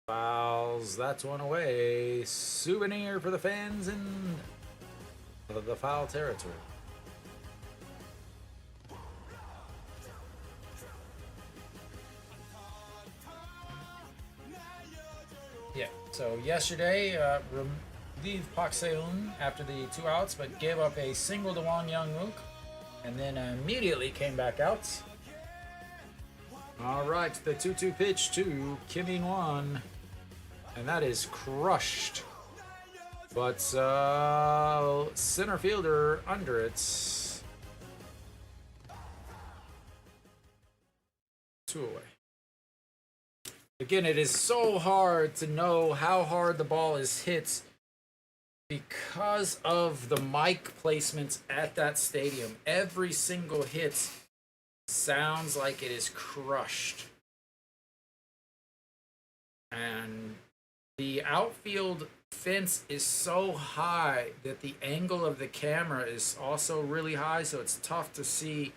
Fouls that one away. Souvenir for the fans in the foul territory. Yeah, so yesterday, relieved Park Se-eun after the 2 outs, but gave up a single to Wang Yang-mook, and then immediately came back out. All right, the 2-2 pitch to Kim In-won, and that is crushed. But center fielder under it. 2 away. Again, it is so hard to know how hard the ball is hit because of the mic placements at that stadium. Every single hit sounds like it is crushed. And the outfield fence is so high that the angle of the camera is also really high, so it's tough to see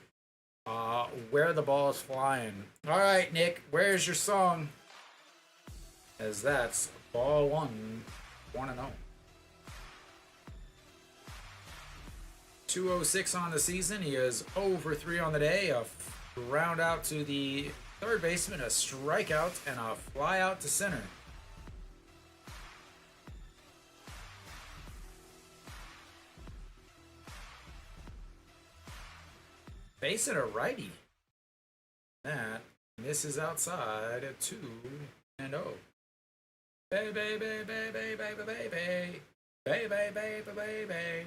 where the ball is flying. All right, Nick, where's your song? As that's ball 1-0. 206 on the season. He is 0 for 3 on the day. A ground out to the third baseman, a strikeout, and a fly out to center. Facing a righty. That misses outside at 2-0. Baby, baby, baby, baby, baby, baby, baby, baby.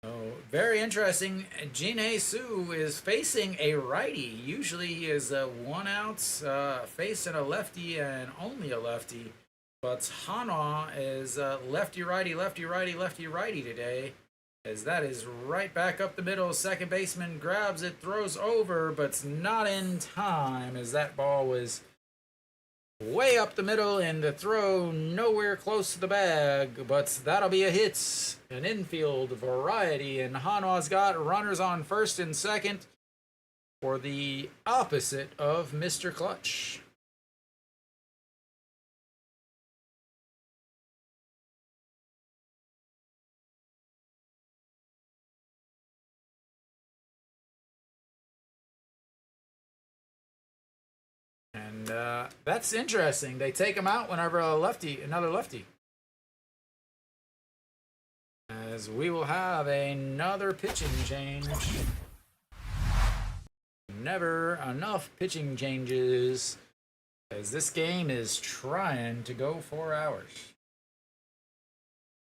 Oh, very interesting. Jinhei Su is facing a righty. Usually he is a 1-out, facing a lefty and only a lefty. But Hanwha is lefty, righty, lefty, righty, lefty, righty today. As that is right back up the middle. Second baseman grabs it, throws over, but it's not in time as that ball was way up the middle and the throw nowhere close to the bag, but that'll be a hit. An infield variety, and Hanwha's got runners on first and second for the opposite of Mr. Clutch. And that's interesting. They take him out whenever another lefty. As we will have another pitching change. Never enough pitching changes, as this game is trying to go 4 hours.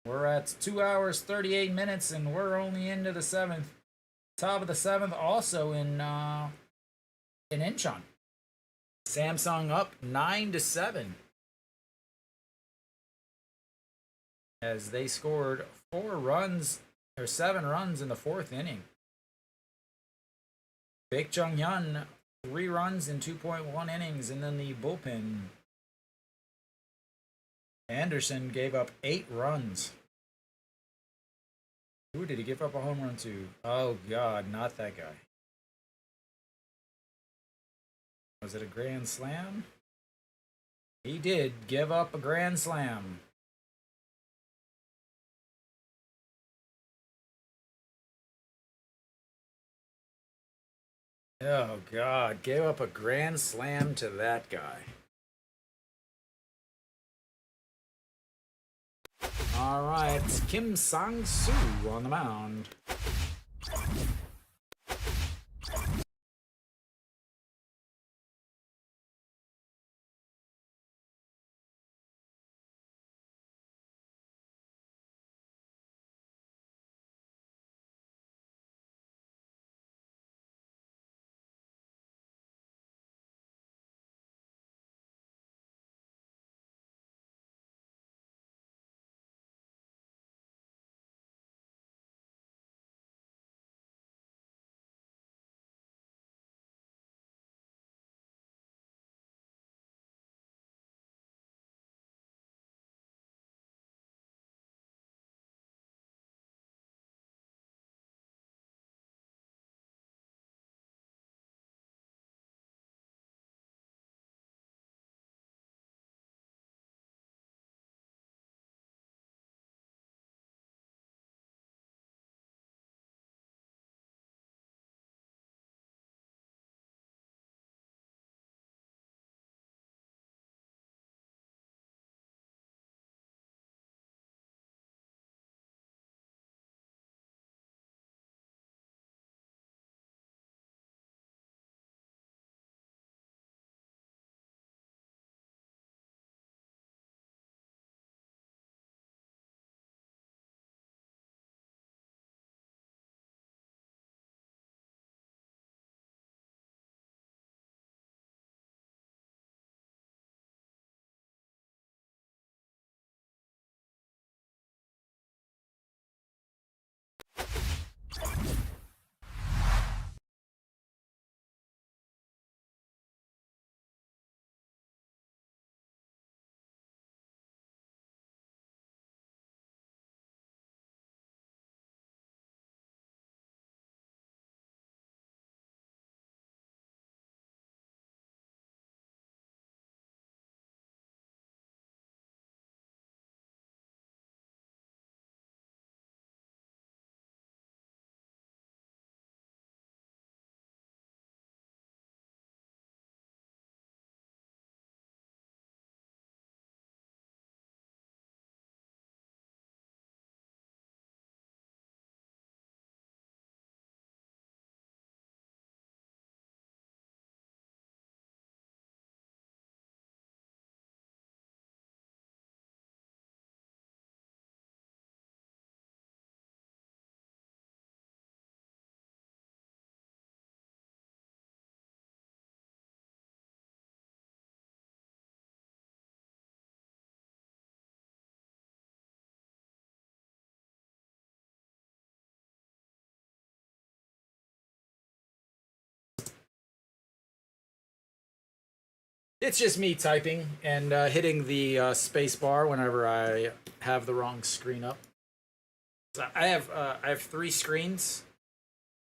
We're at 2 hours 38 minutes, and we're only into the 7th. Top of the 7th, also in Incheon. Samsung up 9-7, as they scored 7 runs in the 4th inning. Baek Jung-hyun, 3 runs in 2.1 innings, and then the bullpen. Anderson gave up 8 runs. Who did he give up a home run to? Oh, God, not that guy. Was it a grand slam? He did give up a grand slam. Oh, God. Gave up a grand slam to that guy. All right. Kim Sang-soo on the mound. It's just me typing and hitting the space bar whenever I have the wrong screen up. So I have 3 screens,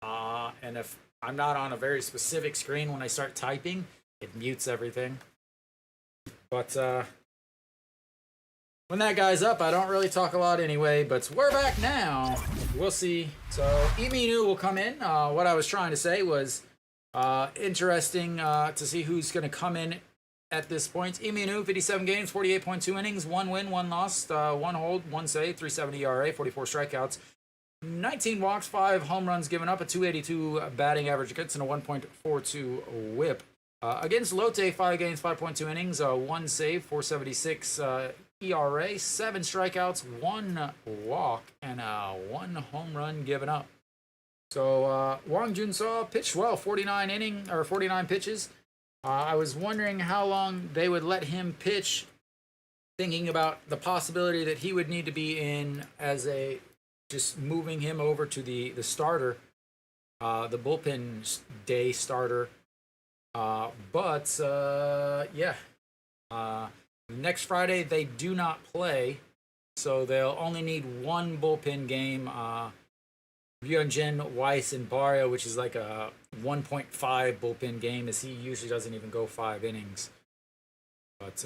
and if I'm not on a very specific screen when I start typing, it mutes everything. But when that guy's up, I don't really talk a lot anyway. But we're back now. We'll see. So Iminu will come in. What I was trying to say was, Interesting to see who's going to come in at this point. Iminu, 57 games, 48.2 innings, 1 win, 1 loss, 1 hold, 1 save, 370 ERA, 44 strikeouts, 19 walks, 5 home runs given up, a 282 batting average against, and a 1.42 whip. Against Lotte, 5 games, 5.2 innings, 1 save, 476 ERA, 7 strikeouts, 1 walk, and 1 home run given up. So Wang Junso pitched well, 49 pitches. I was wondering how long they would let him pitch, thinking about the possibility that he would need to be in as a just moving him over to the starter, the bullpen day starter. But next Friday they do not play, so they'll only need 1 bullpen game. Ryunjin, Weiss, and Barrio, which is like a 1.5 bullpen game, as he usually doesn't even go 5 innings. But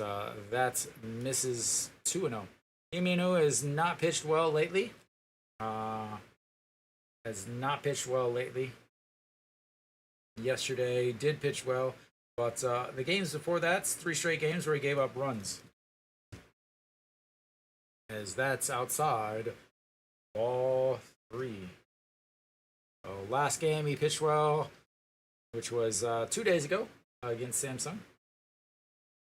that misses 2-0. Iminu has not pitched well lately. Yesterday did pitch well, but the games before that's 3 straight games where he gave up runs. As that's outside, ball 3. So last game he pitched well, which was 2 days ago against Samsung,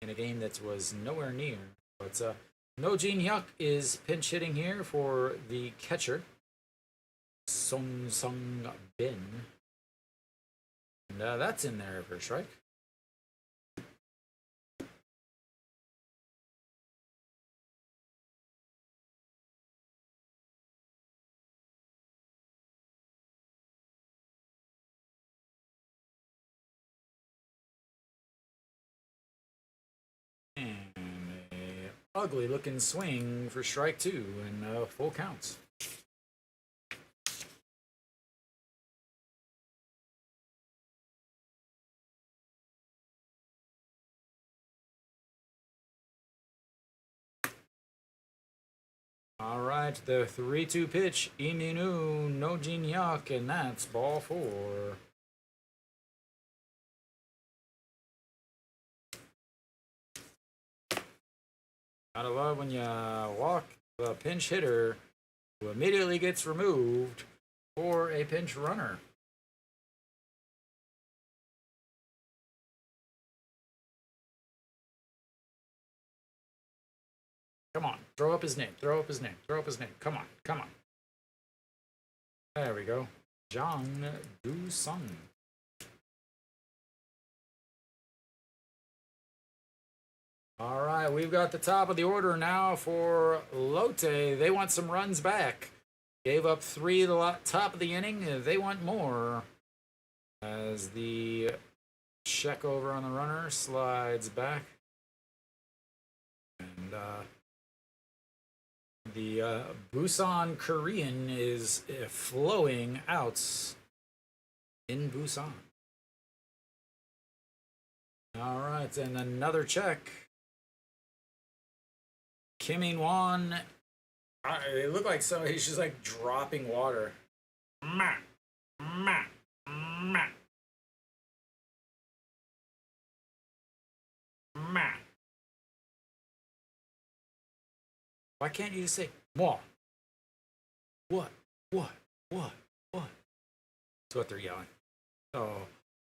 in a game that was nowhere near. But No Jin Hyuk is pinch hitting here for the catcher, Song Sung Bin. And that's in there for a strike. Ugly looking swing for strike 2 and full counts. All right, the 3-2 pitch, Iminu, No Jin Hyuk, and that's ball 4. Gotta love when you walk the pinch hitter who immediately gets removed for a pinch runner. Come on, throw up his name, throw up his name, throw up his name. Come on, come on. There we go. Jang Do-sung. All right, we've got the top of the order now for Lotte. They want some runs back. Gave up 3 at the top of the inning. They want more. As the check over on the runner slides back. And the Busan Korean is flowing out in Busan. All right, and another check. Kim In-won, it looked like so he's just like dropping water. Ma, ma, ma, ma. Why can't you just say more? What? That's what they're yelling. So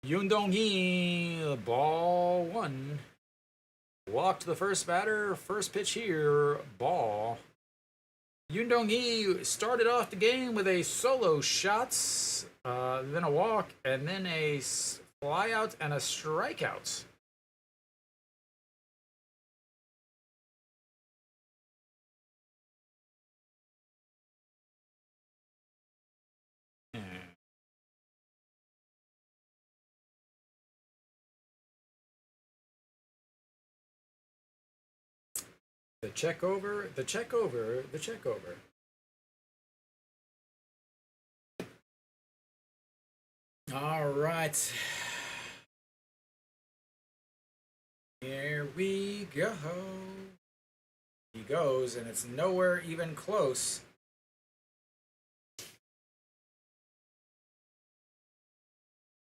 Yoon Dong-hee, ball 1. Walked the first batter, first pitch here, ball. Yoon Dong-hee started off the game with a solo shot, then a walk, and then a flyout and a strikeout. The check over, the check over, the check over. All right. Here we go. He goes, and it's nowhere even close.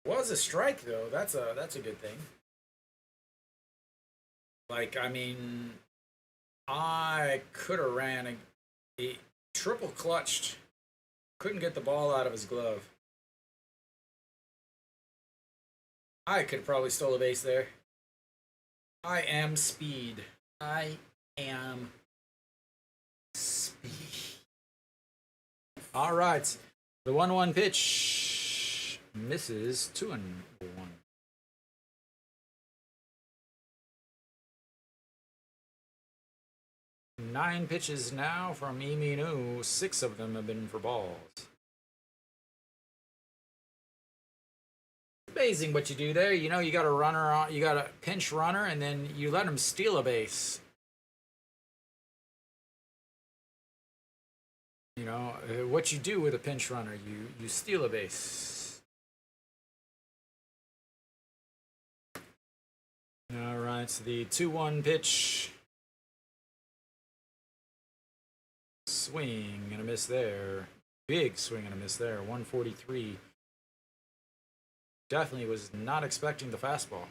Was a strike though. That's a good thing. Like, I mean, I could have ran a triple clutched. Couldn't get the ball out of his glove. I could have probably stole a base there. I am speed. I am speed. All right. The 1-1 pitch misses 2-1. 9 pitches now from Iminu. 6 of them have been for balls. Amazing what you do there. You know, you got a runner on, you got a pinch runner, and then you let him steal a base. You know what you do with a pinch runner, you steal a base. All right, so the 2-1 pitch. Swing and a miss there. Big swing and a miss there. 143. Definitely was not expecting the fastball.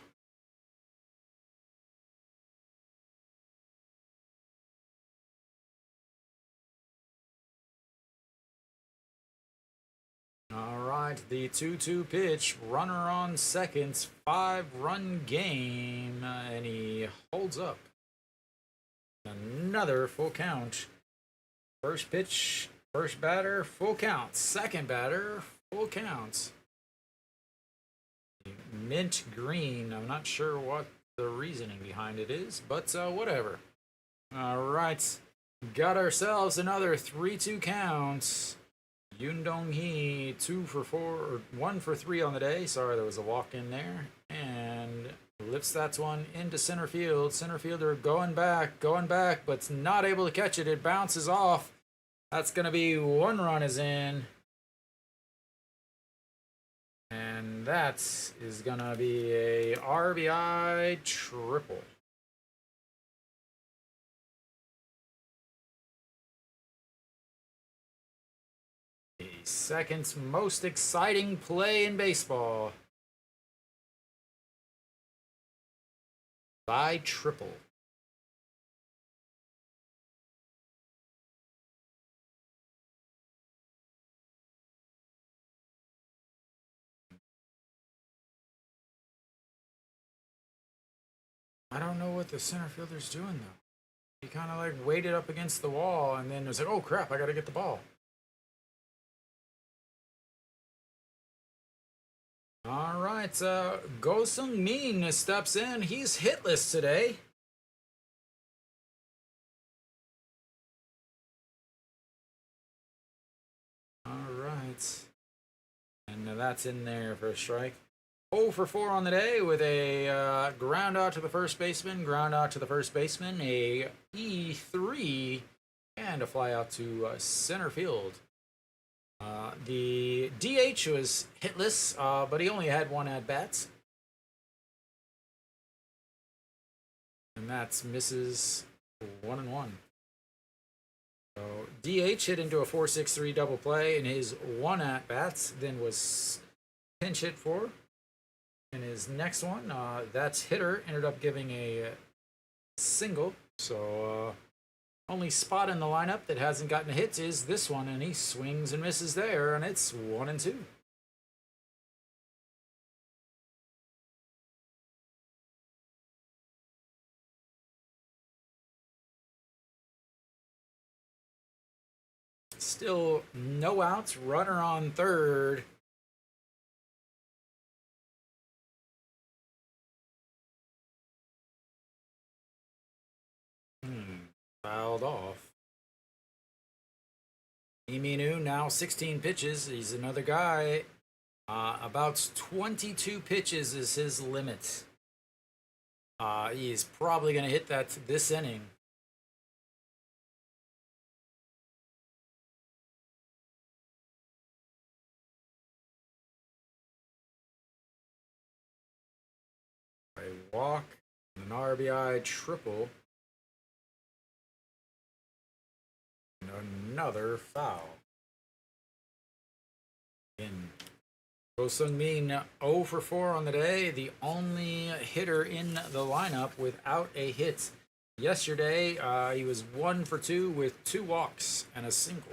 All right, the 2-2 pitch. Runner on second. 5-run game. And he holds up. Another full count. First pitch, first batter, full count. Second batter, full count. Mint green. I'm not sure what the reasoning behind it is, but whatever. All right. Got ourselves another 3-2 count. Yoon Dong Hee, 2 for 4, or 1 for 3 on the day. Sorry, there was a walk in there. And lifts that one into center field. Center fielder going back, but not able to catch it. It bounces off. That's going to be 1 run is in. And that is going to be a RBI triple. The second most exciting play in baseball. By triple. I don't know what the center fielder's doing though. He kind of like waited up against the wall and then was like, oh crap, I gotta get the ball. All right, Go Sung Min steps in. He's hitless today. All right. And that's in there for a strike. 0 for 4 on the day with a ground out to the first baseman, ground out to the first baseman, a E3, and a fly out to center field. The DH was hitless, but he only had 1 at bat. And that's misses 1-1. So DH hit into a 4-6-3 double play in his 1 at bats, then was pinch hit for. In his next one, that's hitter ended up giving a single. So only spot in the lineup that hasn't gotten hits is this one, and he swings and misses there, and it's 1-2. Still no outs, runner on third. Fouled off. Iminu now 16 pitches. He's another guy. About 22 pitches is his limit. He's probably going to hit that this inning. A walk, an RBI triple. Another foul. In Sung-min 0 for 4 on the day, the only hitter in the lineup without a hit. Yesterday, he was 1 for 2 with 2 walks and a single.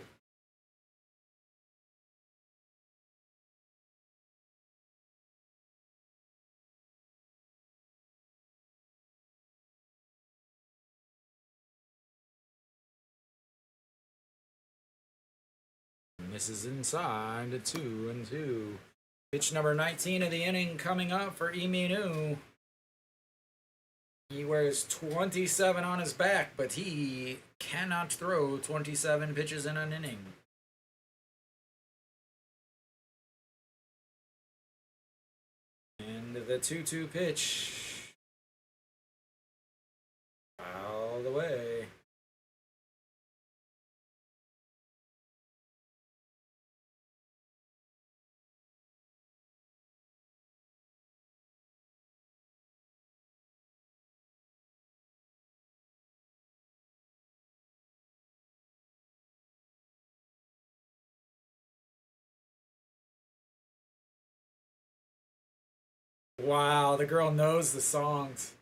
Misses inside, 2-2. Pitch number 19 of the inning coming up for Lee Min-woo. He wears 27 on his back, but he cannot throw 27 pitches in an inning. And the 2-2 pitch. All the way. Wow, the girl knows the songs.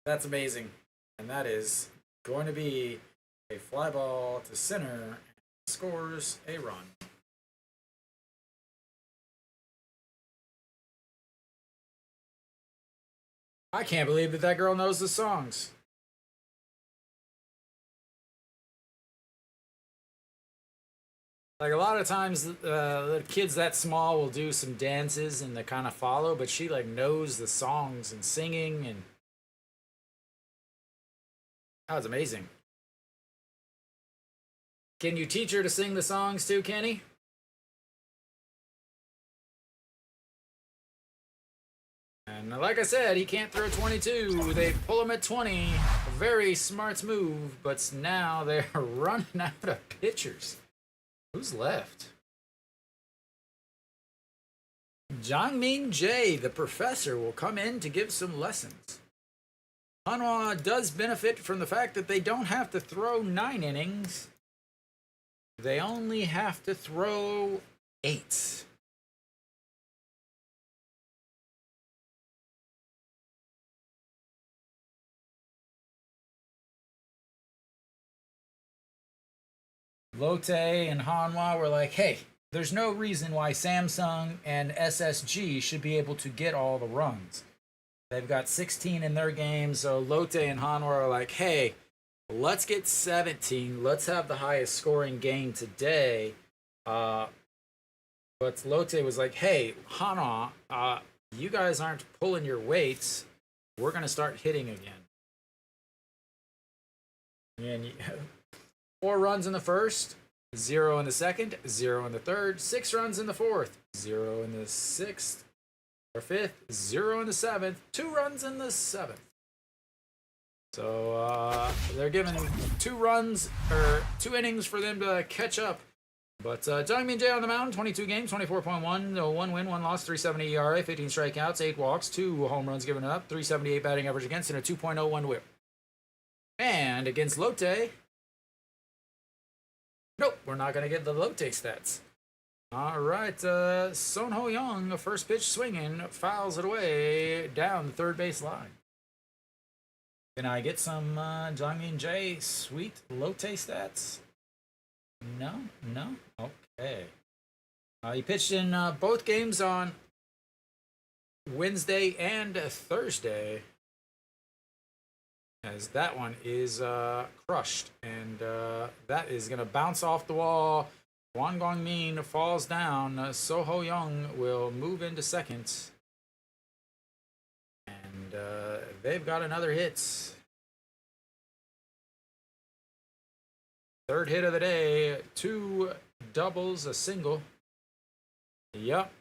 That's amazing. And that is going to be a fly ball to center. Scores a run. I can't believe that that girl knows the songs. Like a lot of times, the kids that small will do some dances and they kind of follow, but she like knows the songs and singing, and that was amazing. Can you teach her to sing the songs too, Kenny? And like I said, he can't throw 22. They pull him at 20. A very smart move, but now they're running out of pitchers. Who's left? Jongmin Jae, the professor, will come in to give some lessons. Hanwha does benefit from the fact that they don't have to throw 9 innings. They only have to throw 8. Lotte and Hanwha were like, hey, there's no reason why Samsung and SSG should be able to get all the runs. They've got 16 in their game, so Lotte and Hanwha are like, hey, let's get 17. Let's have the highest scoring game today. But Lotte was like, hey, Hanwha, you guys aren't pulling your weights. We're going to start hitting again. And 4 runs in the first, 0 in the second, 0 in the third, 6 runs in the fourth, 0 in the sixth or fifth, 0 in the seventh, 2 runs in the seventh. So they're giving 2 runs or 2 innings for them to catch up. But Jongmin Jae on the mound, 22 games, 24.1, 1 win, 1 loss, 3.70 ERA, 15 strikeouts, 8 walks, 2 home runs given up, 3.78 batting average against, and a 2.01 whip. And against Lotte, nope, we're not going to get the Lotte stats. All right, Son Ho Young, a first pitch swinging, fouls it away down the third base line. Can I get some Jongmin Jae sweet Lotte stats? No? Okay. He pitched in both games on Wednesday and Thursday, as that one is crushed, and that is going to bounce off the wall. Won Gong-min falls down. Ho Young will move into second, and they've got another hit. Third hit of the day, 2 doubles, a single. Yep.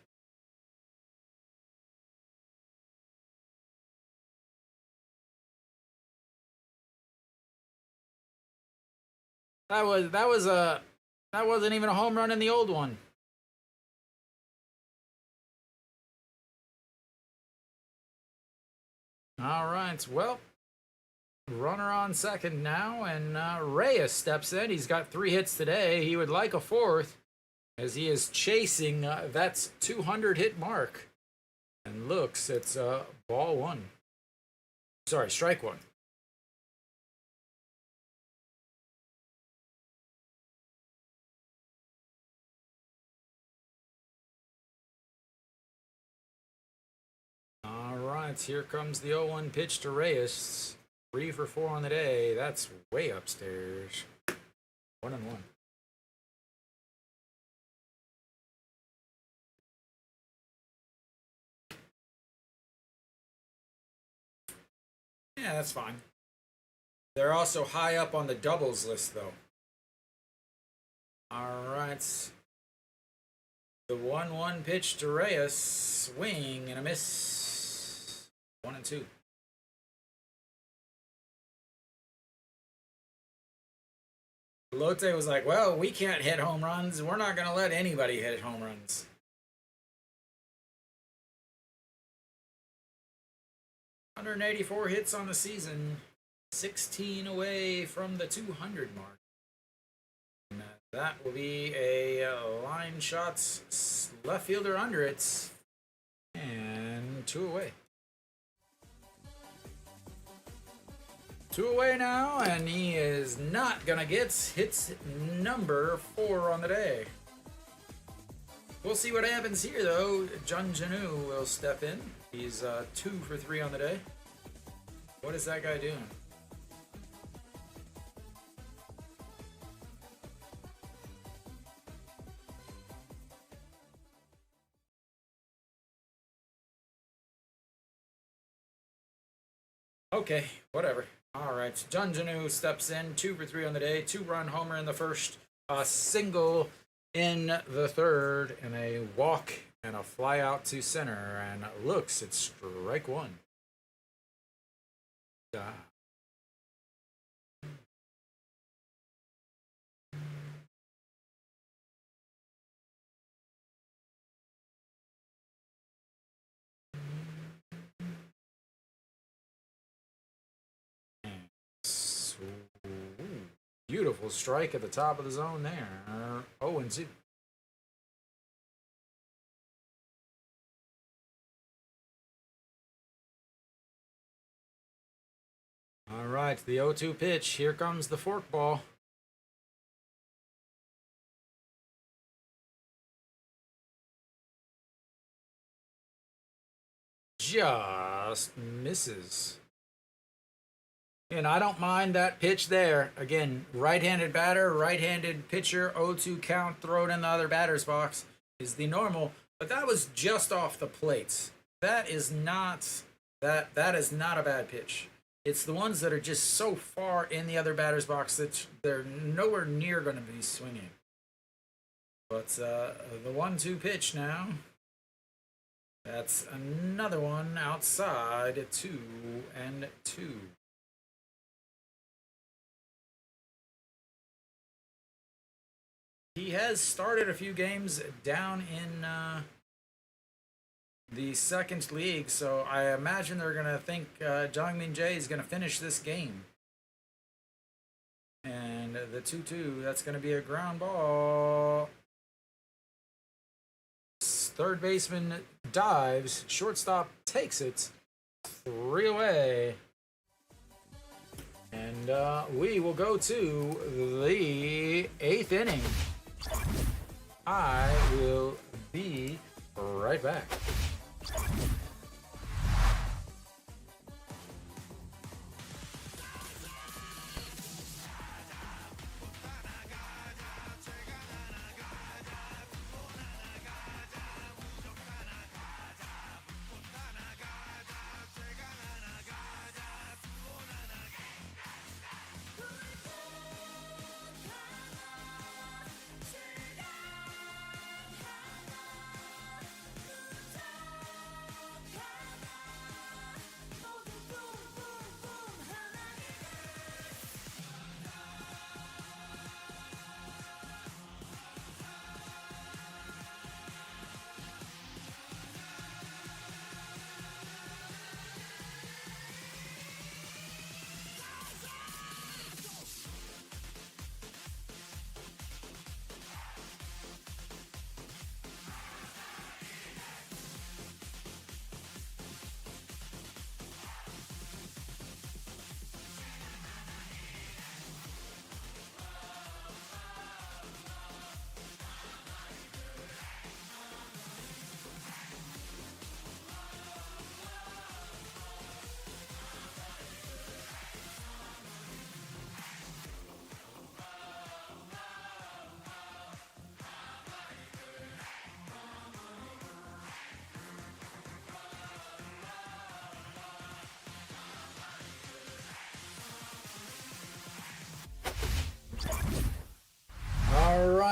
That wasn't even a home run in the old one. All right, well, runner on second now, and Reyes steps in. He's got 3 hits today. He would like a 4th. as he is chasing that's 200 hit mark. And looks, it's ball one. Sorry, strike one. All right, here comes the 0-1 pitch to Reyes. 3 for 4 on the day. That's way upstairs. 1-1. Yeah, that's fine. They're also high up on the doubles list, though. All right. The 1-1 pitch to Reyes. Swing and a miss. 1-2. Lotte was like, well, we can't hit home runs. We're not going to let anybody hit home runs. .184 hits on the season. 16 away from the 200 mark. And that will be a line shot, left fielder under it. And 2 away. 2 away now, and he is not gonna get hits number 4 on the day. We'll see what happens here, though. Jun Janu will step in. He's 2 for 3 on the day. What is that guy doing? Okay, whatever. All right, Jun Janu steps in, 2 for 3 on the day, 2-run homer in the first, a single in the third, and a walk and a fly out to center, and looks, it's strike one. Beautiful strike at the top of the zone there. 0-2. All right, the 0-2 pitch. Here comes the forkball. Just misses. And I don't mind that pitch there. Again, right-handed batter, right-handed pitcher, 0-2 count, throw it in the other batter's box is the normal. But that was just off the plate. That is not that is not a bad pitch. It's the ones that are just so far in the other batter's box that they're nowhere near going to be swinging. But the 1-2 pitch now. That's another one outside 2-2. He has started a few games down in the second league, so I imagine they're going to think Jongmin Jae is going to finish this game. And the 2-2, that's going to be a ground ball. Third baseman dives, shortstop takes it, 3 away. And we will go to the 8th inning. I will be right back.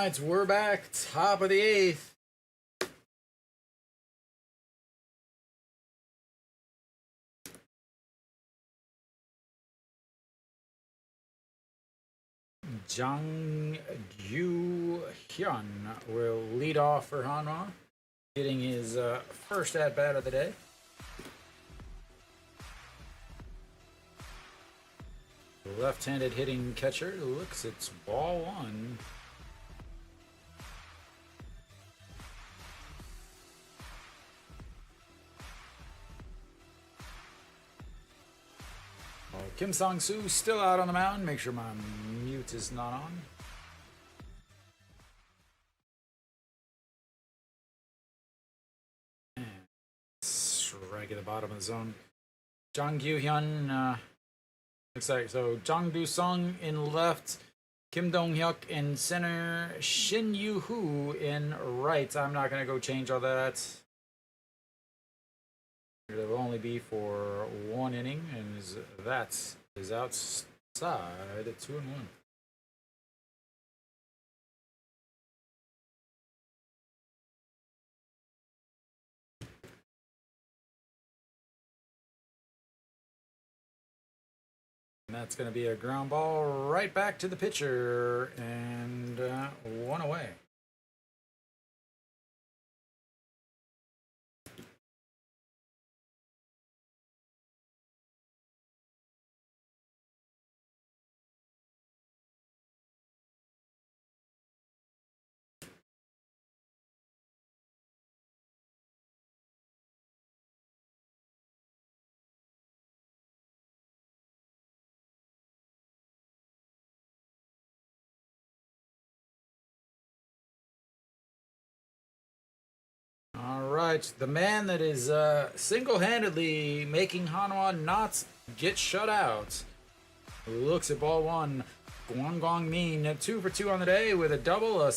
right, we're back. Top of the 8th. Jang Yu Hyun will lead off for Hanwha, getting his first at bat of the day. Left-handed hitting catcher looks it's ball 1. Kim Sang-soo still out on the mound. Make sure my mute is not on. And strike at the bottom of the zone. Jang Gyu-hyun, looks like so. Jang Do-sung in left. Kim Dong-hyuk in center. Shin Yu-hoo in right. I'm not going to go change all that. It will only be for 1 inning, and that is outside at 2-1. And that's going to be a ground ball right back to the pitcher, and 1 away. All right, the man that is single-handedly making Hanwha not get shut out looks at ball 1. Gwang Gwang Min, 2 for 2 on the day with a double, a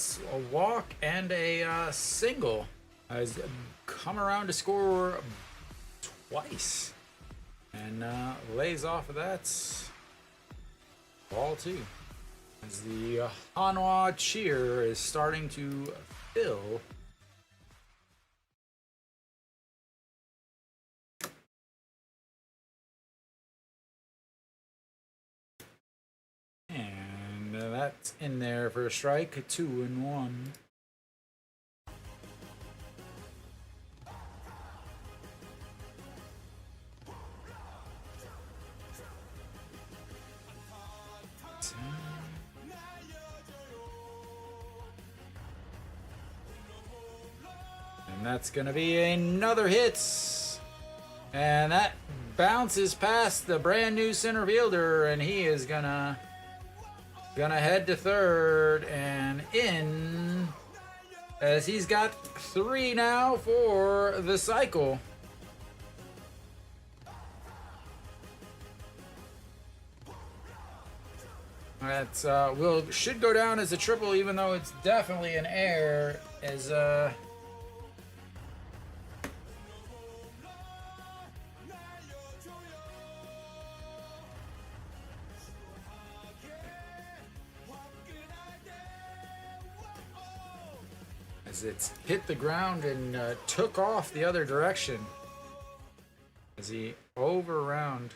walk, and a single. Has come around to score twice and lays off of that. Ball 2. As the Hanwha cheer is starting to fill. And that's in there for a strike, 2-1. And that's going to be another hit. And that bounces past the brand new center fielder, and he is gonna head to third and in, as he's got 3 now for the cycle. That should go down as a triple, even though it's definitely an error. As it's hit the ground and took off the other direction as he over-round.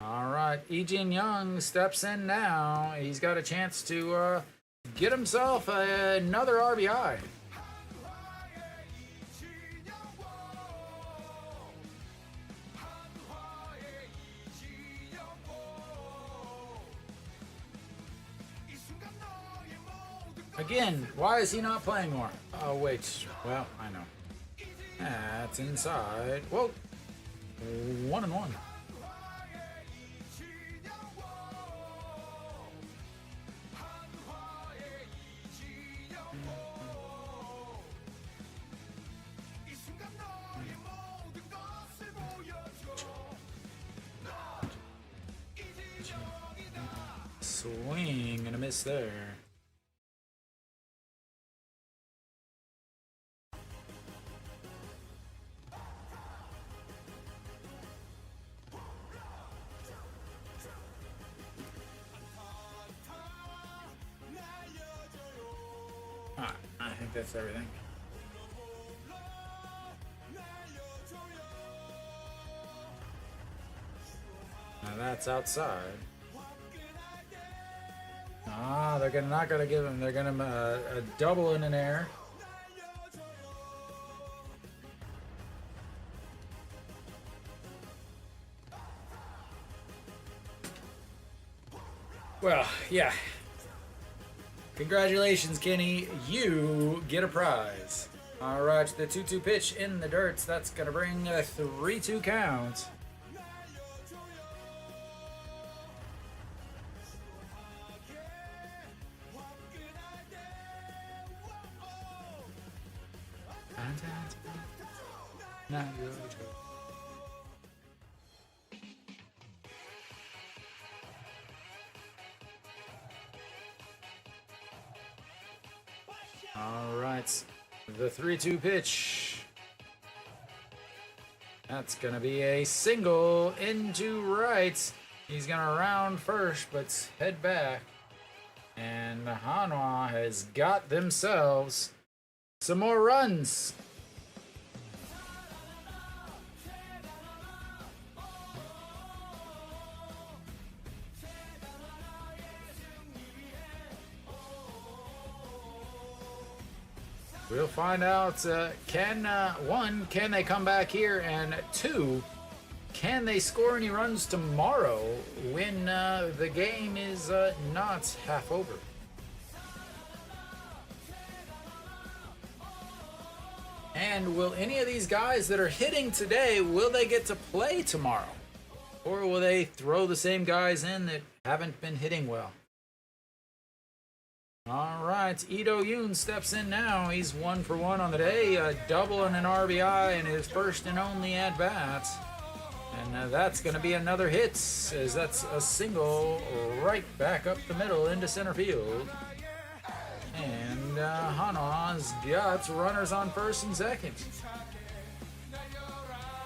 All right, Lee Young steps in now. He's got a chance to get himself another RBI. Again, why is he not playing more? Oh, wait. Well, I know. That's inside. Whoa. 1-1. Swing and a miss there. That's everything. Now that's outside. Ah, they're not gonna give him. They're gonna a double in an air. Well, yeah. Congratulations, Kenny. You get a prize. All right, the 2-2 pitch in the dirt. That's gonna bring a 3-2 count. All right, the 3-2 pitch. That's gonna be a single into right. He's gonna round first, but head back. And Hanwha has got themselves some more runs. We'll find out, one, can they come back here? And two, can they score any runs tomorrow when the game is not half over? And will any of these guys that are hitting today, will they get to play tomorrow? Or will they throw the same guys in that haven't been hitting well? All right, Ito Yoon steps in now. He's 1 for 1 on the day, a double and an RBI in his first and only at-bat. And that's going to be another hit, as that's a single right back up the middle into center field. And Hanwha's got runners on first and second.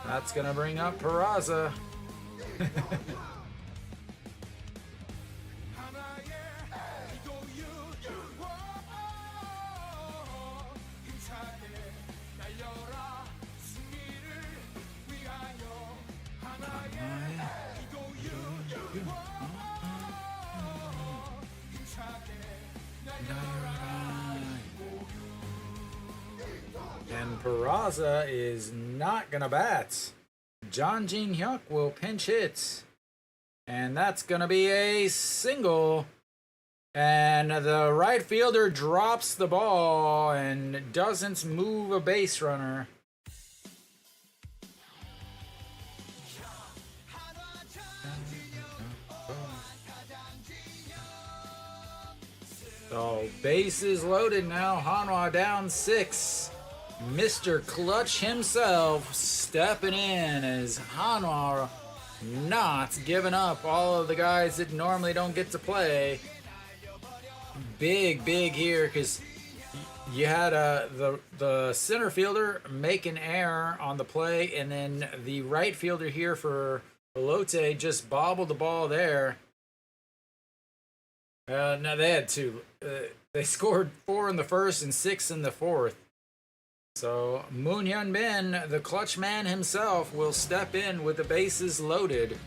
That's going to bring up Peraza. And Peraza is not gonna bat. John Jin Hyuk will pinch hit. And that's gonna be a single. And the right fielder drops the ball and doesn't move a base runner. So bases loaded now. Hanwha down 6. Mr. Clutch himself stepping in as Hanwha not giving up all of the guys that normally don't get to play. Big here, because you had the center fielder make an error on the play, and then the right fielder here for Lotte just bobbled the ball there. No, they had 2. They scored 4 in the first and 6 in the fourth. So Moon Hyun Min, the clutch man himself, will step in with the bases loaded.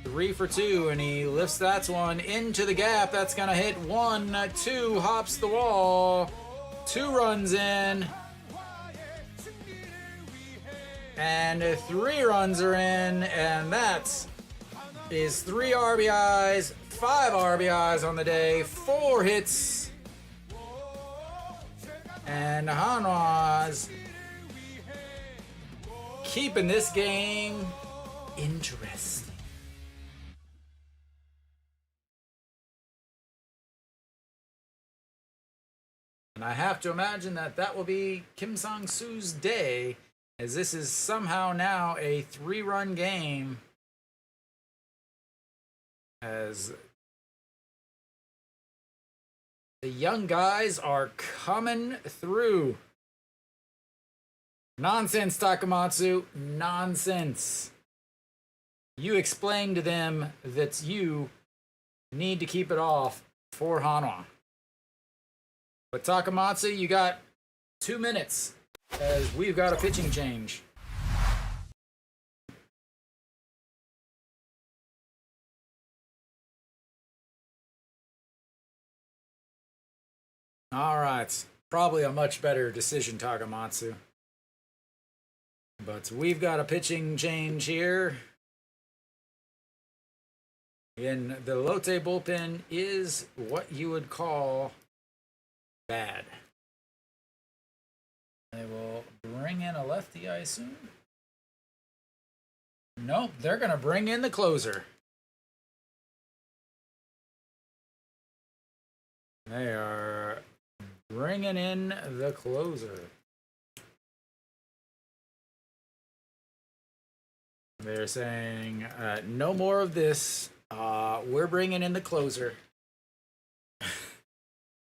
3 for 2, and he lifts that one into the gap. That's gonna hit 1, 2, hops the wall. 2 runs in. And 3 runs are in, and that is 3 RBIs, 5 RBIs on the day, 4 hits. And Hanwha's keeping this game interesting. And I have to imagine that will be Kim Sang-soo's day, as this is somehow now a 3-run game, as the young guys are coming through. Nonsense, Takamatsu. Nonsense. You explain to them that you need to keep it off for Hanwha. But Takamatsu, you got 2 minutes as we've got a pitching change. All right, probably a much better decision, Takamatsu. But we've got a pitching change here. And the Lotte bullpen is what you would call bad. They will bring in a lefty, I assume. Nope, they're going to bring in the closer. They are bringing in the closer. They're saying, no more of this. We're bringing in the closer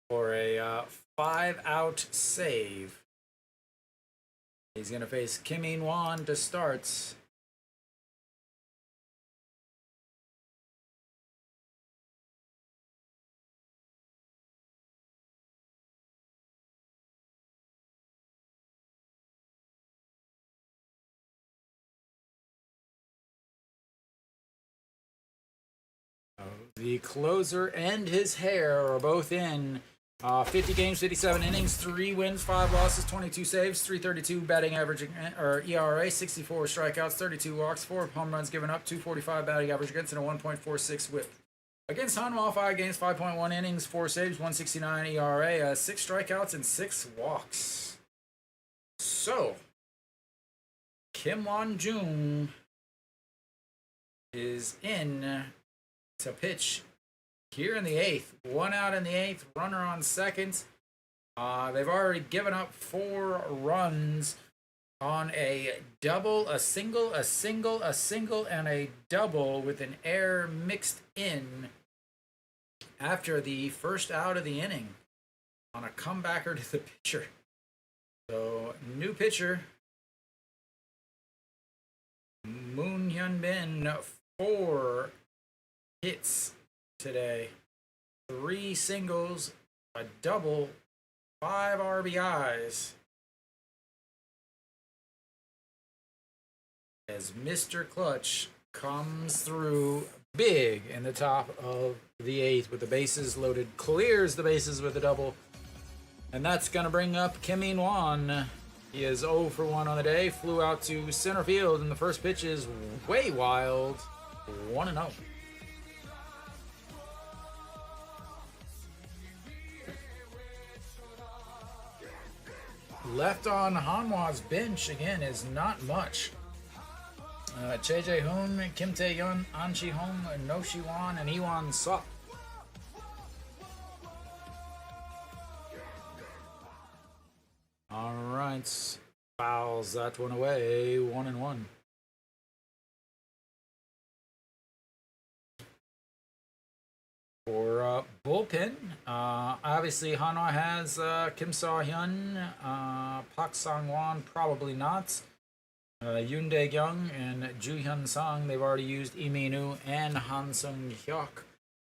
for a 5-out save. He's going to face Kim In-won to start. The closer and his hair are both in. 50 games, 57 innings, 3 wins, 5 losses, 22 saves, 332 batting average or ERA, 64 strikeouts, 32 walks, 4 home runs given up, 245 batting average against, and a 1.46 whip. Against Hanwha, 5 games, 5.1 innings, 4 saves, 169 ERA, 6 strikeouts, and 6 walks. So, Kim Won-jung is in to pitch here in the 8th. 1 out in the 8th, runner on second. They've already given up 4 runs on a double, a single, a single, a single, and a double with an error mixed in after the first out of the inning on a comebacker to the pitcher. So, new pitcher, Moon Hyun-bin, 4 hits today. 3 singles, a double, 5 RBIs. As Mr. Clutch comes through big in the top of the 8th with the bases loaded, clears the bases with a double. And that's going to bring up Kim In-won. He is 0 for 1 on the day, flew out to center field, and the first pitch is way wild. 1-0. Left on Hanwha's bench again is not much. Che Jae-hoon, Kim Tae-yeon, An Chi-hong, No Shi-won, and Iwan Suk. All right, fouls that one away. 1-1. For bullpen, obviously Hanwha has Kim Saw-hyun, Park Sang-won, probably not. Yoon Dae-kyung and Ju Hyun-sang, they've already used Lee Min-woo and Han Sung-hyuk.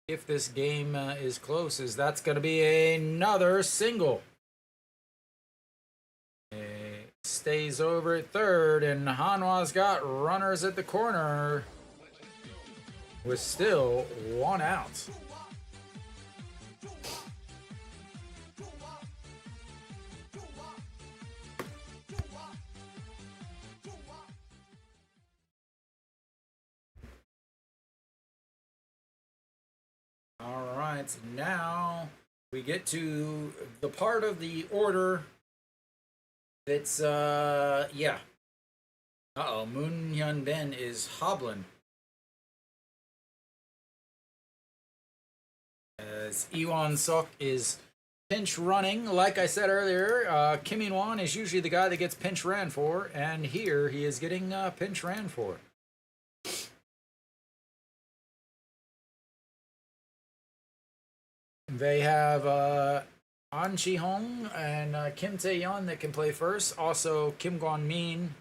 If this game is close, as that's going to be another single. It stays over at third, and Hanwha's got runners at the corner with still 1 out. All right, now we get to the part of the order that's, yeah. Uh-oh, Moon Hyun-bin is hobbling. As Iwan Suk is pinch running. Like I said earlier, Kim In-won is usually the guy that gets pinch ran for, and here he is getting pinch ran for. They have An Chi-hong and Kim Tae-yeon that can play first. Also, Kim Gwon-min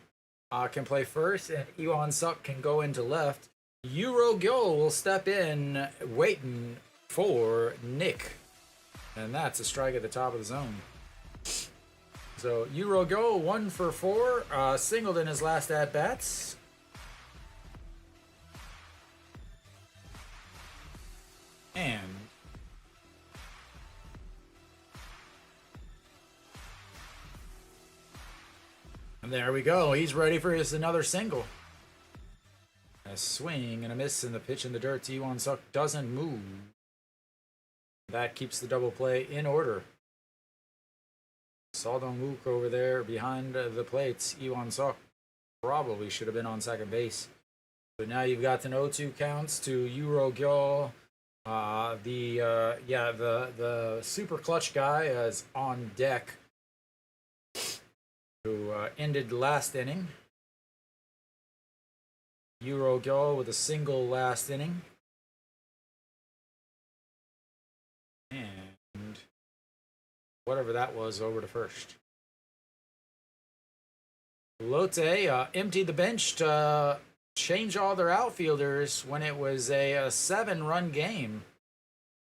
can play first, and Iwan Suk can go into left. Euro Gyo will step in, waiting for Nick. And that's a strike at the top of the zone. So Euro go 1 for 4, singled in his last at bats. And there we go. He's ready for his another single. A swing and a miss, and the pitch in the dirt. Iwan Suk doesn't move. That keeps the double play in order. Saldong Wook over there behind the plates. Iwan Suk probably should have been on second base. So now you've got an 0-2 counts to Euro Gyo. The super clutch guy is on deck, who ended last inning. Euro Gyo with a single last inning. And whatever that was, over to first. Lotte emptied the bench to change all their outfielders when it was a 7-run game.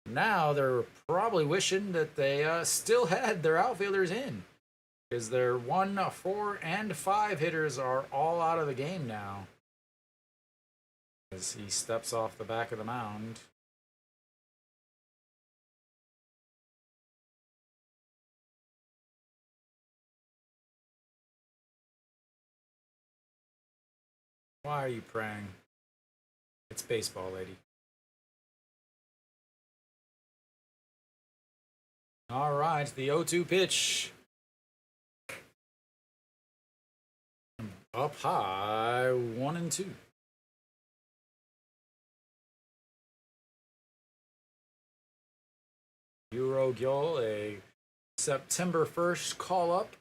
Now they're probably wishing that they still had their outfielders in, because their 1, 4, and 5 hitters are all out of the game now. As he steps off the back of the mound. Why are you praying? It's baseball, lady. All right, the 0-2 pitch. Up high, 1-2. Euro Gyol, a September 1st call up.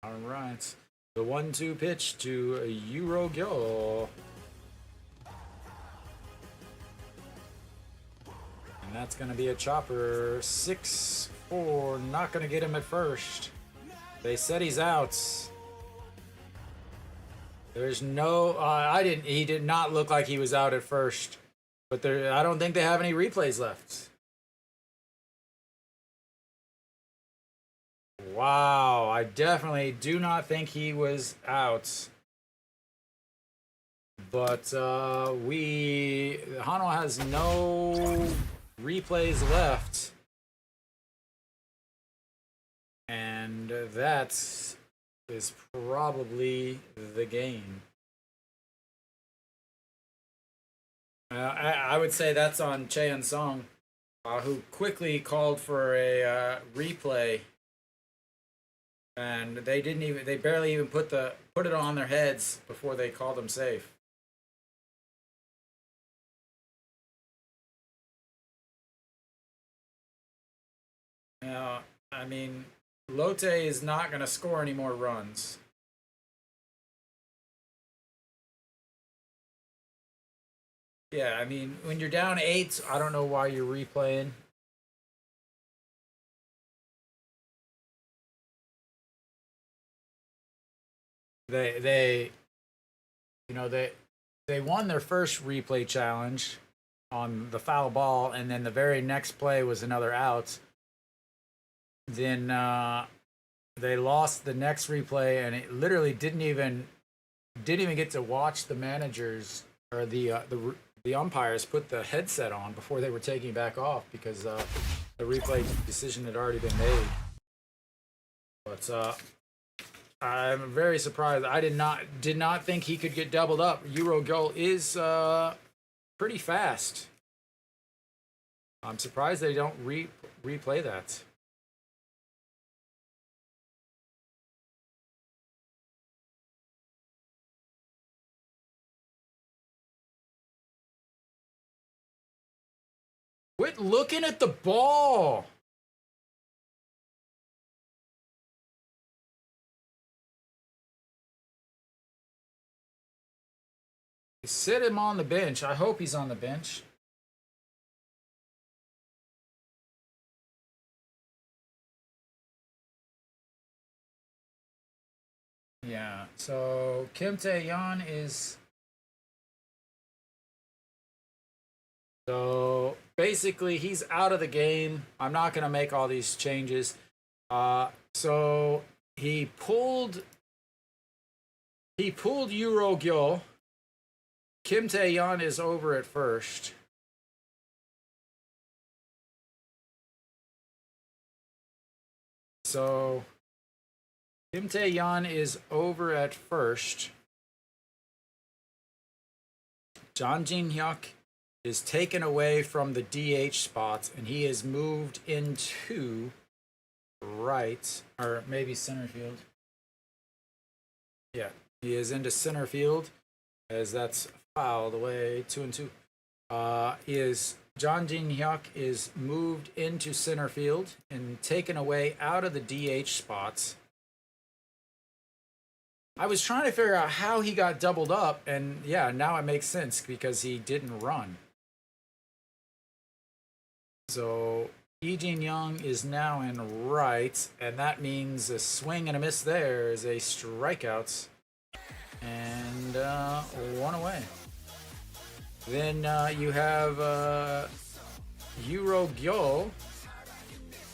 All right, the 1-2 pitch to Euro Gyol. And that's going to be a chopper. 6-4, not going to get him at first. They said he's out. There's no, he did not look like he was out at first. But I don't think they have any replays left. Wow, I definitely do not think he was out. But Hanwha has no replays left. And that is probably the game. I would say that's on Cheon Song, who quickly called for a replay, and they barely even put it on their heads before they called them safe. Now, I mean, Lotte is not going to score any more runs. Yeah, I mean, when you're down 8, I don't know why you're replaying. They won their first replay challenge on the foul ball, and then the very next play was another out. Then they lost the next replay, and it literally didn't even get to watch the managers or the umpires put the headset on before they were taking back off, because the replay decision had already been made. But I'm very surprised. I did not think he could get doubled up. Euro goal is pretty fast. I'm surprised they don't replay that. Quit looking at the ball. Sit him on the bench. I hope he's on the bench. Yeah, So Kim Tae-yeon is... So basically, he's out of the game. I'm not going to make all these changes. So he pulled Euro Gyo. Kim Tae-yeon is over at first. So Kim Tae-yeon is over at first. Jang Jin-hyuk is taken away from the DH spot, and he is moved into right, or maybe center field. Yeah, he is into center field, as that's fouled away 2-2. Jang Jin-hyuk is moved into center field and taken away out of the DH spots. I was trying to figure out how he got doubled up, and yeah, now it makes sense because he didn't run. So Lee Young is now in right, and that means a swing and a miss there is a strikeout, and one away. Then you have Euro Gyo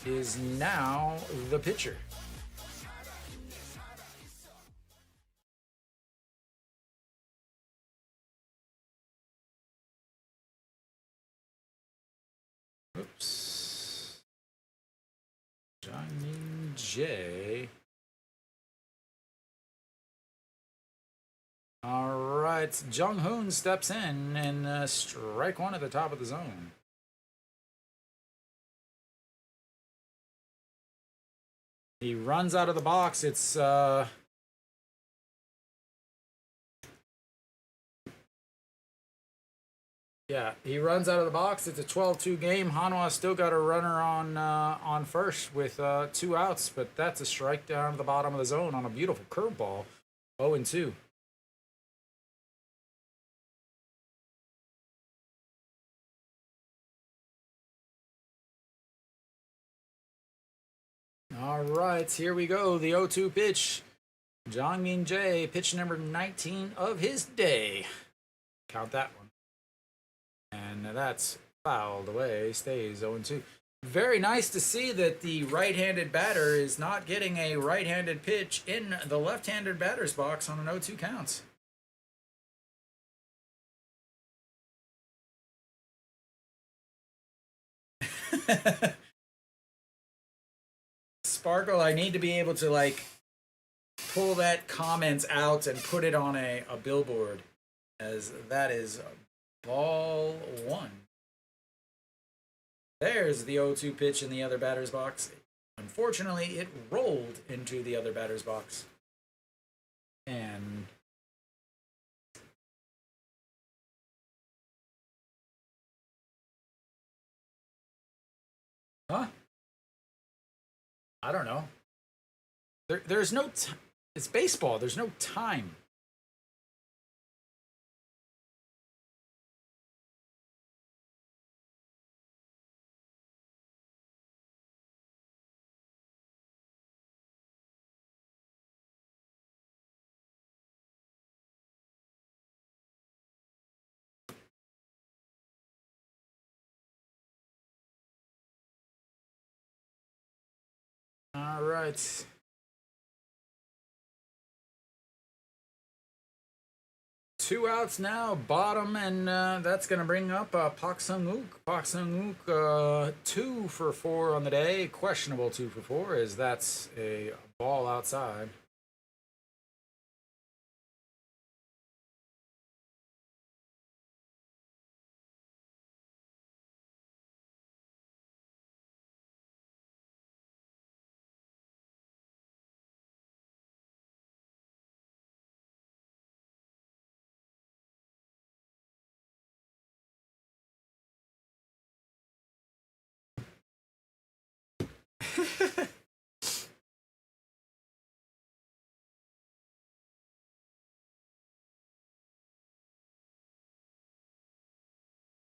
is now the pitcher. Oops. Jang Jae. All right, Jung Hoon steps in and strike one at the top of the zone. He runs out of the box. It's yeah, he runs out of the box. It's a 12-2 game. Hanwha still got a runner on first with 2 outs, but that's a strike down to the bottom of the zone on a beautiful curveball. 0-2. All right, here we go. The 0-2 pitch. Jang Min Jae, pitch number 19 of his day. Count that one. And that's fouled away, stays 0-2. Very nice to see that the right-handed batter is not getting a right-handed pitch in the left-handed batter's box on an 0-2 count. Sparkle, I need to be able to like pull that comment out and put it on a billboard, as that is ball 1. There's the 0-2 pitch in the other batter's box. Unfortunately, it rolled into the other batter's box. And huh? I don't know. There's no it's baseball. There's no time. All right. Two outs now, bottom, and that's going to bring up Pak Sung-wook. Pak Sung-wook, 2 for 4 on the day. Questionable 2 for 4, as that's a ball outside.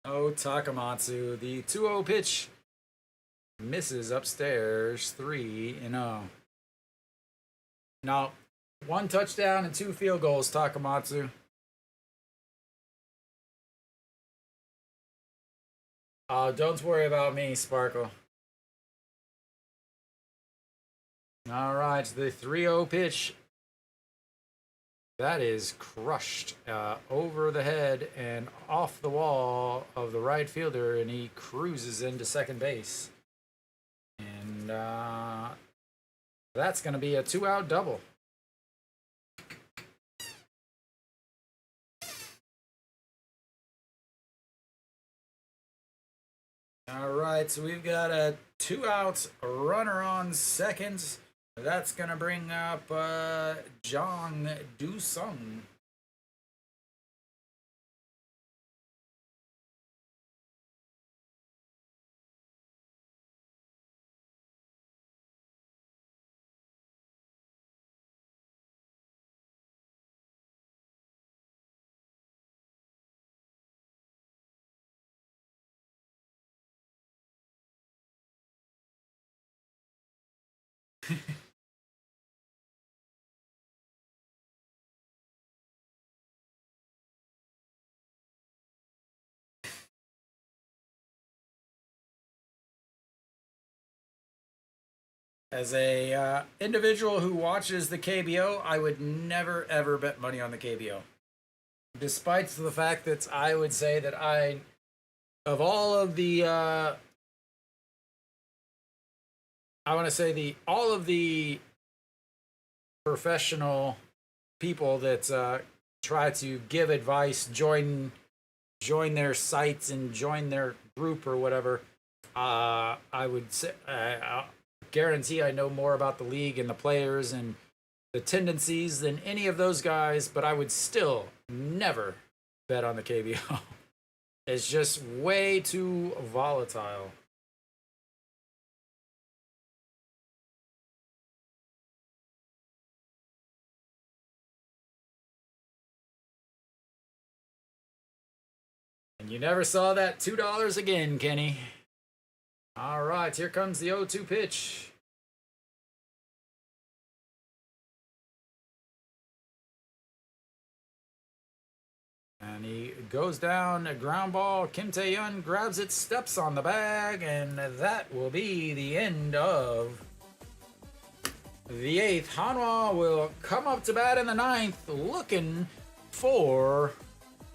Oh, Takamatsu, the 2-0 pitch misses upstairs, 3-0. No, 1 touchdown and 2 field goals, Takamatsu. Don't worry about me, Sparkle. All right, the 3-0 pitch. That is crushed over the head and off the wall of the right fielder, and he cruises into second base. And that's going to be a 2-out double. All right, so we've got a 2-out runner on second. That's going to bring up Jong Do-sung. As a individual who watches the KBO, I would never ever bet money on the KBO. Despite the fact that I would say that of all of the, I want to say all of the professional people that try to give advice, join their sites and join their group or whatever, I would say, guarantee I know more about the league and the players and the tendencies than any of those guys, but I would still never bet on the KBO. It's just way too volatile. And you never saw that $2 again, Kenny. All right, here comes the 0-2 pitch. And he goes down, a ground ball. Kim Tae-yeon grabs it, steps on the bag, and that will be the end of the 8th. Hanwha will come up to bat in the 9th, looking for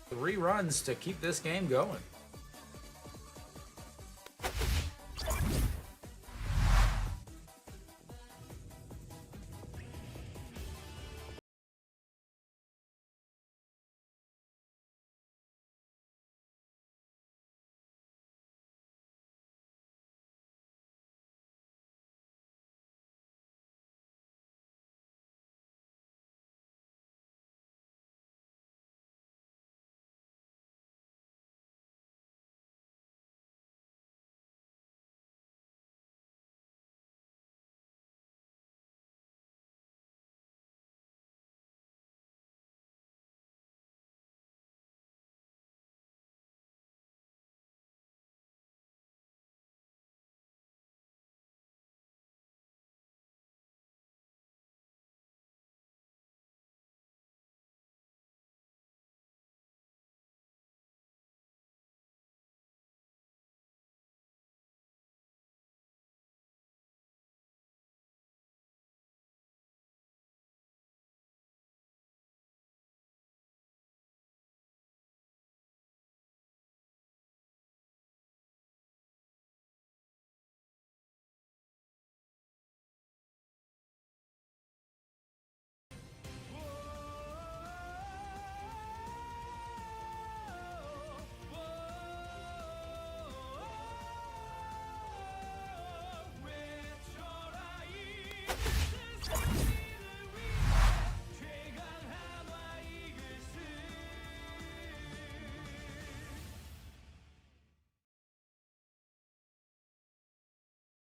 3 runs to keep this game going.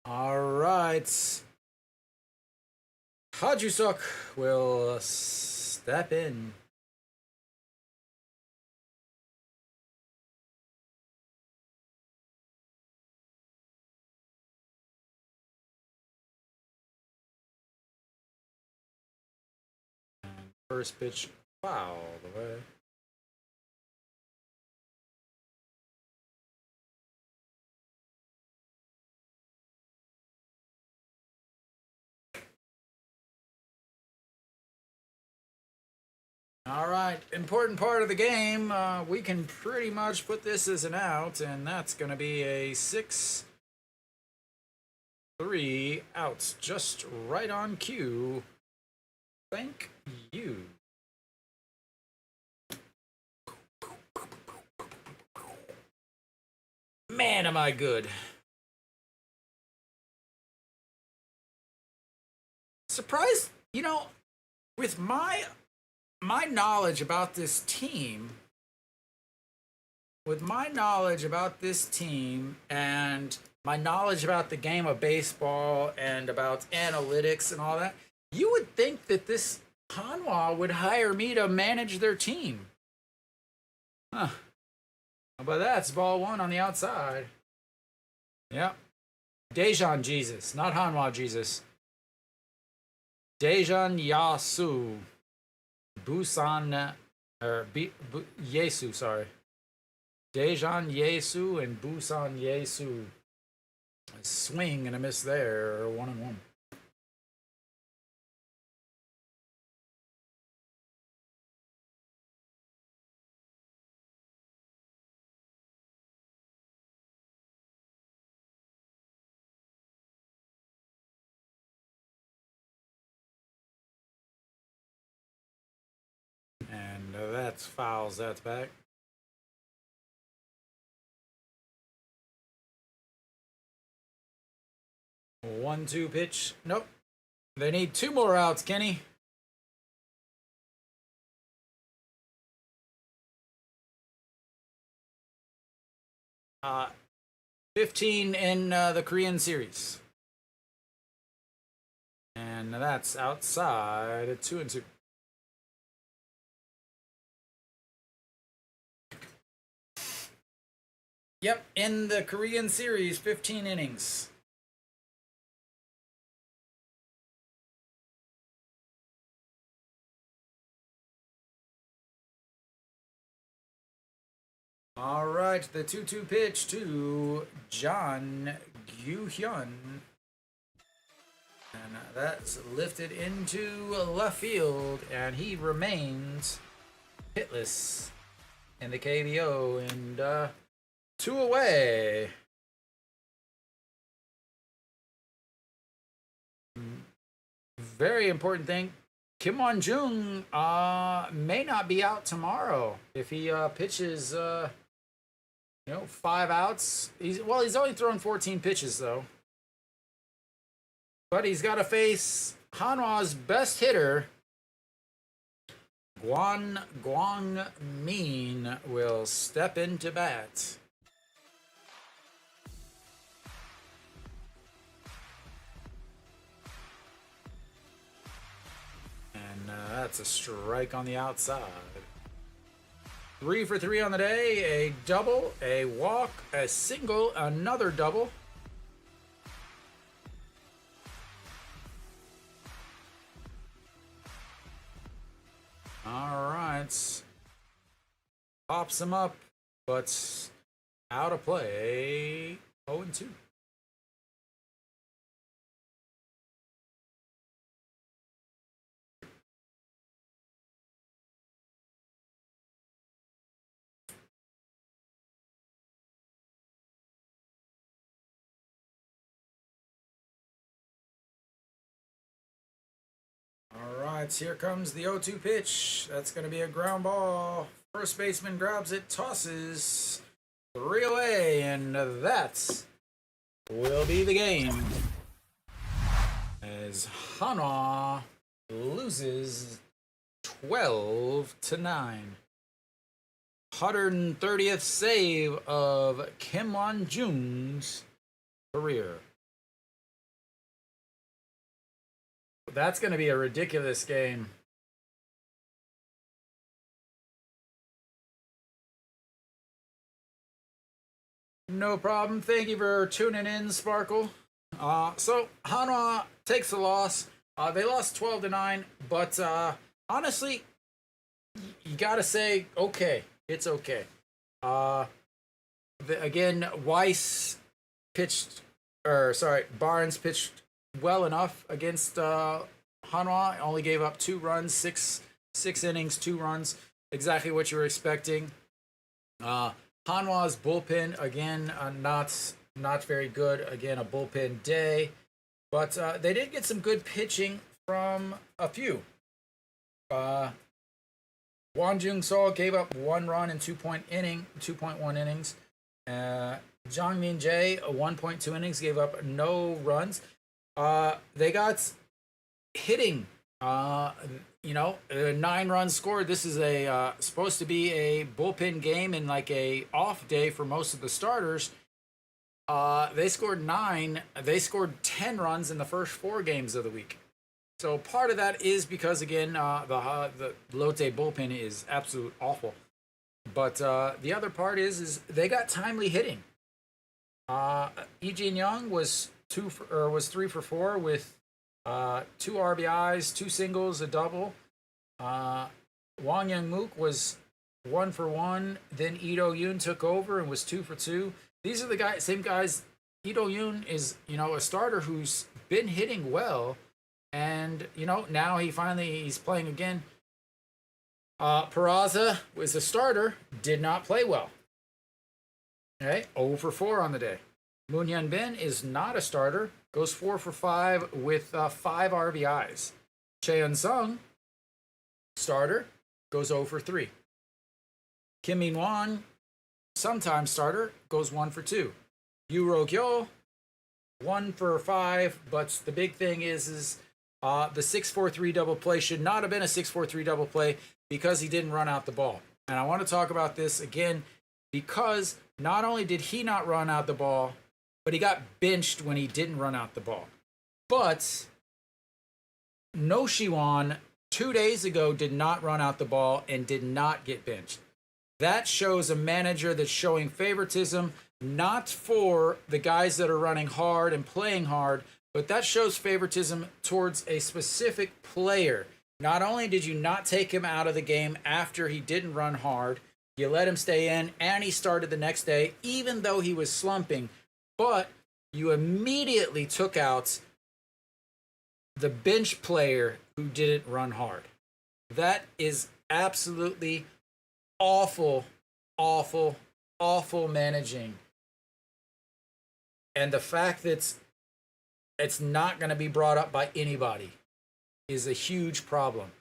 All right. Hajusuk will step in. first pitch fouled away. All right, important part of the game. We can pretty much put this as an out, and that's going to be a 6-3 outs, just right on cue. Thank you. Man, am I good. Surprised, with my knowledge about this team, and my knowledge about the game of baseball and about analytics and all that, you would think that this Hanwha would hire me to manage their team. Huh. How about that? It's ball one on the outside. Yep. Dejan Jesus, not Hanwha Jesus. Dejan Yasu. Busan, Yesu, sorry. Dejan Yesu and Busan Yesu. A swing and a miss there, 1-1. And that's fouls, that's back. One-two pitch. Nope. They need 2 more outs, Kenny. Uh, 15 in the Korean series. And that's outside at 2-2. Yep, in the Korean series, 15 innings. All right, the 2-2 pitch to John Gyu-hyun. And that's lifted into left field, and he remains hitless in the KBO, and 2 away. Very important thing. Kim Won-jung may not be out tomorrow if he pitches 5 outs. He's only thrown 14 pitches though. But he's got to face Hanwha's best hitter. Gwang Min will step into bat. And that's a strike on the outside. 3 for 3 on the day. A double, a walk, a single, another double. All right. Pops him up, but out of play. 0-2. All right, here comes the 0-2 pitch. That's going to be a ground ball. First baseman grabs it, tosses 3 away, and that will be the game. As Hanwha loses 12-9. 130th save of Kim Won-jung's career. That's going to be a ridiculous game. No problem. Thank you for tuning in, Sparkle. So Hanwha takes the loss. They lost 12-9, but honestly, you gotta say okay. It's okay. Uh, again, Weiss pitched, or sorry, Barnes pitched well enough against Hanwha. Only gave up 2 runs, six innings, 2 runs, exactly what you were expecting. Hanwha's bullpen again, not very good. Again, a bullpen day, but they did get some good pitching from a few. Uh, Won Jung Seo gave up 1 run in 2.1 innings. Jang Min Jae, 1.2 innings, gave up no runs. They got hitting. 9 runs scored. This is a supposed to be a bullpen game and like a off day for most of the starters. They scored 9. They scored 10 runs in the first 4 games of the week. So part of that is because again the Lotte bullpen is absolute awful. But the other part is they got timely hitting. Lee Young was 3 for 4 with 2 RBIs, 2 singles, a double. Wang Young Mook was 1 for 1. Then Ito Yoon took over and was 2 for 2. These are the same guys. Ito Yoon is a starter who's been hitting well, and now he's playing again. Peraza was a starter, did not play well. Okay, 0 for 4 on the day. Moon Hyun Bin is not a starter, goes 4 for 5 with 5 RBIs. Cheon Sung, starter, goes 0 for 3. Kim Min Won, sometimes starter, goes 1 for 2. Yu Ro Kyo, 1 for 5, but the big thing is the 6-4-3 double play should not have been a 6-4-3 double play because he didn't run out the ball. And I want to talk about this again because not only did he not run out the ball, but he got benched when he didn't run out the ball. But No Shiwan 2 days ago did not run out the ball and did not get benched. That shows a manager that's showing favoritism, not for the guys that are running hard and playing hard, but that shows favoritism towards a specific player. Not only did you not take him out of the game after he didn't run hard, you let him stay in, and he started the next day, even though he was slumping, but you immediately took out the bench player who didn't run hard. That is absolutely awful, awful, awful managing. And the fact that it's not going to be brought up by anybody is a huge problem.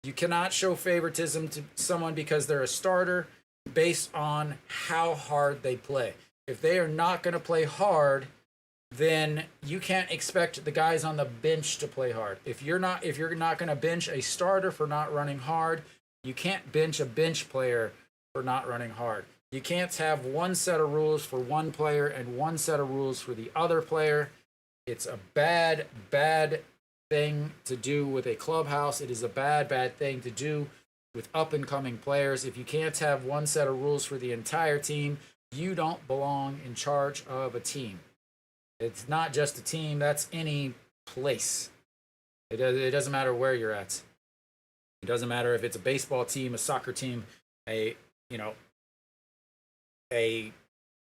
You cannot show favoritism to someone because they're a starter based on how hard they play. If they are not going to play hard, then you can't expect the guys on the bench to play hard. If you're not going to bench a starter for not running hard, you can't bench a bench player for not running hard. You can't have one set of rules for one player and one set of rules for the other player. It's a bad, bad thing to do with a clubhouse. It is a bad, bad thing to do with up-and-coming players. If you can't have one set of rules for the entire team, you don't belong in charge of a team. It's not just a team, that's any place. It doesn't matter where you're at. It doesn't matter if it's a baseball team, a soccer team, a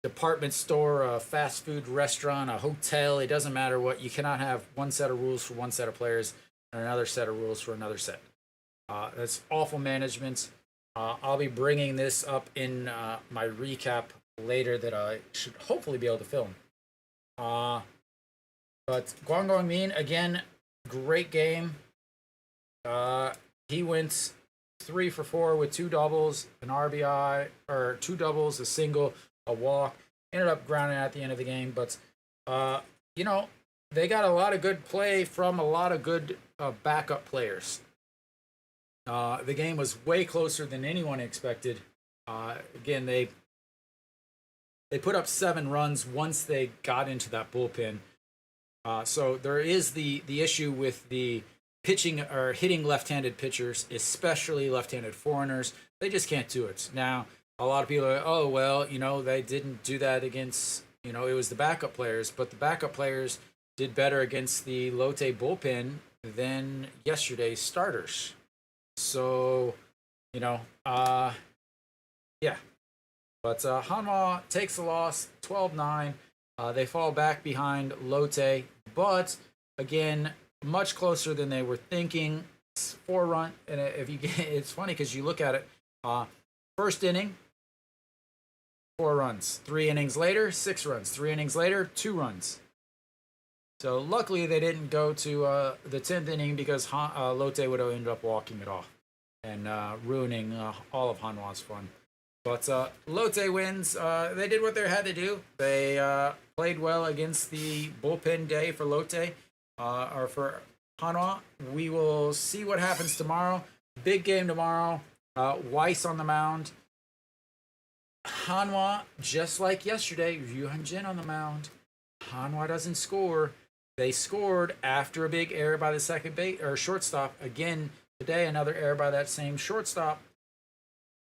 department store, a fast food restaurant, a hotel. It doesn't matter what. You cannot have one set of rules for one set of players and another set of rules for another set. That's awful management. I'll be bringing this up in my recap later that I should hopefully be able to film. But Gwang Gong Min, again, great game. He went 3 for 4 with 2 doubles, an RBI, or 2 doubles, a single, a walk. Ended up grounding at the end of the game, but they got a lot of good play from a lot of good backup players. The game was way closer than anyone expected. Again, they put up 7 runs once they got into that bullpen. So there is the issue with the pitching or hitting left-handed pitchers, especially left-handed foreigners. They just can't do it. Now, a lot of people are like, oh, well, they didn't do that against, it was the backup players, but the backup players did better against the Lotte bullpen than yesterday's starters. So, yeah. But Hanwha takes the loss, 12-9. They fall back behind Lotte, but again, much closer than they were thinking. 4-run, and if you get, it's funny because you look at it. First inning, 4 runs. 3 innings later, 6 runs. 3 innings later, 2 runs. So luckily they didn't go to the 10th inning because Lotte would have ended up walking it off and ruining all of Hanwha's fun. But Lotte wins. They did what they had to do. They played well against the bullpen day for Lotte, or for Hanwha. We will see what happens tomorrow. Big game tomorrow. Weiss on the mound. Hanwha, just like yesterday, Ryu Jin on the mound. Hanwha doesn't score. They scored after a big error by the second base or shortstop. Again, today another error by that same shortstop.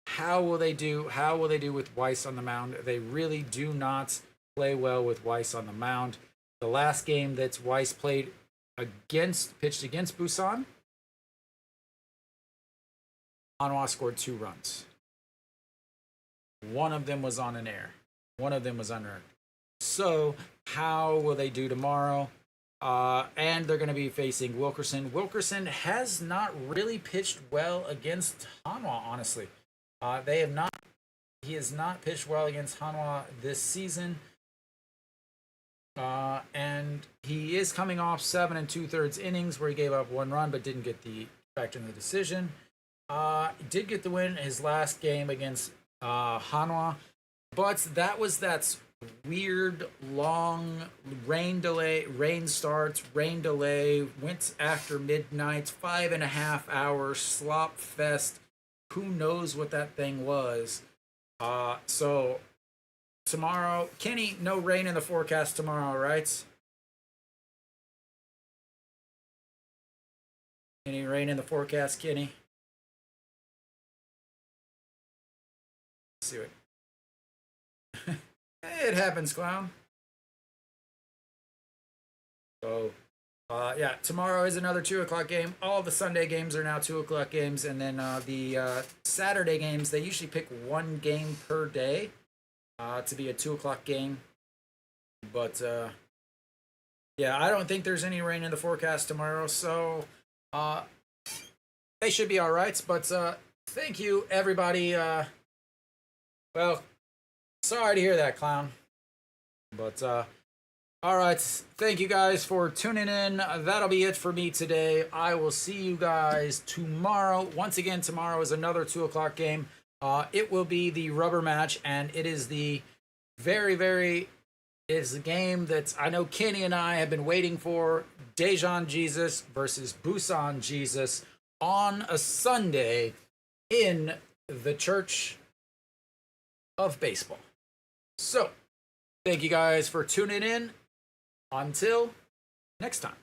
How will they do? How will they do with Weiss on the mound? They really do not play well with Weiss on the mound. The last game that Weiss pitched against Busan, Hanwha scored 2 runs. One of them was on an error. One of them was unearned. So how will they do tomorrow? And they're going to be facing Wilkerson. Wilkerson has not really pitched well against Hanwha, honestly. He has not pitched well against Hanwha this season. And he is coming off 7 2/3 innings where he gave up 1 run but didn't get the factor in the decision. Did get the win in his last game against Hanwha, but that was that weird long rain delay, rain starts, rain delay, went after midnight, 5.5 hours slop fest. Who knows what that thing was? So tomorrow, Kenny, no rain in the forecast tomorrow, right? Any rain in the forecast, Kenny? Let's see what. It happens, clown. So, yeah, tomorrow is another 2 o'clock game. All the Sunday games are now 2 o'clock games, and then the Saturday games, they usually pick 1 game per day to be a 2 o'clock game. But yeah, I don't think there's any rain in the forecast tomorrow, so they should be all right. But thank you, everybody. Well, sorry to hear that, clown. But all right, thank you guys for tuning in. That'll be it for me today. I will see you guys tomorrow. Once again, tomorrow is another 2 o'clock game. It will be the rubber match, and it is the it's a game that I know Kenny and I have been waiting for. Daejeon Jesus versus Busan Jesus on a Sunday in the Church of Baseball. So, thank you guys for tuning in. Until next time.